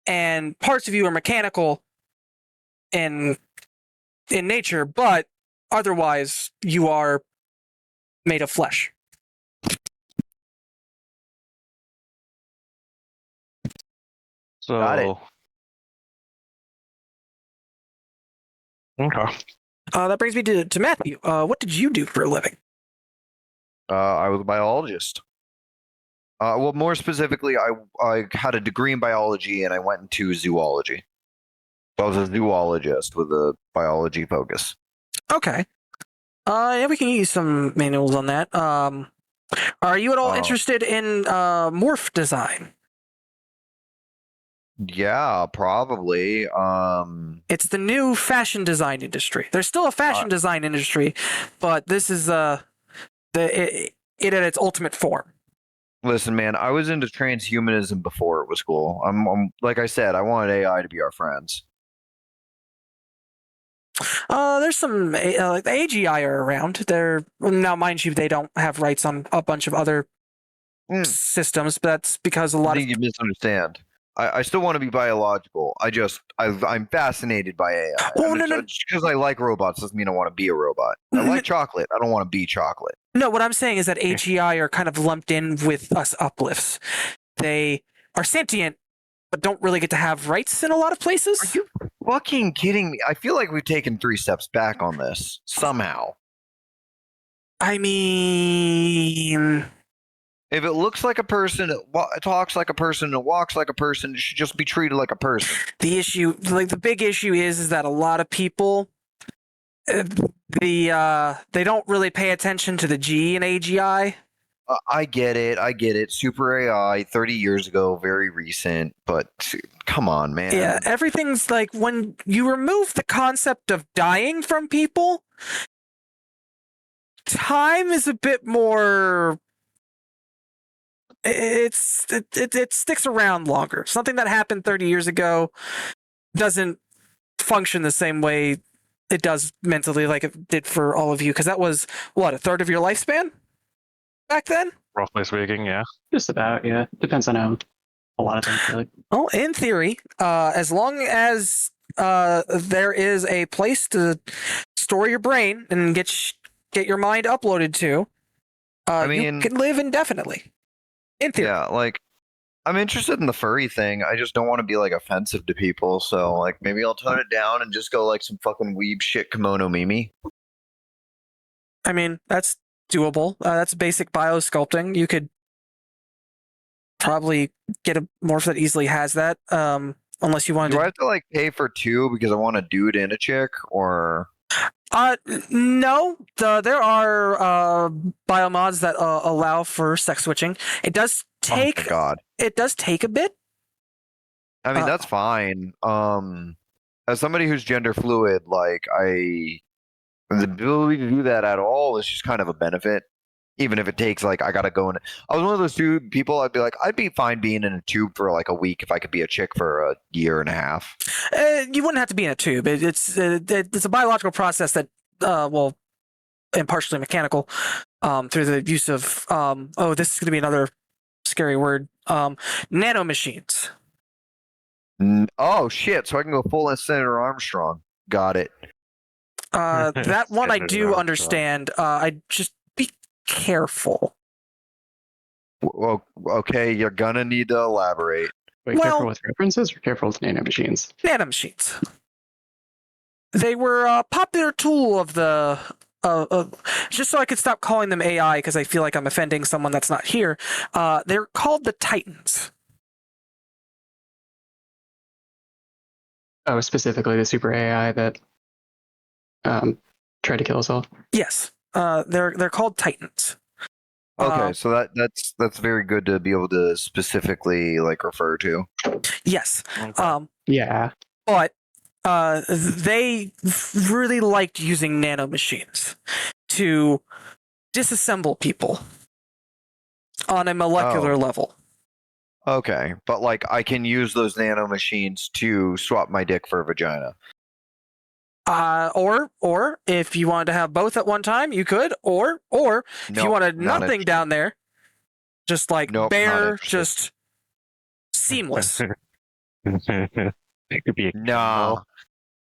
and parts of you are mechanical in nature, but otherwise you are made of flesh. So, got it. Okay. That brings me to Matthew. What did you do for a living? I was a biologist. Well, more specifically, I had a degree in biology and I went into zoology. So I was a zoologist with a biology focus. Okay. Yeah, we can use some manuals on that. Are you at all interested in morph design? Yeah, probably. It's the new fashion design industry. There's still a fashion design industry, but this is it at its ultimate form. Listen, man, I was into transhumanism before it was cool. I'm like I said, I wanted AI to be our friends. There's some like the AGI are around. They're now, mind you, they don't have rights on a bunch of other systems, but that's because a lot of you misunderstand. I still want to be biological. I'm fascinated by AI. Oh, no. Just because I like robots doesn't mean I want to be a robot. I like chocolate. I don't want to be chocolate. No, what I'm saying is that AGI are kind of lumped in with us uplifts. They are sentient, but don't really get to have rights in a lot of places. Are you fucking kidding me? I feel like we've taken 3 steps back on this somehow. I mean, if it looks like a person, it talks like a person, it walks like a person, it should just be treated like a person. The big issue is that a lot of people, they don't really pay attention to the G in AGI. I get it. Super AI 30 years ago, very recent, but come on, man. Yeah, everything's like when you remove the concept of dying from people, time is a bit more. It sticks around longer. Something that happened 30 years ago doesn't function the same way it does mentally like it did for all of you, because that was, what, a third of your lifespan back then? Roughly speaking, yeah. Just about, yeah. Depends on how a lot of things really. Well, in theory, as long as there is a place to store your brain and get your mind uploaded to, you can live indefinitely. In theory. Yeah, like, I'm interested in the furry thing. I just don't want to be like offensive to people. So like maybe I'll tone it down and just go like some fucking weeb shit kimono Mimi. I mean, that's doable. That's basic biosculpting. You could probably get a morph that easily has that. Unless you want to. Do I have to like pay for 2 because I want a dude and a chick, or? No. There are biomods that allow for sex switching. It does take. Oh my God. It does take a bit. I mean, that's fine. As somebody who's gender fluid, like the ability to do that at all is just kind of a benefit. Even if it takes like I gotta go in. I was one of those 2 people. I'd be like, I'd be fine being in a tube for like a week if I could be a chick for a year and a half. You wouldn't have to be in a tube. It's a biological process that, and partially mechanical, through the use of this is going to be another scary word, nanomachines. Oh shit! So I can go full in Senator Armstrong. Got it. That one I do understand. I just be careful. Well, okay, you're gonna need to elaborate. Wait, careful with references or careful with nanomachines? Nanomachines. They were a popular tool of the. Just so I could stop calling them AI because I feel like I'm offending someone that's not here. They're called the Titans. Oh, specifically the super AI that tried to kill us all. Yes, they're called Titans. Okay, so that's very good to be able to specifically like refer to. Yes. Okay. Yeah. But they really liked using nanomachines to disassemble people on a molecular level. Okay, but like I can use those nanomachines to swap my dick for a vagina. Or if you wanted to have both at one time, you could. Or if you wanted nothing down there, just like bare, just seamless. It could be no,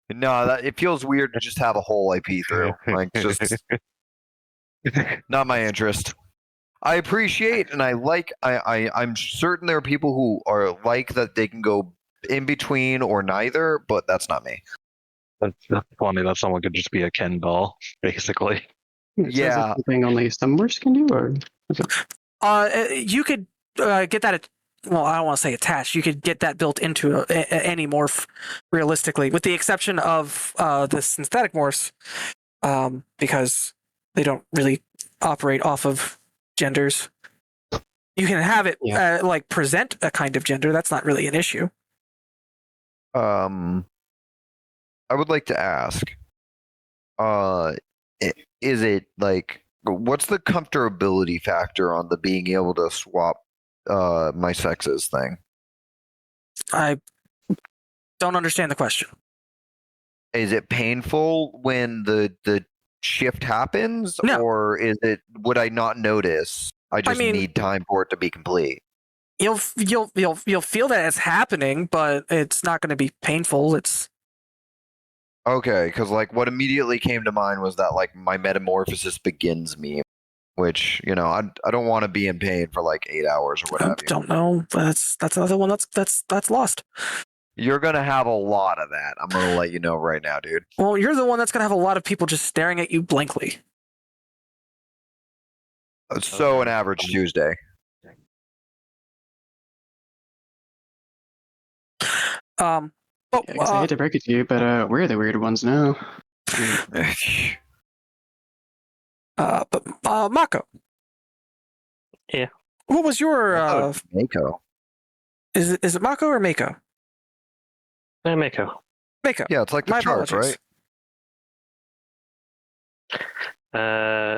that it feels weird to just have a hole I pee through. Like just not my interest. I appreciate and I like. I'm certain there are people who are like that they can go in between or neither, but that's not me. That's funny that someone could just be a Ken doll, basically. Yeah. Something only some worse can do, or you could get that. Well, I don't want to say attached. You could get that built into any morph, realistically, with the exception of the synthetic morphs, because they don't really operate off of genders. You can have it like present a kind of gender. That's not really an issue. I would like to ask, uh, is it like, what's the comfortability factor on the being able to swap my sexes thing? I don't understand the question. Is it painful when the shift happens, No. or would I not notice? I just need time for it to be complete. You'll feel that it's happening, but it's not going to be painful. It's okay, because like what immediately came to mind was that like my metamorphosis begins meme, which I don't want to be in pain for like 8 hours or what have you. Don't know. That's another one that's lost. You're gonna have a lot of that. I'm gonna let you know right now, dude. Well, you're the one that's gonna have a lot of people just staring at you blankly. So an average Tuesday. I hate to break it to you, but we're the weird ones now. But Mako. Yeah. What was your Mako? Is it Mako or Mako? Mako. Mako. Yeah, it's like the chart, right?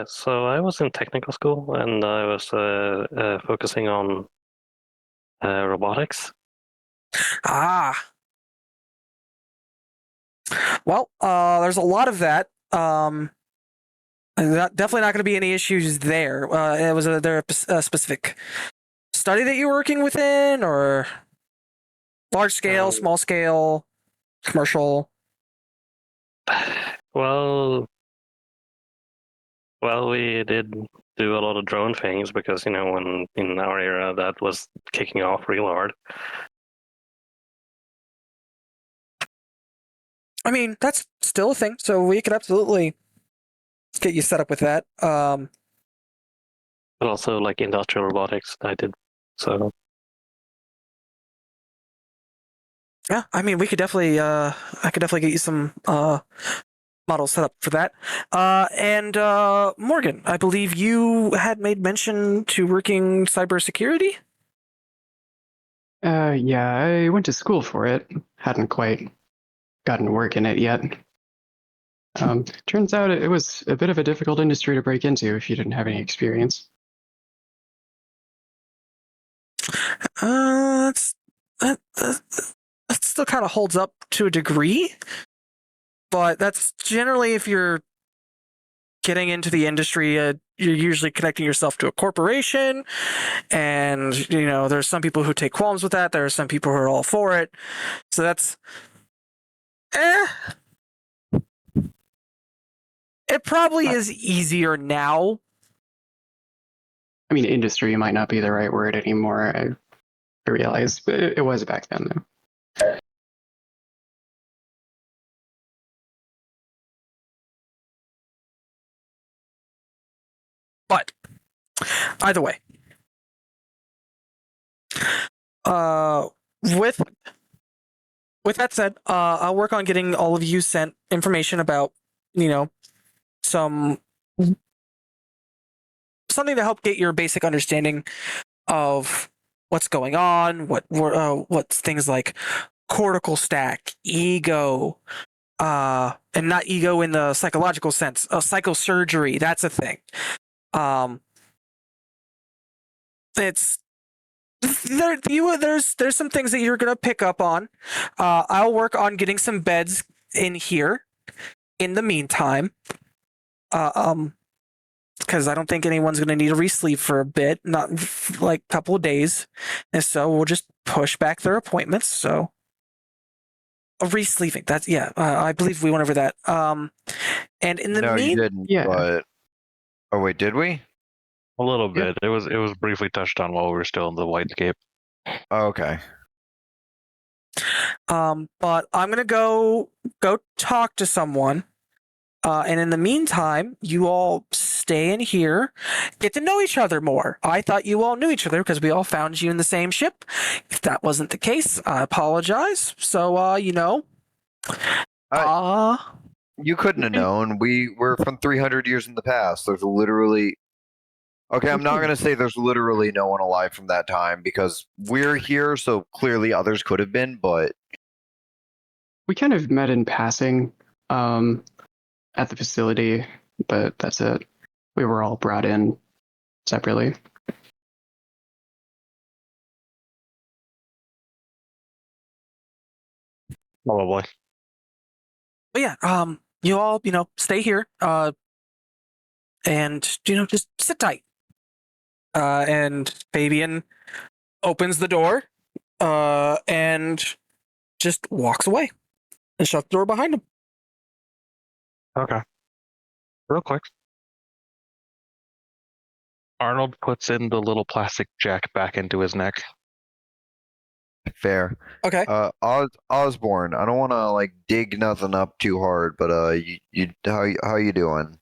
So I was in technical school and I was focusing on robotics. Ah. Well, there's a lot of that. Definitely not going to be any issues there. Was there a specific study that you were working within, or large scale, small scale, commercial? Well, we did do a lot of drone things because when in our era that was kicking off real hard. I mean, that's still a thing, so we could absolutely get you set up with that. But also like industrial robotics, I did. So yeah, I mean, we could definitely. I could definitely get you some models set up for that. And Morgan, I believe you had made mention to working cybersecurity. Yeah, I went to school for it. Hadn't quite gotten to work in it yet. Turns out it was a bit of a difficult industry to break into if you didn't have any experience. That still kind of holds up to a degree, but that's generally if you're getting into the industry, you're usually connecting yourself to a corporation, and there's some people who take qualms with that. There are some people who are all for it. So that's it probably is easier now. I mean, industry might not be the right word anymore. I realize, but it was back then, though. But either way, with that said, I'll work on getting all of you sent information about something to help get your basic understanding of what's going on, what's things like cortical stack, ego, and not ego in the psychological sense, psychosurgery. That's a thing. It's there's some things that you're gonna pick up on. I'll work on getting some beds in here in the meantime. Because I don't think anyone's gonna need a re-sleep for a bit, not like a couple of days, and so we'll just push back their appointments. So a re-sleeping. That's I believe we went over that. And in the you didn't. Yeah. But... Oh wait, did we? A little bit. It was briefly touched on while we were still in the Whitescape. Oh, okay. But I'm gonna go talk to someone. And in the meantime, you all stay in here, get to know each other more. I thought you all knew each other because we all found you in the same ship. If that wasn't the case, I apologize. So, you couldn't have known. We're from 300 years in the past. There's literally... Okay, I'm not going to say there's literally no one alive from that time because we're here, so clearly others could have been, but We kind of met in passing at the facility, but that's it. We were all brought in separately. Probably. But yeah, you all, stay here, and just sit tight. And Fabian opens the door, and just walks away and shuts the door behind him. Okay. Real quick. Arnold puts in the little plastic jack back into his neck. Fair. Okay. Osborne, I don't want to like dig nothing up too hard, but how you doing?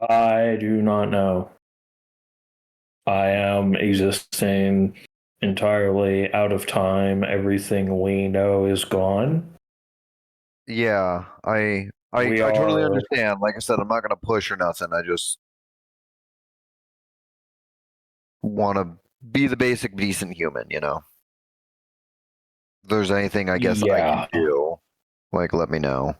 I do not know. I am existing entirely out of time. Everything we know is gone. Yeah, I totally understand. Like I said, I'm not gonna push or nothing. I just want to be the basic decent human, If there's anything I guess I can do, like let me know.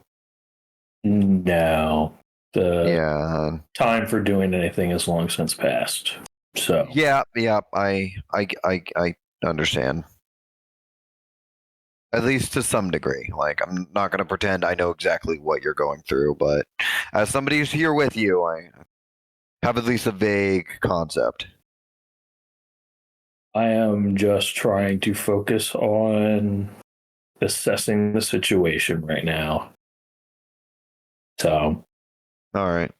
No. Yeah. Time for doing anything has long since passed. So yeah, I understand. At least to some degree. Like I'm not gonna pretend I know exactly what you're going through, but as somebody who's here with you, I have at least a vague concept. I am just trying to focus on assessing the situation right now. So, all right.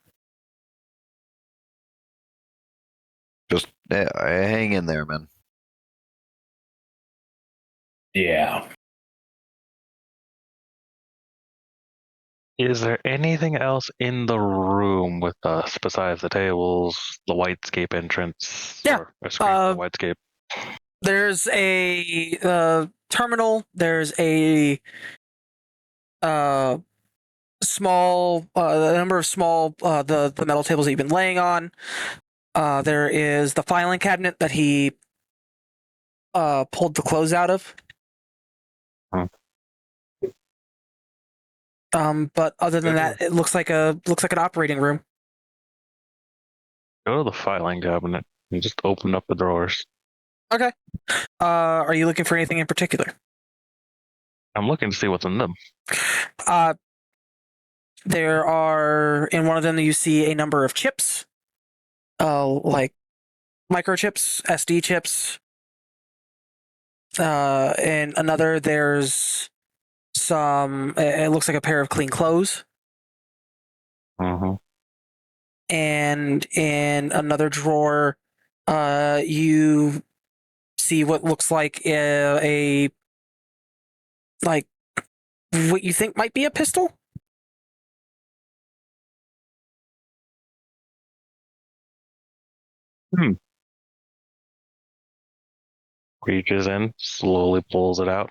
Just hang in there, man. Yeah. Is there anything else in the room with us besides the tables, the whitescape entrance, Yeah. or a screen for whitescape? There's a terminal. There's a small a number of small the metal tables that you've been laying on. There is the filing cabinet that he pulled the clothes out of. But other than that, it looks like an operating room. Go to the filing cabinet and just open up the drawers. Okay. Are you looking for anything in particular? I'm looking to see what's in them. There are, in one of them, you see a number of chips, like microchips, SD chips. In another, there's some, it looks like a pair of clean clothes. Mm-hmm. And in another drawer, you see what looks like like what you think might be a pistol. Reaches in, slowly pulls it out.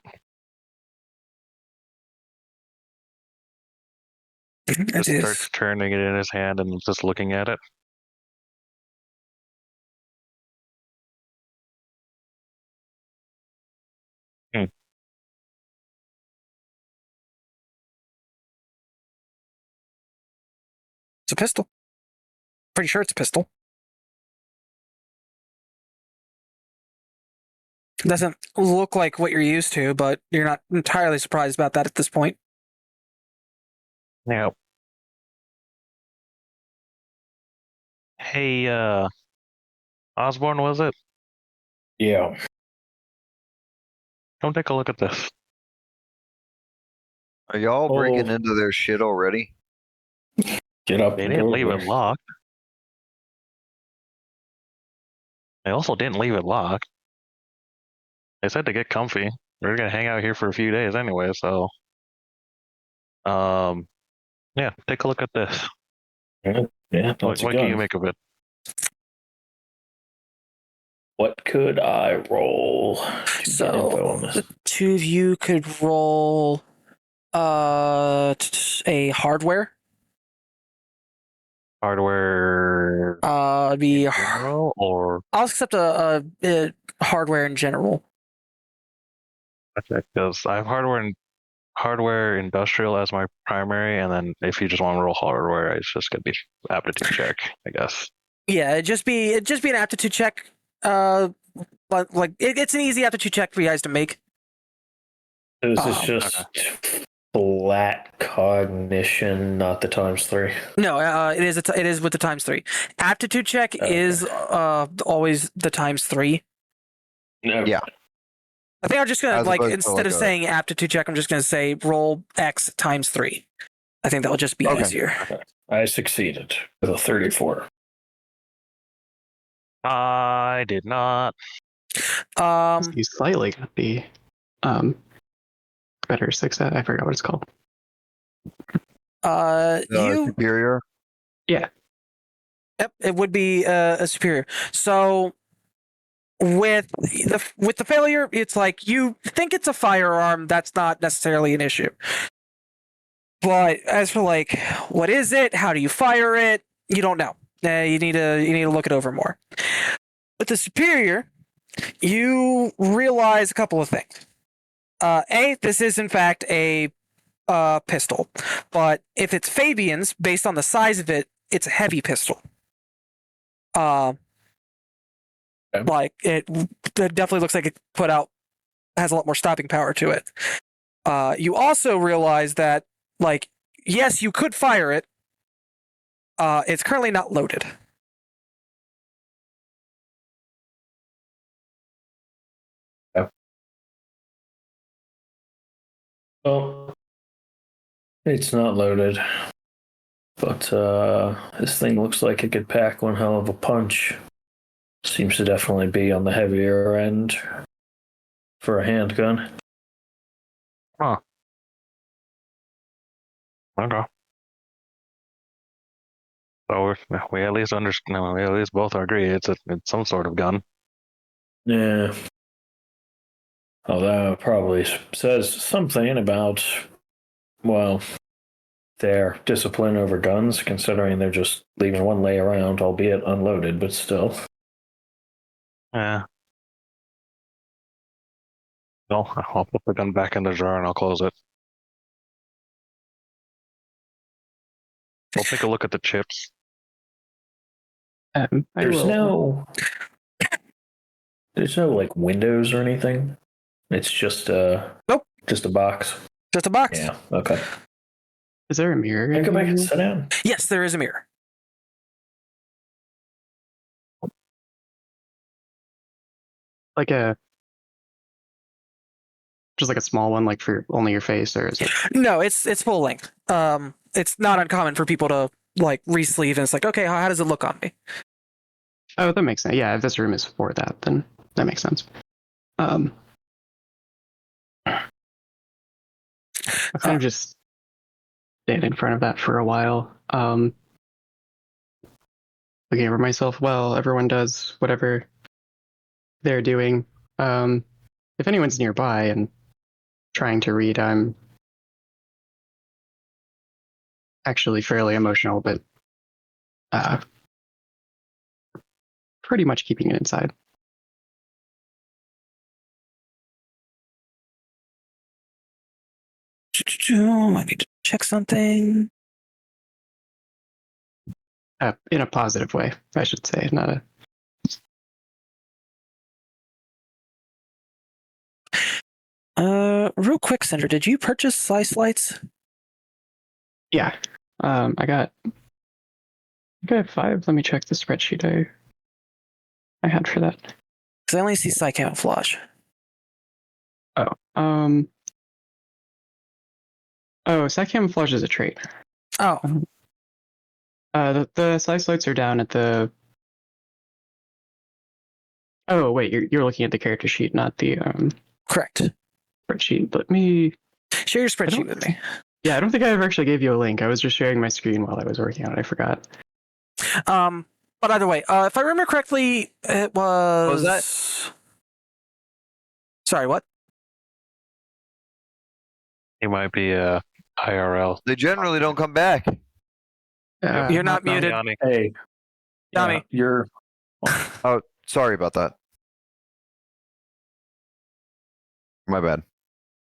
Just starts turning it in his hand and just looking at it. It's a pistol. Pretty sure it's a pistol. It doesn't look like what you're used to, but you're not entirely surprised about that at this point. Yeah. Hey, Osborne, was it? Yeah. Come take a look at this. Are y'all breaking into their shit already? Get up. They didn't leave it locked. They also didn't leave it locked. They said to get comfy. We're gonna hang out here for a few days anyway, so yeah, take a look at this. Yeah, what can you make of it? What could I roll to get info on this? The two of you could roll a hardware. Hardware. Be general, or I'll accept a hardware in general. Because I have hardware industrial as my primary, and then if you just want to roll hardware, it's just gonna be aptitude check, I guess. Yeah, it'd just be an aptitude check. But like it's an easy aptitude check for you guys to make. This is just flat cognition, not the ×3. No, it is with the ×3. Aptitude check is always the ×3. No. Yeah. I think I'm just gonna instead of a... saying aptitude check, I'm just gonna say roll X ×3. I think that'll just be easier. Okay. I succeeded with a 34. I did not. You slightly got the better success. I forgot what it's called. You superior. Yeah. Yep, it would be a superior. So with the failure, it's like you think it's a firearm. That's not necessarily an issue. But as for like, what is it? How do you fire it? You don't know. You need to look it over more. With the superior, you realize a couple of things. This is in fact a pistol, but if it's Fabian's, based on the size of it, it's a heavy pistol. Like it definitely looks like it has a lot more stopping power to it. You also realize that, like, yes, you could fire it. It's currently not loaded. Well, it's not loaded, but this thing looks like it could pack one hell of a punch. Seems to definitely be on the heavier end for a handgun. Huh. Okay. So we at least understand. We at least both agree it's some sort of gun. Yeah. Although it probably says something about, well, their discipline over guns, considering they're just leaving one lay around, albeit unloaded, but still. Yeah. Well, I'll put the gun back in the drawer and I'll close it. We'll take a look at the chips. There's no like windows or anything. It's just nope, just a box. Just a box. Yeah. Okay. Is there a mirror? Can I go back and sit down? Yes, there is a mirror. Like just like a small one, like for only your face, or is it? No, it's full length. It's not uncommon for people to like re-sleeve, and it's like, okay, how does it look on me? Oh, that makes sense. Yeah, if this room is for that, then that makes sense. I kind of just stayed in front of that for a while. Looking over myself, well, everyone does whatever they're doing. If anyone's nearby and trying to read, I'm actually fairly emotional, but pretty much keeping it inside. I need to check something. In a positive way, I should say, not a. Real quick, Cinder, did you purchase slice lights? Yeah, I got 5. Let me check the spreadsheet I had for that. Because I only see Psy Camouflage. Psy Camouflage is a trait. Oh. The slice lights are down at the. Oh wait, you're looking at the character sheet, not the Correct. Spreadsheet. Let me share your spreadsheet with me. Yeah, I don't think I ever actually gave you a link. I was just sharing my screen while I was working on it. I forgot. But either way, if I remember correctly, it was. What was that? Sorry, what? He might be IRL. They generally don't come back. You're not muted. Yanni. Hey, Yanni. You're. Oh, sorry about that. My bad.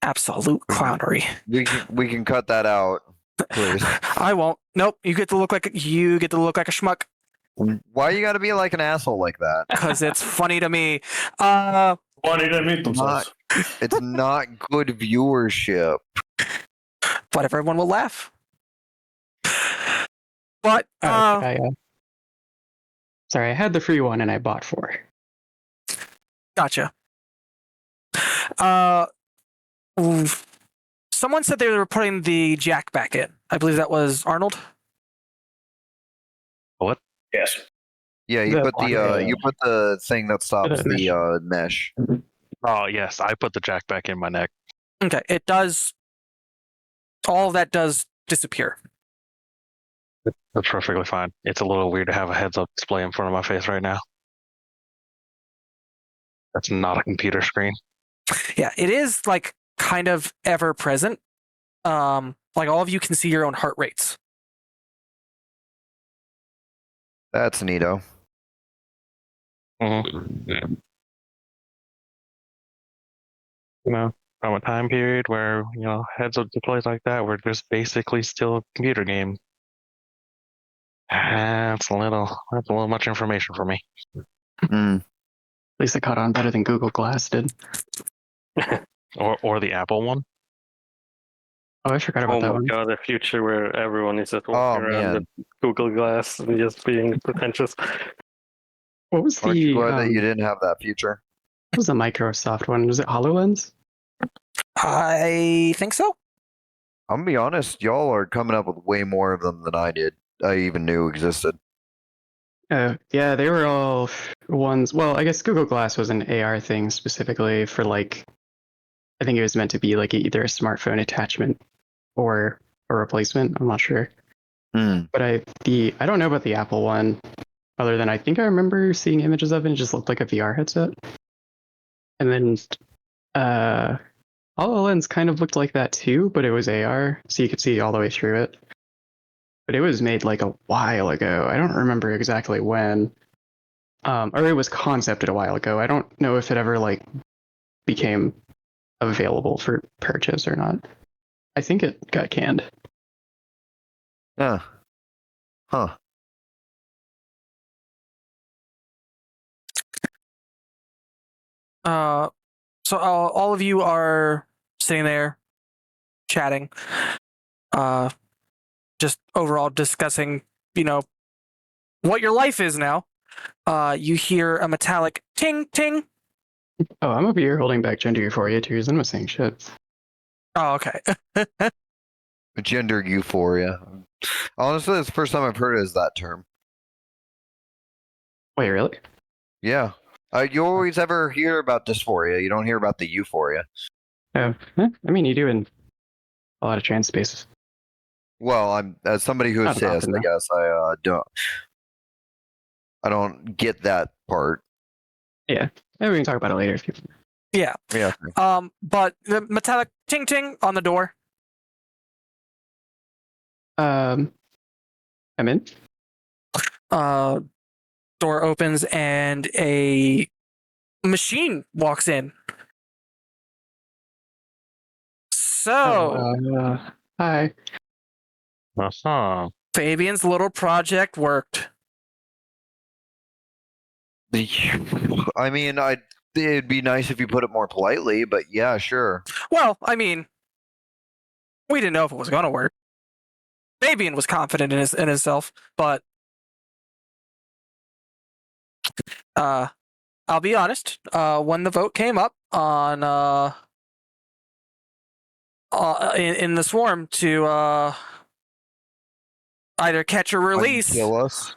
Absolute clownery. We can cut that out, please. I won't. Nope. You get to look like a schmuck. Why you got to be like an asshole like that? Because it's funny to me. Funny to meet themselves. It's not good viewership. But everyone will laugh. But sorry, I had the free one and I bought 4. Gotcha. Someone said they were putting the jack back in. I believe that was Arnold. What? Yes. Yeah, you put the thing that stops the mesh. Oh yes, I put the jack back in my neck. Okay, it does. All of that does disappear. That's perfectly fine. It's a little weird to have a heads-up display in front of my face right now. That's not a computer screen. Yeah, it is like kind of ever present. Like all of you can see your own heart rates. That's neato. Mm-hmm. You know, from a time period where, you know, heads-up displays like that, where there's basically still a computer game. That's a little much information for me. At least it caught on better than Google Glass did. or the Apple one. Oh, I forgot about that one. Oh my god, a future where everyone is just walking around with Google Glass and just being pretentious. What was Aren't you glad that you didn't have that feature? What was the Microsoft one? Was it HoloLens? I think so. I'm gonna be honest, y'all are coming up with way more of them than I even knew existed. Yeah, they were all ones. Well, I guess Google Glass was an AR thing specifically for like, I think it was meant to be like either a smartphone attachment or a replacement. I'm not sure. But I don't know about the Apple one, other than I think I remember seeing images of it. And it just looked like a VR headset. And then HoloLens kind of looked like that too, but it was AR, so you could see all the way through it. But it was made like a while ago. I don't remember exactly when. Or it was concepted a while ago. I don't know if it ever like became available for purchase or not. I think it got canned. Huh. So all of you are sitting there chatting, just overall discussing, you know, what your life is now. You hear a metallic ting ting. Oh, I'm over here holding back gender euphoria tears. I'm not saying shit. Oh, okay. Gender euphoria. Honestly, it's the first time I've heard it as that term. Wait, really? Yeah. You always ever hear about dysphoria. You don't hear about the euphoria. I mean, you do in a lot of trans spaces. Well, I'm as somebody who is cis, I guess I don't get that part. Yeah. Maybe we can talk about it later if you. Yeah. Yeah. But the metallic ting ting on the door. I'm in. Door opens and a machine walks in. So, hi. Fabian's little project worked. I mean, it'd be nice if you put it more politely, but yeah, sure. Well, I mean, we didn't know if it was going to work. Fabian was confident in himself, but I'll be honest. When the vote came up on in the swarm to either catch or release, kill us.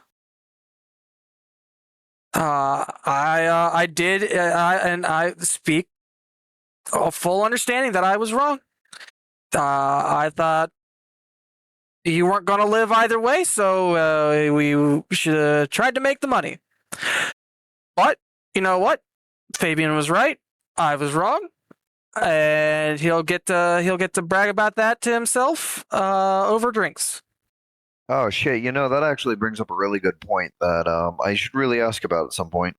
I did, and I speak a full understanding that I was wrong. I thought you weren't going to live either way, so we should have tried to make the money. But you know what? Fabian was right. I was wrong, and he'll get to brag about that to himself over drinks. Oh shit! You know that actually brings up a really good point that I should really ask about at some point.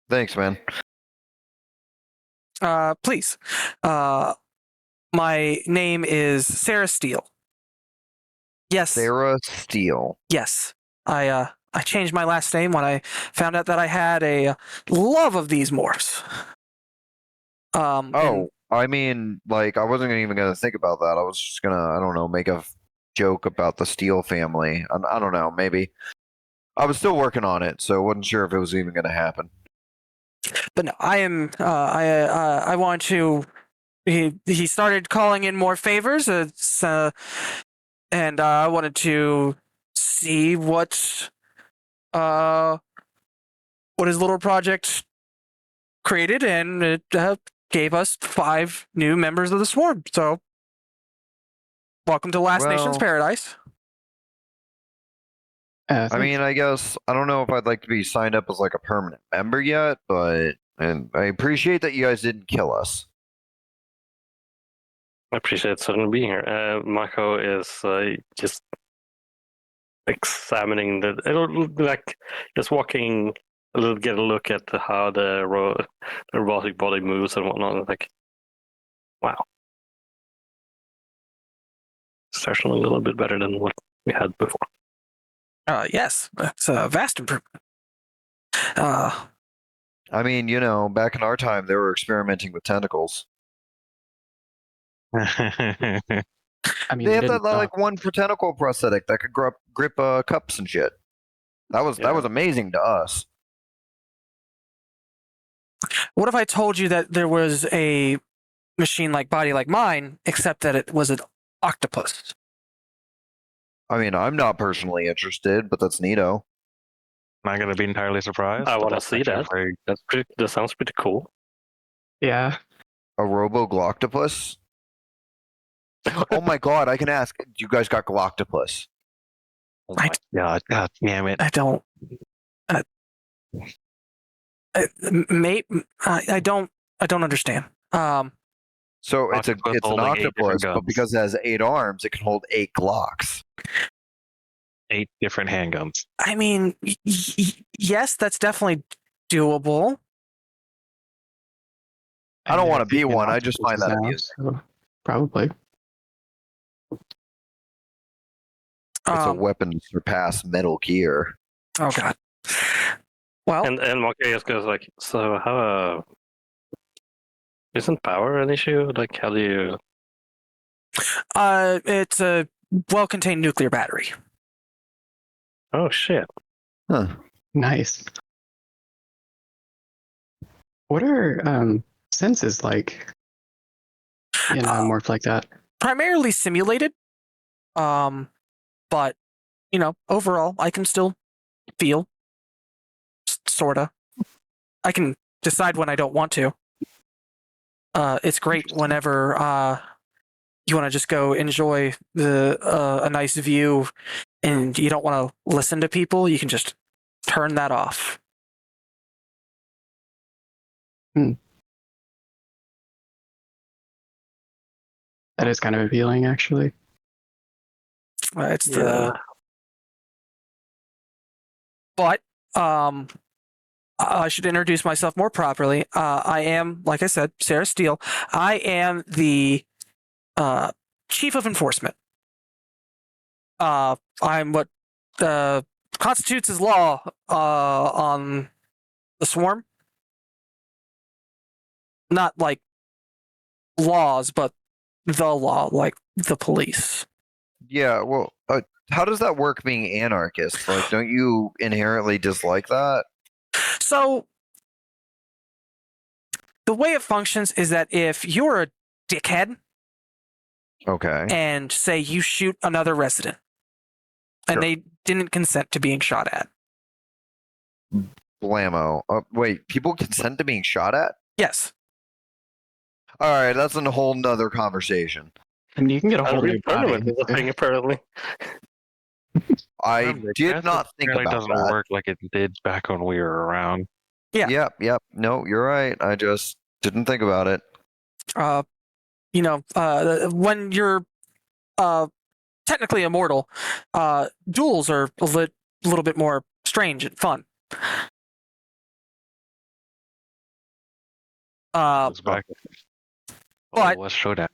Thanks, man. Please. My name is Sarah Steele. Yes. Sarah Steele. Yes. I changed my last name when I found out that I had a love of these morphs. I mean, like, I wasn't even gonna think about that. I was just gonna, I don't know, make a joke about the Steele family. I don't know, maybe. I was still working on it, so I wasn't sure if it was even gonna happen. But no, I am. I want to. He started calling in more favors, and I wanted to see what his little project created, and it gave us 5 new members of the swarm. So, welcome to Last Nation's Paradise. I mean, I guess I don't know if I'd like to be signed up as like a permanent member yet, and I appreciate that you guys didn't kill us. I appreciate certainly being here. Mako is just examining just walking a little, get a look at how the robotic body moves and whatnot. Like, wow, certainly a little bit better than what we had before. Yes, it's a vast improvement. I mean, back in our time, they were experimenting with tentacles. I mean, they had that like one for tentacle prosthetic that could grip cups and shit. That was amazing to us. What if I told you that there was a machine-like body like mine, except that it was an octopus? I mean, I'm not personally interested, but that's neato. Not gonna be entirely surprised. I want to see that. That sounds pretty cool. Yeah. A robo-gloctopus? Oh my god, I can ask, do you guys got Galactopus? Oh my god, god damn it. I don't. I don't understand. So it's an octopus, but because it has 8 arms, it can hold 8 Glocks. 8 different handguns. I mean, yes, that's definitely doable. I don't want to be one. I just find that amusing. So probably. It's a weapon to surpass Metal Gear. Oh god. Well, and Monkey just goes like, so how isn't power an issue? Like, how do you? It's a well-contained nuclear battery. Oh shit! Huh. Nice. What are senses like in a morph like that? Primarily simulated, but overall, I can still feel, sorta. I can decide when I don't want to. It's great whenever you want to just go enjoy a nice view, and you don't want to listen to people. You can just turn that off. That is kind of appealing, actually. It's But I should introduce myself more properly. I am, like I said, Sarah Steele. I am the chief of enforcement. I'm what constitutes as law on the swarm. Not like laws, but the law, like the police. Yeah, well, how does that work being anarchist? Like, don't you inherently dislike that? So, the way it functions is that if you're a dickhead, okay, and say you shoot another resident, and they didn't consent to being shot at. Blammo. Wait, people consent to being shot at? Yes. All right, that's a whole nother conversation. I mean, you can get a whole new body. Thing, apparently. I did not think about that. It doesn't work like it did back when we were around. Yeah. Yep. No, you're right. I just didn't think about it. When you're technically immortal, duels are a little bit more strange and fun. But Oh, West Showdown.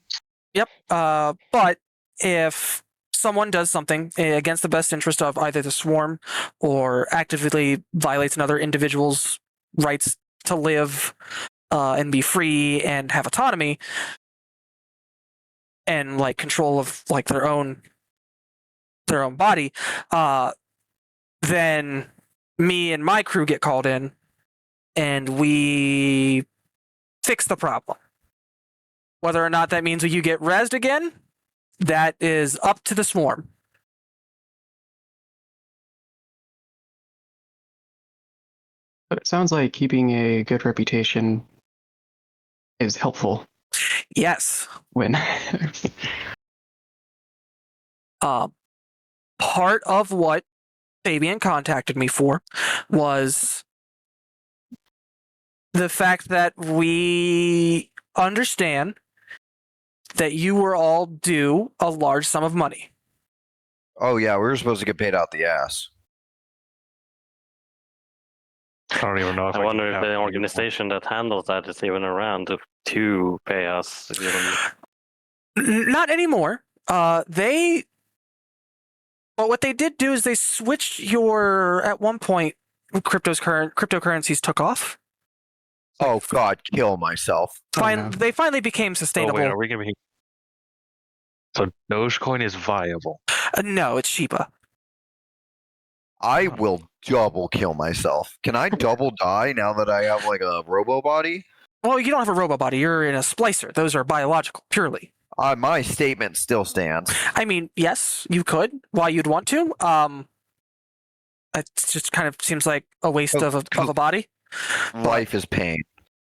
Yep. But if someone does something against the best interest of either the swarm or actively violates another individual's rights to live and be free and have autonomy and like control of like their own body, then me and my crew get called in and we fix the problem. Whether or not that means you get rezzed again, that is up to the swarm. But it sounds like keeping a good reputation is helpful. Yes. When part of what Fabian contacted me for was the fact that we understand that you were all due a large sum of money. Oh yeah, we were supposed to get paid out the ass. I don't even know if I wonder if the organization that handles that is even around to pay us. Not anymore. But what they did do is they switched at one point, cryptocurrencies took off. Oh God, kill myself. They finally became sustainable. Oh, wait, are we gonna be... So Dogecoin is viable? No, it's Shiba. I will double kill myself. Can I double die now that I have like a robo body? Well, you don't have a robo body. You're in a splicer. Those are biological, purely. My statement still stands. I mean, yes, you could. Why you'd want to? It just kind of seems like a waste of a body. Life is pain.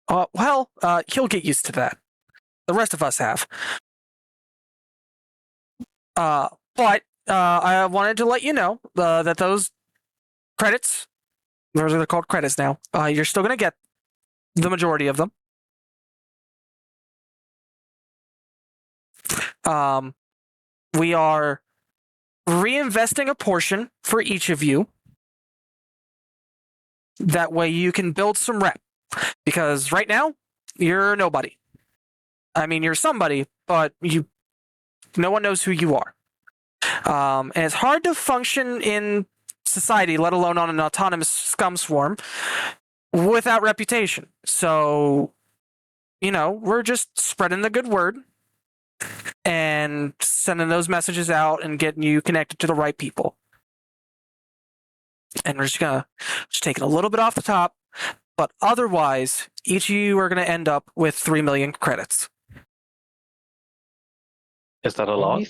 Well, he'll get used to that. The rest of us have. But I wanted to let you know that those credits, they're called credits now, you're still going to get the majority of them. We are reinvesting a portion for each of you. That way you can build some rep. Because right now, you're nobody. I mean, you're somebody, but no one knows who you are. And it's hard to function in society, let alone on an autonomous scum swarm, without reputation. So, we're just spreading the good word and sending those messages out and getting you connected to the right people. And we're just taking a little bit off the top, but otherwise, each of you are going to end up with 3 million credits. Is that a lot?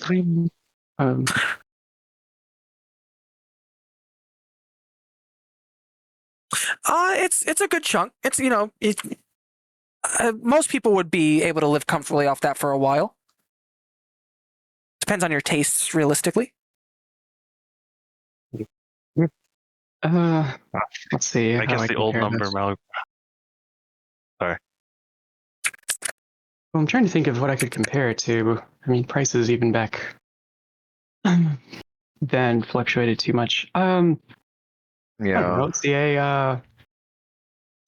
It's a good chunk. It's most people would be able to live comfortably off that for a while. Depends on your tastes, realistically. Let's see. I guess the old number. Sorry. Well, I'm trying to think of what I could compare it to. I mean, prices even back then fluctuated too much. I don't know, let's see. A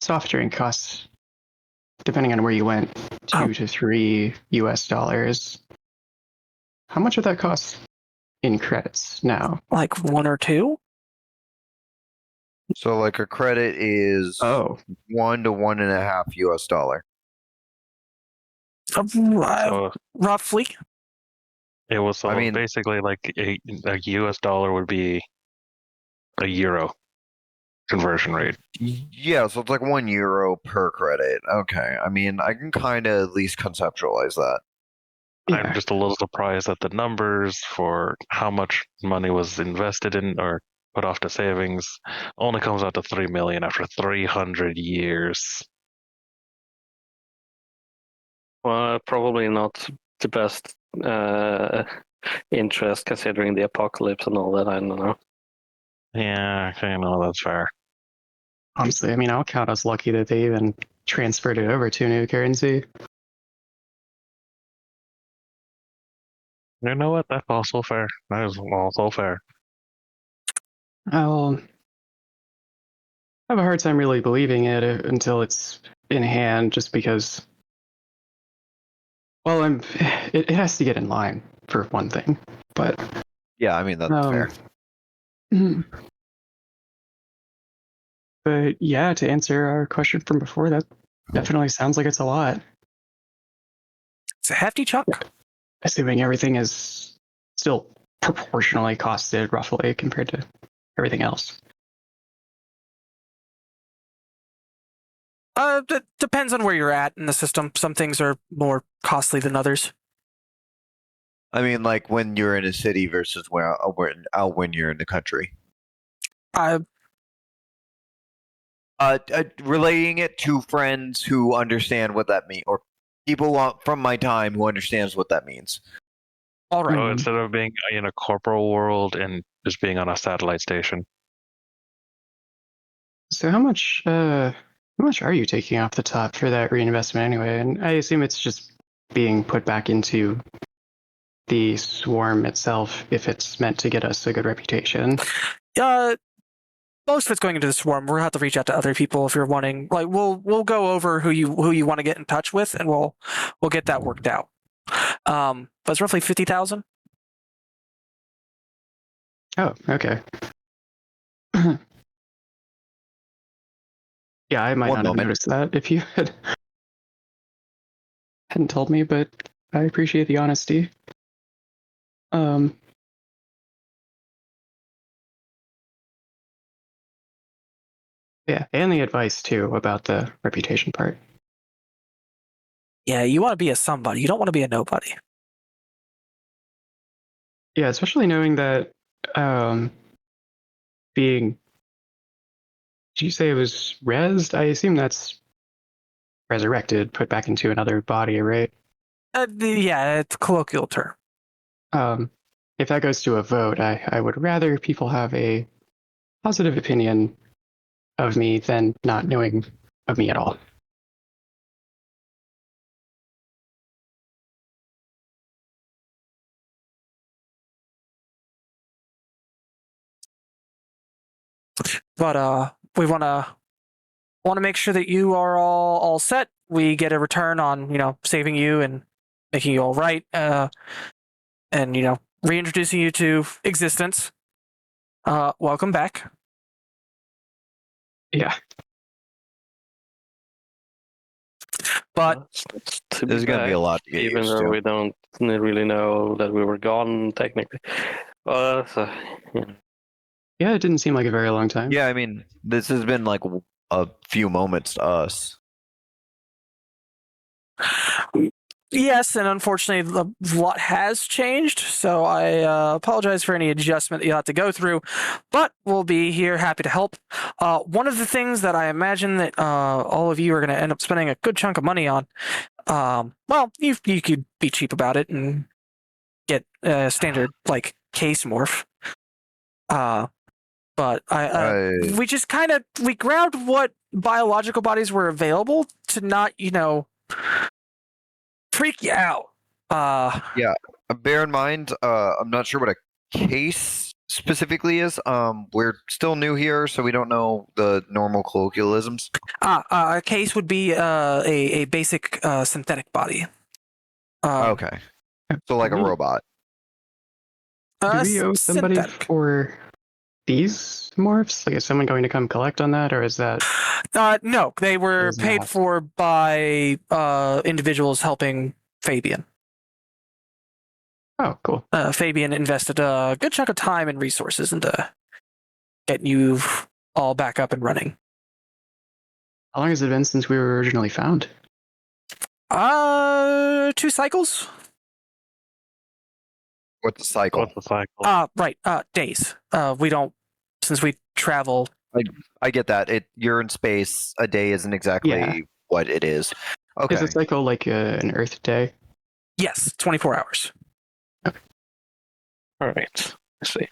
soft drink costs, depending on where you went, $2 to $3. How much would that cost in credits now? Like 1 or 2? So like a credit is $1 to $1.50 roughly. It was basically like a US dollar would be a euro conversion rate. Yeah, so it's like €1 per credit. Okay, I mean, I can kind of at least conceptualize that. Yeah. I'm just a little surprised at the numbers for how much money was invested in or put off to savings. Only comes out to 3 million after 300 years. Well, probably not the best interest considering the apocalypse and all that. I don't know. Yeah, that's fair. Honestly, I mean, I'll count us lucky that they even transferred it over to a new currency. You know what? That's also fair. That is also fair. I'll have a hard time really believing it until it's in hand, just because Well, it has to get in line for one thing, but Yeah, I mean that's fair. But yeah, to answer our question from before, that definitely sounds like it's a lot. It's a hefty chunk. Assuming everything is still proportionally costed roughly compared to everything else. That depends on where you're at in the system. Some things are more costly than others. I mean, like when you're in a city versus out when you're in the country. Relating it to friends who understand what that means, or people from my time who understands what that means. All right. So instead of being in a corporal world and just being on a satellite station. So how much are you taking off the top for that reinvestment anyway? And I assume it's just being put back into the swarm itself if it's meant to get us a good reputation. Most of it's going into the swarm. We'll have to reach out to other people if you're wanting. Like we'll go over who you want to get in touch with, and we'll get that worked out. But it's roughly 50,000. Oh, okay. Yeah, I might not have noticed that if you hadn't told me, but I appreciate the honesty. Yeah, and the advice too about the reputation part. Yeah, you want to be a somebody. You don't want to be a nobody. Yeah, especially knowing that being. Did you say it was rezzed? I assume that's resurrected, put back into another body, right? Yeah, it's a colloquial term. If that goes to a vote, I would rather people have a positive opinion of me than not knowing of me at all. But we want to make sure that you are all set. We get a return on saving you and making you all right, and reintroducing you to existence. Welcome back. Yeah. But there's going to be a lot to get even used though to. we don't really know that we were gone technically. Yeah. Yeah, it didn't seem like a very long time. Yeah, I mean, this has been like a few moments to us. Yes, and unfortunately, a lot has changed, so I apologize for any adjustment that you'll have to go through, but we'll be here happy to help. One of the things that I imagine that all of you are going to end up spending a good chunk of money on, well, you could be cheap about it and get a standard, like, case morph. But we just we grabbed what biological bodies were available to not, freak you out. Yeah. Bear in mind, I'm not sure what a case specifically is. We're still new here, so we don't know the normal colloquialisms. A case would be a basic synthetic body. Okay. So like a robot. Do we owe somebody synthetic. for these morphs? Like, is someone going to come collect on that, or is that? No, they were paid for by individuals helping Fabian. Oh, cool. Fabian invested a good chunk of time and resources into getting you all back up and running. How long has it been since we were originally found? 2 cycles. What's the cycle? Right. Days. We don't, since we travel. I get that. You're in space. A day isn't exactly what it is. Okay. Is a cycle like an Earth day? Yes, 24 hours. Okay. All right. I see.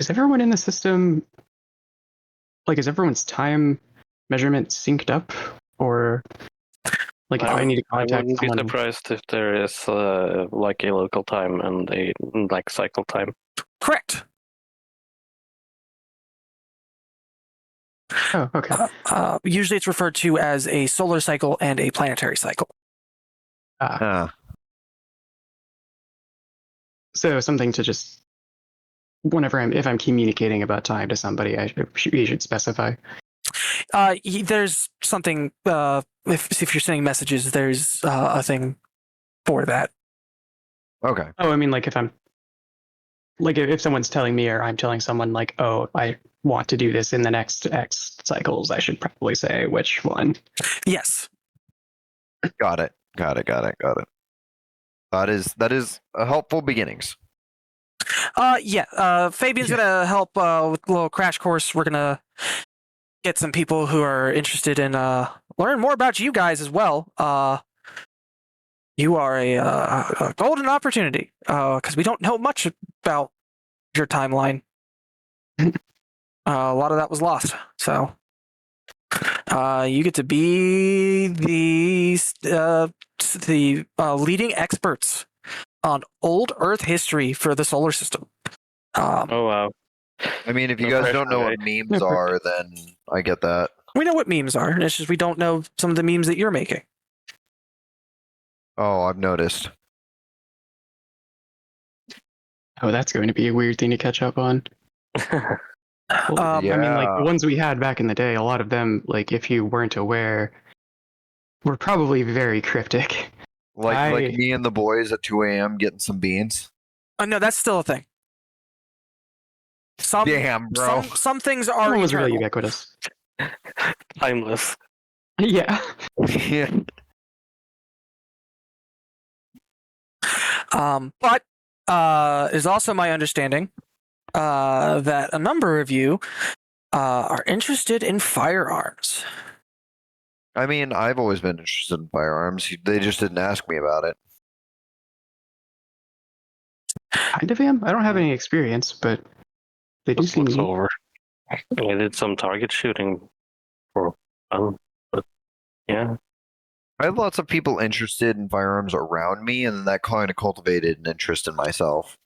Is everyone in the system, like, is everyone's time measurement synced up, or like, if I need to contact I wouldn't someone? be surprised if there is like a local time and a like cycle time. Correct. Oh, okay. Usually it's referred to as a solar cycle and a planetary cycle. So something to just if I'm communicating about time to somebody, you should specify. There's something. If you're sending messages, there's a thing for that. Okay. Oh, I mean, like if someone's telling me or I'm telling someone like, oh, I want to do this in the next X cycles, I should probably say which one. Yes. Got it. That is a helpful beginnings. Fabian's gonna help with a little crash course. We're gonna get some people who are interested in learn more about you guys as well. You are a golden opportunity because we don't know much about your timeline. A lot of that was lost, so you get to be the leading experts on old Earth history for the solar system. Oh wow! I mean, if you No guys don't know pressure, what memes are, then I get that. We know what memes are. It's just we don't know some of the memes that you're making. Oh, I've noticed. Oh, that's going to be a weird thing to catch up on. Well, I mean, like the ones we had back in the day, a lot of them, like if you weren't aware, were probably very cryptic. Like me and the boys at 2 a.m. getting some beans. No, that's still a thing. Damn, bro. Some things are was really ubiquitous. Timeless. Yeah. Yeah. But it is also my understanding that a number of you are interested in firearms. I mean, I've always been interested in firearms. They just didn't ask me about it. Kind of am. I don't have any experience, but they do seem neat. Over. I did some target shooting for fun, but yeah. I have lots of people interested in firearms around me, and that kind of cultivated an interest in myself.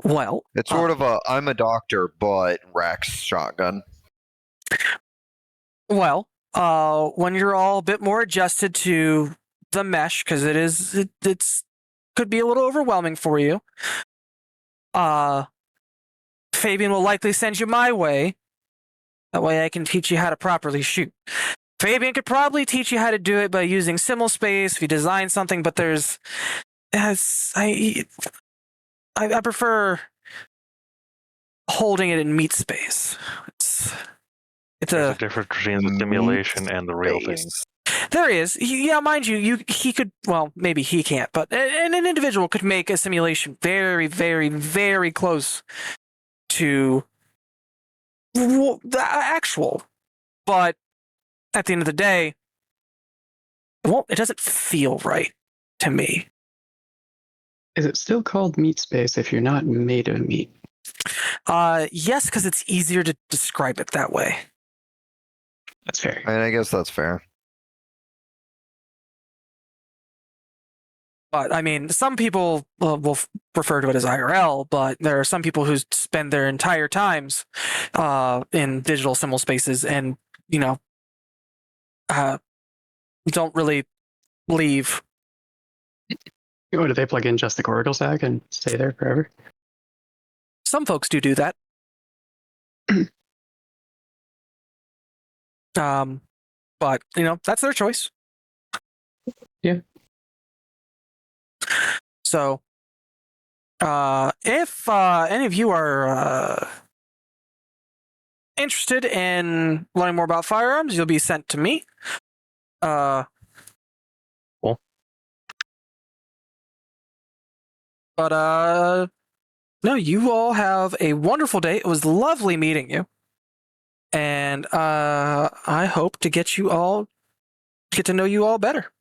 Well, it's sort of I'm a doctor, but Rax shotgun. Well, when you're all a bit more adjusted to the mesh, because it's could be a little overwhelming for you. Fabian will likely send you my way. That way I can teach you how to properly shoot. Fabian could probably teach you how to do it by using simul space if you design something, but I prefer holding it in meat space. There's a difference between the simulation and the real thing. There is. Mind you, he could, well, maybe he can't, but an individual could make a simulation very, very, very close to the actual. But at the end of the day, it doesn't feel right to me. Is it still called meat space if you're not made of meat? Yes, because it's easier to describe it that way. That's fair. And I guess that's fair. But I mean, some people will refer to it as IRL, but there are some people who spend their entire times in digital simul spaces and, don't really leave. Oh, do they plug in just the Coracle stack and stay there forever? Some folks do that. But, that's their choice. Yeah. So, if any of you are interested in learning more about firearms, you'll be sent to me. Cool. But, no, you all have a wonderful day. It was lovely meeting you. And I hope to get to know you all better.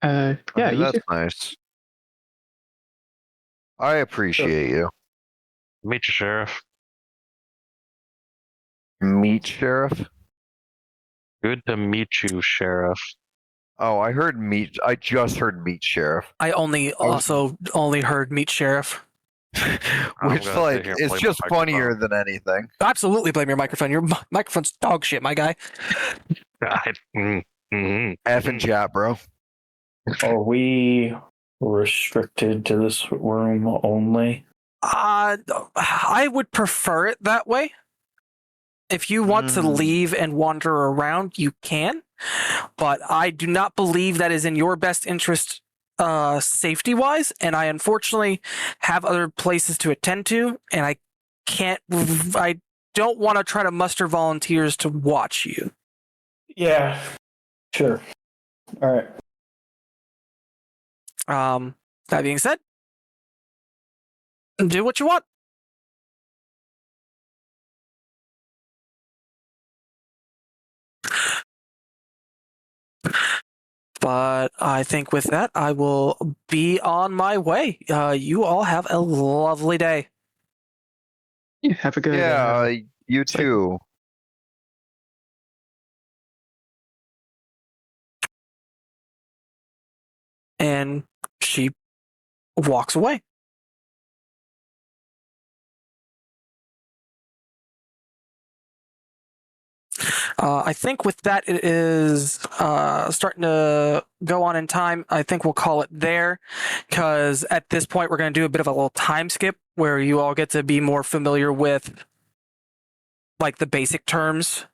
Yeah, that's nice. I appreciate you. Meet you, Sheriff. Meet Sheriff? Good to meet you, Sheriff. Oh, I just heard meet Sheriff. I only heard meet Sheriff. Which, it's just funnier than anything. Absolutely blame your microphone. Your microphone's dog shit, my guy. F and chat, bro. Are we restricted to this room only? I would prefer it that way. If you want to leave and wander around, you can. But I do not believe that is in your best interest safety-wise, and I unfortunately have other places to attend to, and I don't want to try to muster volunteers to watch you. Yeah, sure. All right. That being said, do what you want. But I think with that, I will be on my way. You all have a lovely day. Yeah, have a good. Yeah, you too. And she walks away. I think with that, it is starting to go on in time. I think we'll call it there, because at this point, we're going to do a bit of a little time skip where you all get to be more familiar with like the basic terms.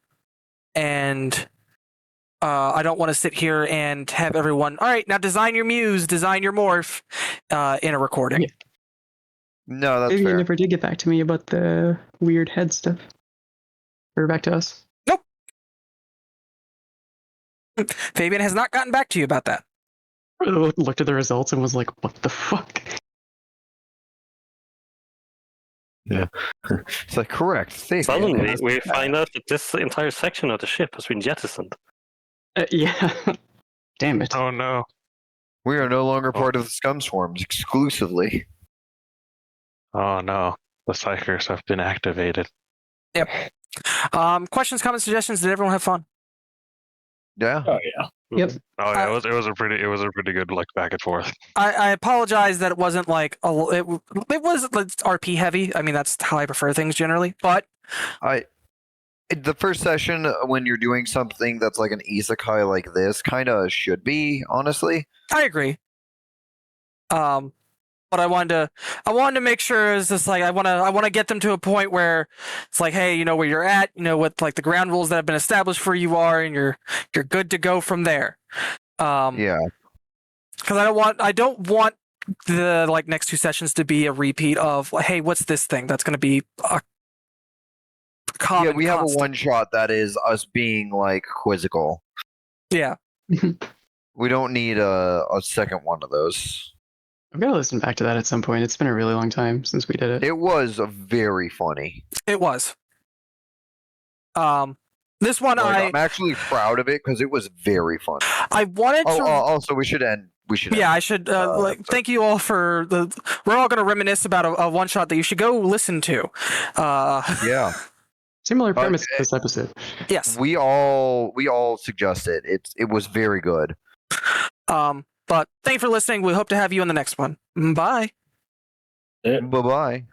And I don't want to sit here and have everyone, all right, now design your muse, design your morph in a recording. Yeah. No, that's Maybe fair. you never did get back to me about the weird head stuff. Or back to us. Nope. Fabian has not gotten back to you about that. I looked at the results and was like, what the fuck? Yeah. It's like, correct. Suddenly, we find out that this entire section of the ship has been jettisoned. Yeah. Damn it. Oh no. We are no longer part of the scum swarms exclusively. Oh no. The psychers have been activated. Yep. Questions, comments, suggestions? Did everyone have fun? Yeah. Oh yeah. Yep. Oh yeah, it was a pretty good like back and forth. I apologize that it wasn't like it was RP heavy. I mean, that's how I prefer things generally. But The first session, when you're doing something that's like an isekai like this, kind of should be, honestly. I agree. But I wanted to make sure it's just like I want to get them to a point where it's like, hey, you know where you're at, you know what like the ground rules that have been established for you are, and you're good to go from there. Yeah. Because I don't want the like next two sessions to be a repeat of, hey, what's this thing? That's going to be a common. Yeah, we have constant. a one shot that is us being like quizzical. Yeah. We don't need a second one of those. I've got to listen back to that at some point. It's been a really long time since we did it. It was very funny. It was. This one I'm actually proud of it because it was very fun. I wanted to. Also, we should end. Yeah, I should. Thank you all for the. We're all going to reminisce about a one shot that you should go listen to. Yeah. Similar premise to this episode. Yes. We all suggest it. It was very good. But thank you for listening. We hope to have you in the next one. Bye. Bye-bye.